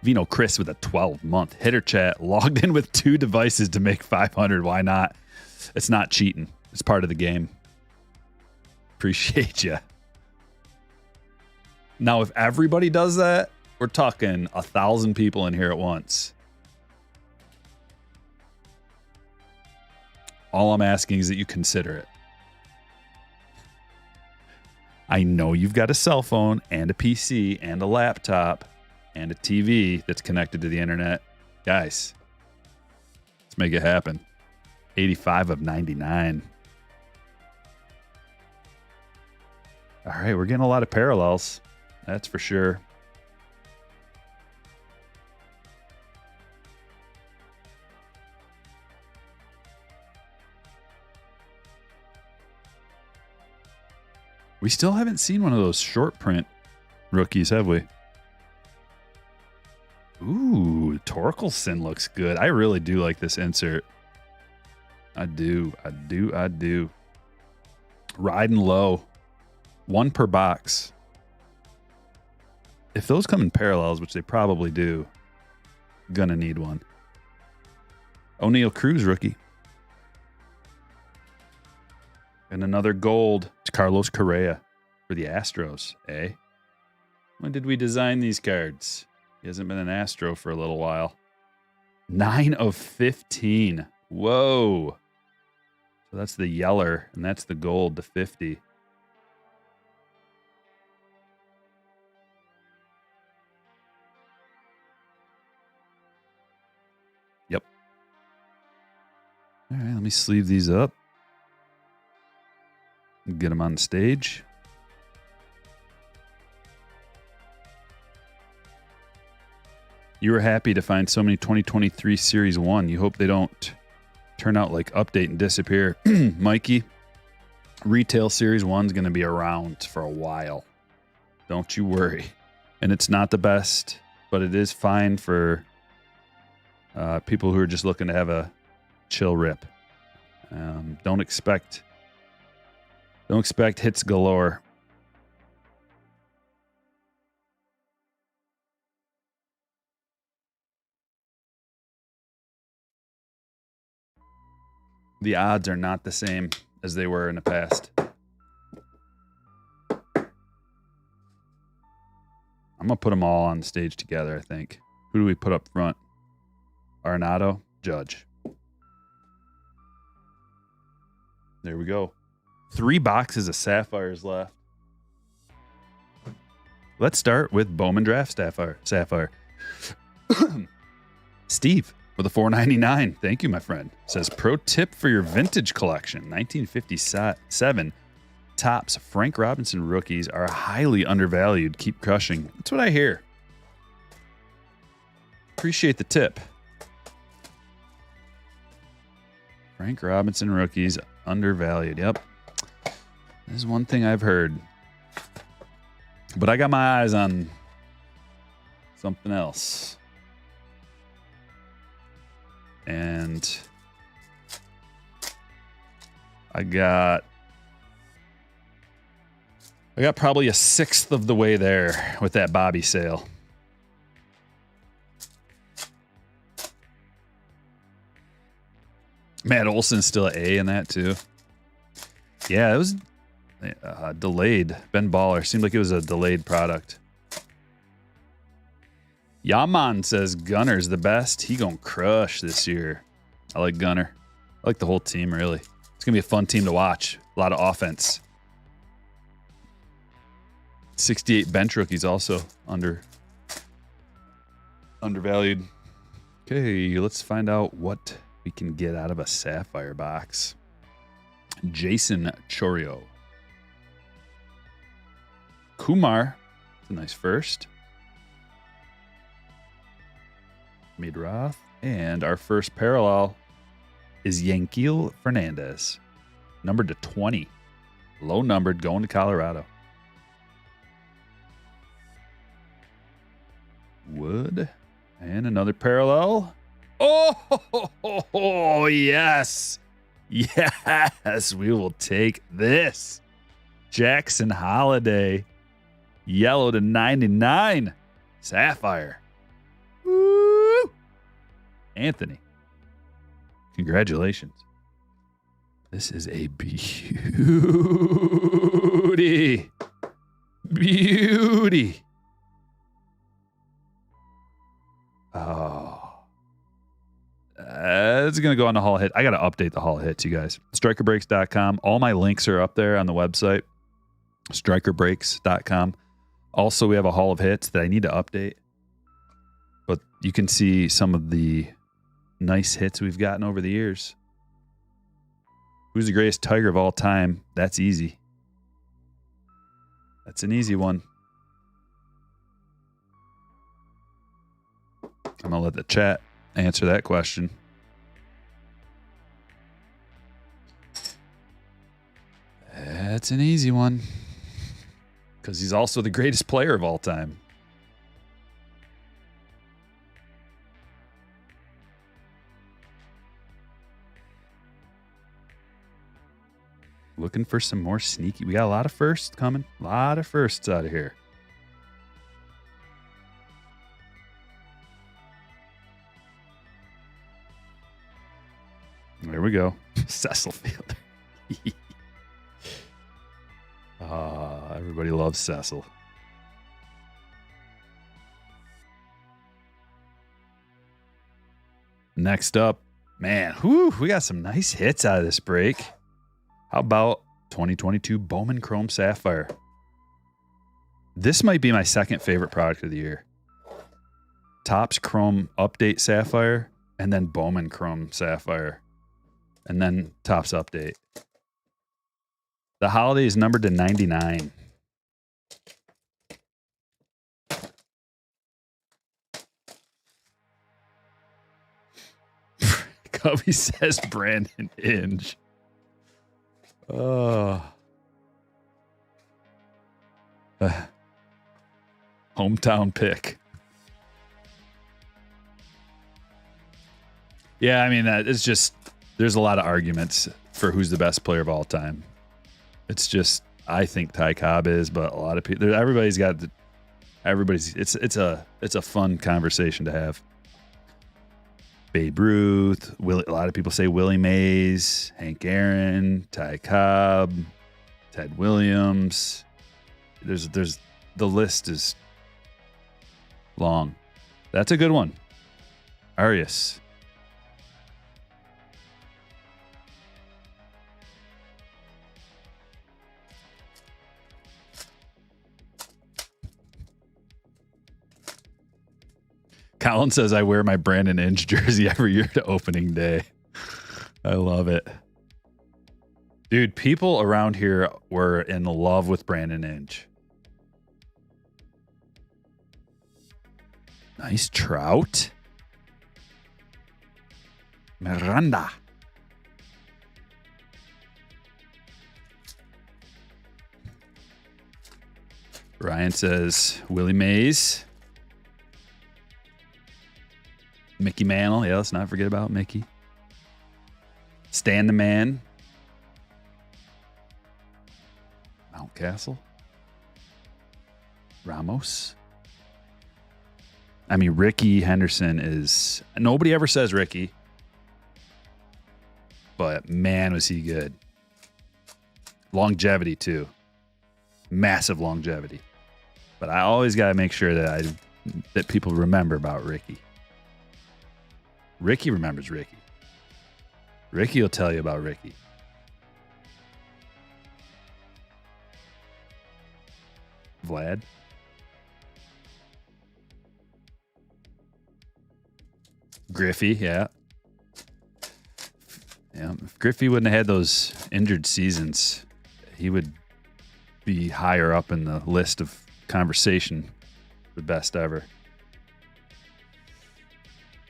Vino Chris with a 12-month hitter chat. Logged in with 2 devices to make 500. Why not? It's not cheating. It's part of the game. Appreciate you. Now, if everybody does that, we're talking 1,000 people in here at once. All I'm asking is that you consider it. I know you've got a cell phone and a PC and a laptop and a TV that's connected to the internet. Guys, let's make it happen. 85 of 99. All right, we're getting a lot of parallels. That's for sure. We still haven't seen one of those short print rookies, have we? Ooh, Torkelson looks good. I really do like this insert. I do. Riding low. 1 per box. If those come in parallels, which they probably do, gonna need one. O'Neal Cruz rookie. And another gold to Carlos Correa for the Astros, eh? When did we design these cards? He hasn't been an Astro for a little while. 9 of 15. Whoa. So that's the yeller, and that's the gold, the 50. Yep. All right, let me sleeve these up. Get them on the stage. You were happy to find so many 2023 Series 1. You hope they don't turn out like Update and disappear. Mikey, retail Series 1 is going to be around for a while. Don't you worry. And it's not the best, but it is fine for people who are just looking to have a chill rip. Don't expect hits galore. The odds are not the same as they were in the past. I'm going to put them all on stage together, I think. Who do we put up front? Arenado, Judge. There we go. 3 boxes of Sapphires left. Let's start with Bowman Draft Sapphire. Steve with a $4.99. Thank you, my friend. Says, pro tip for your vintage collection. 1957 Topps Frank Robinson rookies are highly undervalued. Keep crushing. That's what I hear. Appreciate the tip. Frank Robinson rookies undervalued. Yep. This is one thing I've heard. But I got my eyes on something else. And I got probably a 1/6 of the way there with that Bobby sale. Matt Olson's still an A in that too. Yeah, it was delayed. Ben Baller seemed like it was a delayed product. Yaman says Gunner's the best. He gonna crush this year. I like Gunner. I like the whole team, really. It's gonna be a fun team to watch. A lot of offense. 68 bench rookies also undervalued. Okay, let's find out what we can get out of a Sapphire box. Jason Chorio. Kumar. It's a nice first. Midroth. And our first parallel is Yanquiel Fernandez. Numbered to 20. Low numbered, going to Colorado. Wood. And another parallel. Oh, yes. Yes, we will take this. Jackson Holiday. Yellow to 99. Sapphire. Woo! Anthony. Congratulations. This is a beauty. Beauty. Oh. It's going to go on the Hall Hit. I got to update the Hall Hits, you guys. StrikerBreaks.com. All my links are up there on the website. StrikerBreaks.com. Also, we have a Hall of Hits that I need to update. But you can see some of the nice hits we've gotten over the years. Who's the greatest Tiger of all time? That's easy. That's an easy one. I'm going to let the chat answer that question. That's an easy one. Because he's also the greatest player of all time. Looking for some more sneaky. We got a lot of firsts coming. A lot of firsts out of here. There we go. Cecil Fielder. Everybody loves Cecil. Next up, man, we got some nice hits out of this break. How about 2022 Bowman Chrome Sapphire? This might be my second favorite product of the year. Topps Chrome Update Sapphire, and then Bowman Chrome Sapphire, and then Topps Update. The holiday is numbered to 99. Cubby says Brandon Inge. Hometown pick. Yeah, I mean, it's just, there's a lot of arguments for who's the best player of all time. It's just, I think Ty Cobb is, but a lot of people, it's a fun conversation to have. Babe Ruth, a lot of people say Willie Mays, Hank Aaron, Ty Cobb, Ted Williams. The list is long. That's a good one. Arias. Colin says I wear my Brandon Inge jersey every year to opening day. I love it. Dude, people around here were in love with Brandon Inge. Nice Trout. Miranda. Ryan says Willie Mays. Mickey Mantle. Yeah, let's not forget about Mickey. Stan the Man. Mountcastle. Ramos. I mean, Ricky Henderson is... Nobody ever says Ricky. But man, was he good. Longevity, too. Massive longevity. But I always got to make sure that people remember about Ricky. Ricky remembers Ricky. Ricky will tell you about Ricky. Vlad. Griffey, yeah. Yeah, if Griffey wouldn't have had those injured seasons, he would be higher up in the list of conversation for best ever.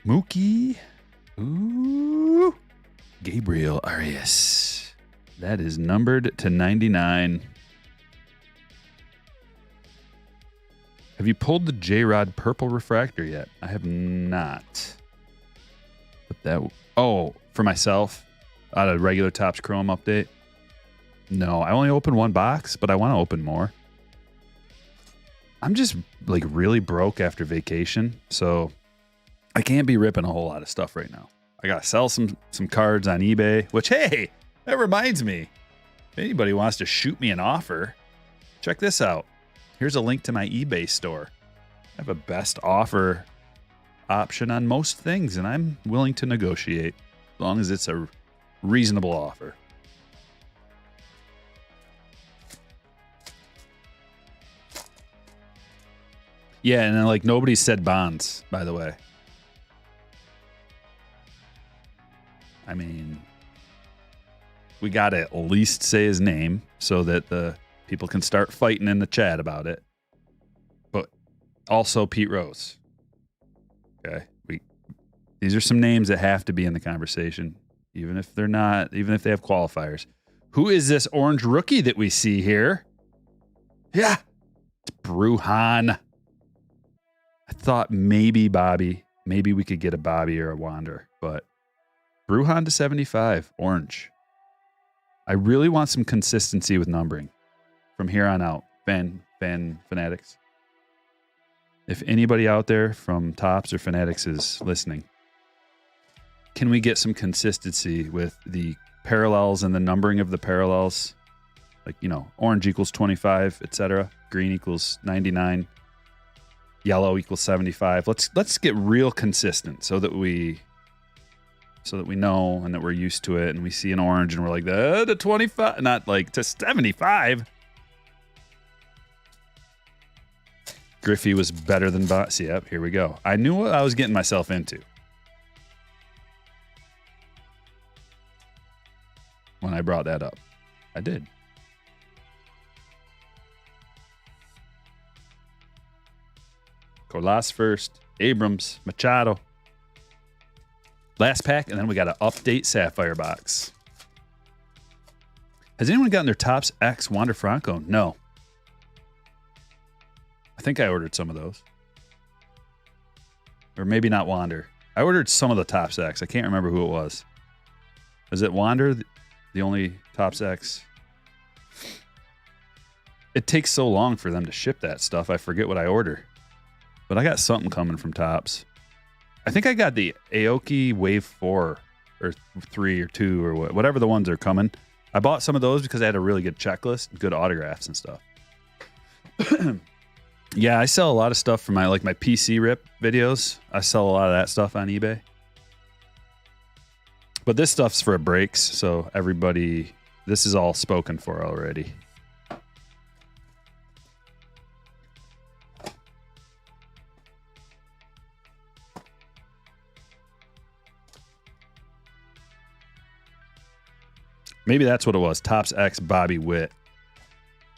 Mookie. Ooh. Gabriel Arias. That is numbered to 99. Have you pulled the J-Rod Purple Refractor yet? I have not. But for myself, out of regular Topps Chrome update? No, I only opened one box, but I want to open more. I'm just like really broke after vacation, so I can't be ripping a whole lot of stuff right now. I got to sell some cards on eBay, which, hey, that reminds me. If anybody wants to shoot me an offer, check this out. Here's a link to my eBay store. I have a best offer option on most things, and I'm willing to negotiate as long as it's a reasonable offer. Yeah, and then like nobody said Bonds, by the way. I mean, we got to at least say his name so that the people can start fighting in the chat about it. But also Pete Rose. Okay. These are some names that have to be in the conversation, even if they're not, even if they have qualifiers. Who is this orange rookie that we see here? Yeah, it's Bruhan. I thought maybe we could get a Bobby or a Wander, but Bruhan to 75, orange. I really want some consistency with numbering from here on out. Fanatics. If anybody out there from Topps or Fanatics is listening, can we get some consistency with the parallels and the numbering of the parallels? Like, orange equals 25, etc. Green equals 99. Yellow equals 75. Let's get real consistent so that we know and that we're used to it, and we see an orange and we're like, to 25, not like to 75. Griffey was better than Boss. Yep, here we go. I knew what I was getting myself into when I brought that up. I did. Colas first. Abrams. Machado. Last pack, and then we got an update Sapphire box. Has anyone gotten their Topps X Wander Franco? No. I think I ordered some of those. Or maybe not Wander. I ordered some of the Topps X. I can't remember who it was. Is it Wander, the only Topps X? It takes so long for them to ship that stuff. I forget what I order. But I got something coming from Topps. I think I got the Aoki Wave 4 or 3 or 2 or whatever the ones are coming. I bought some of those because I had a really good checklist, good autographs and stuff. Yeah, I sell a lot of stuff for my PC rip videos. I sell a lot of that stuff on eBay. But this stuff's for breaks, so everybody, this is all spoken for already. Maybe that's what it was. Topps X Bobby Witt.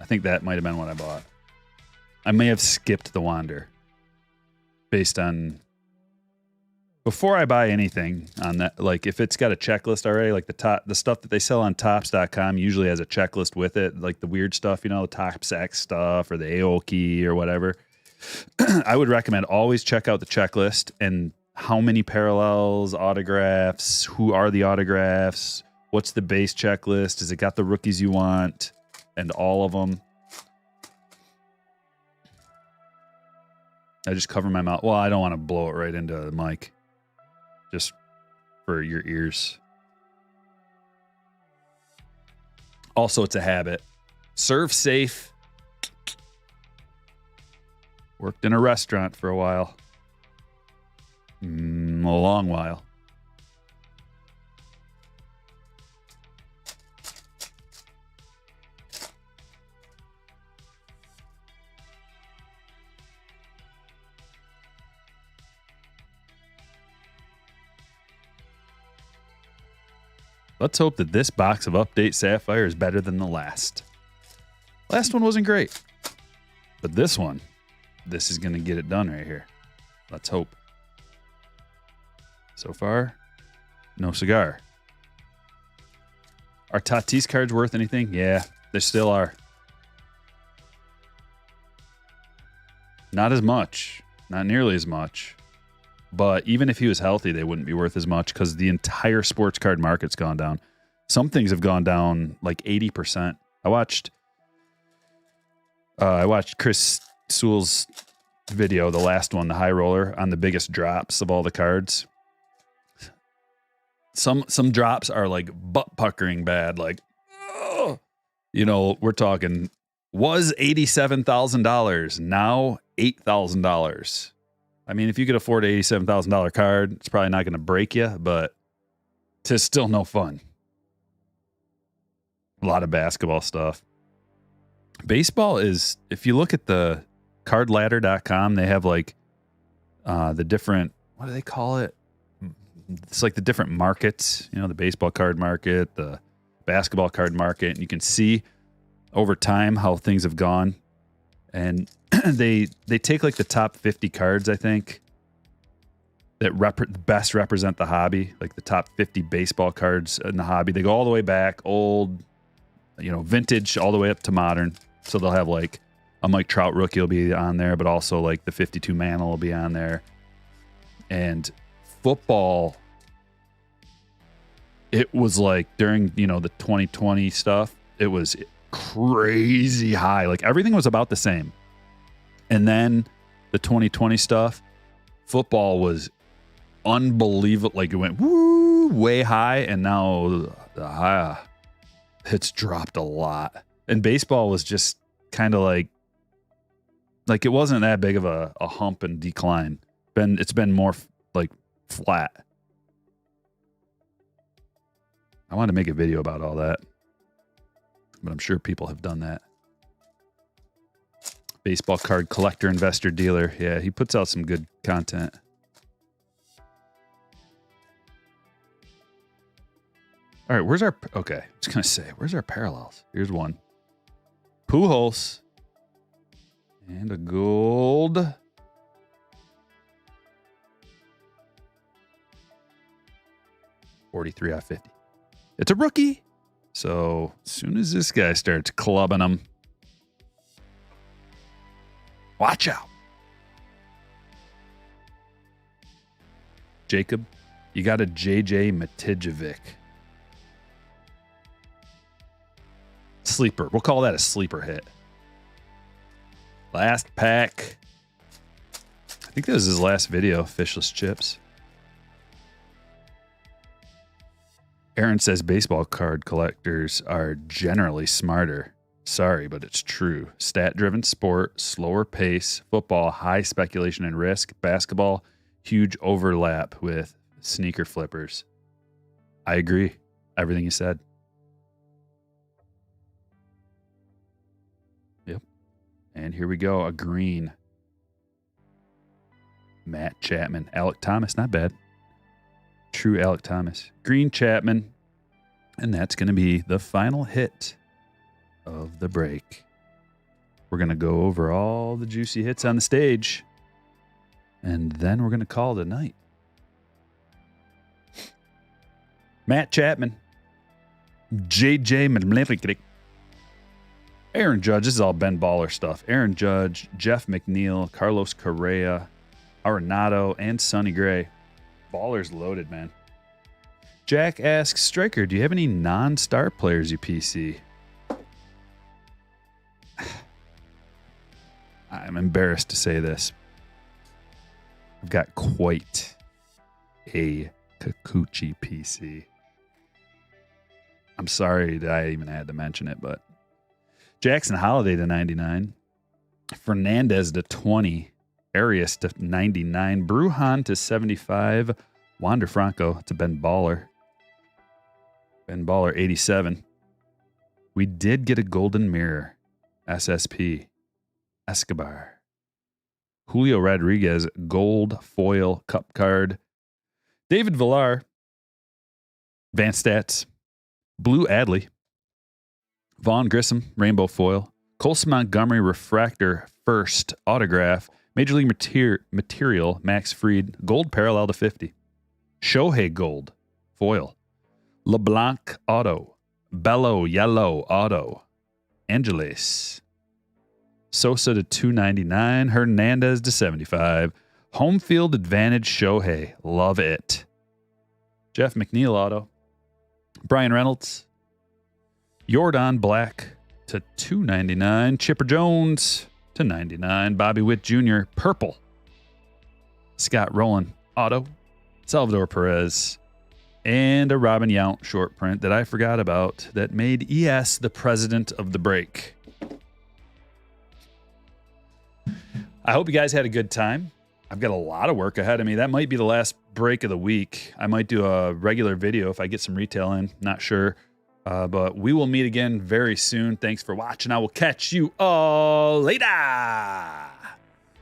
I think that might have been what I bought. I may have skipped the Wander based on before I buy anything on that. Like if it's got a checklist already, like the stuff that they sell on Topps.com usually has a checklist with it, like the weird stuff, the Topps X stuff or the Aoki or whatever. I would recommend always check out the checklist and how many parallels, autographs, who are the autographs, what's the base checklist, has it got the rookies you want, and all of them. I just cover my mouth. Well, I don't want to blow it right into the mic. Just for your ears. Also, it's a habit. Serve safe. Worked in a restaurant for a while. A long while. Let's hope that this box of Update Sapphire is better than the last. Last one wasn't great. But this one, this is going to get it done right here. Let's hope. So far, no cigar. Are Tatis cards worth anything? Yeah, they still are. Not as much. Not nearly as much. But even if he was healthy, they wouldn't be worth as much because the entire sports card market's gone down. Some things have gone down like 80%. I watched Chris Sewell's video, the last one, the high roller, on the biggest drops of all the cards. Some drops are like butt puckering bad. Like, oh, we're talking was $87,000, now $8,000. I mean, if you could afford an $87,000 card, it's probably not going to break you, but it's still no fun. A lot of basketball stuff. Baseball is, if you look at the cardladder.com, they have like the different, what do they call it? It's like the different markets, the baseball card market, the basketball card market, and you can see over time how things have gone. And they take like the top 50 cards, I think, that best represent the hobby, like the top 50 baseball cards in the hobby. They go all the way back, old, vintage, all the way up to modern. So they'll have like a Mike Trout rookie will be on there, but also like the 52 Mantle will be on there. And football it was like during, the 2020 stuff, it was crazy high. Like everything was about the same. And then the 2020 stuff, football was unbelievable. Like it went way high, and now it's dropped a lot. And baseball was just kind of like it wasn't that big of a hump and decline. It's been more like flat. I wanted to make a video about all that, but I'm sure people have done that. Baseball card collector, investor, dealer. Yeah, he puts out some good content. All right, where's our... Okay, I was going to say, where's our parallels? Here's one. Pujols. And a gold. $43 out of $50. It's a rookie. So as soon as this guy starts clubbing them, watch out. Jacob, you got a JJ Matijevic. Sleeper. We'll call that a sleeper hit. Last pack. I think that was his last video, Fishless Chips. Aaron says baseball card collectors are generally smarter. Sorry, but it's true. Stat-driven sport, slower pace, football, high speculation and risk, basketball, huge overlap with sneaker flippers. I agree. Everything you said. Yep. And here we go. A green. Matt Chapman. Alec Thomas. Not bad. True Alec Thomas. Green Chapman. And that's going to be the final hit of the break. We're going to go over all the juicy hits on the stage. And then we're going to call it a night. Matt Chapman. JJ Matijevic. Aaron Judge. This is all Ben Baller stuff. Aaron Judge, Jeff McNeil, Carlos Correa, Arenado, and Sonny Gray. Baller's loaded, man. Jack asks, Striker, do you have any non-star players you PC? I'm embarrassed to say this. I've got quite a Kikuchi PC. I'm sorry that I even had to mention it, but Jackson Holiday to 99. Fernandez to 20. Arias to 99. Brujan to 75. Wander Franco to Ben Baller. Ben Baller 87. We did get a golden mirror. SSP. Escobar. Julio Rodriguez gold foil cup card. David Villar. Advanced stats. Blue Adley. Vaughn Grissom rainbow foil. Colson Montgomery refractor first autograph. Major League Material, Max Fried, gold parallel to 50. Shohei gold, foil. LeBlanc auto. Bello yellow auto. Angeles. Sosa to 299. Hernandez to 75. Home field advantage Shohei. Love it. Jeff McNeil auto. Brian Reynolds. Jordan Black to 299. Chipper Jones to 99. Bobby Witt Jr. Purple. Scott Rowland auto. Salvador Perez. And a Robin Yount short print that I forgot about that made ES the president of the break. I hope you guys had a good time. I've got a lot of work ahead of me. That might be the last break of the week. I might do a regular video if I get some retail in. Not sure. But we will meet again very soon. Thanks for watching. I will catch you all later.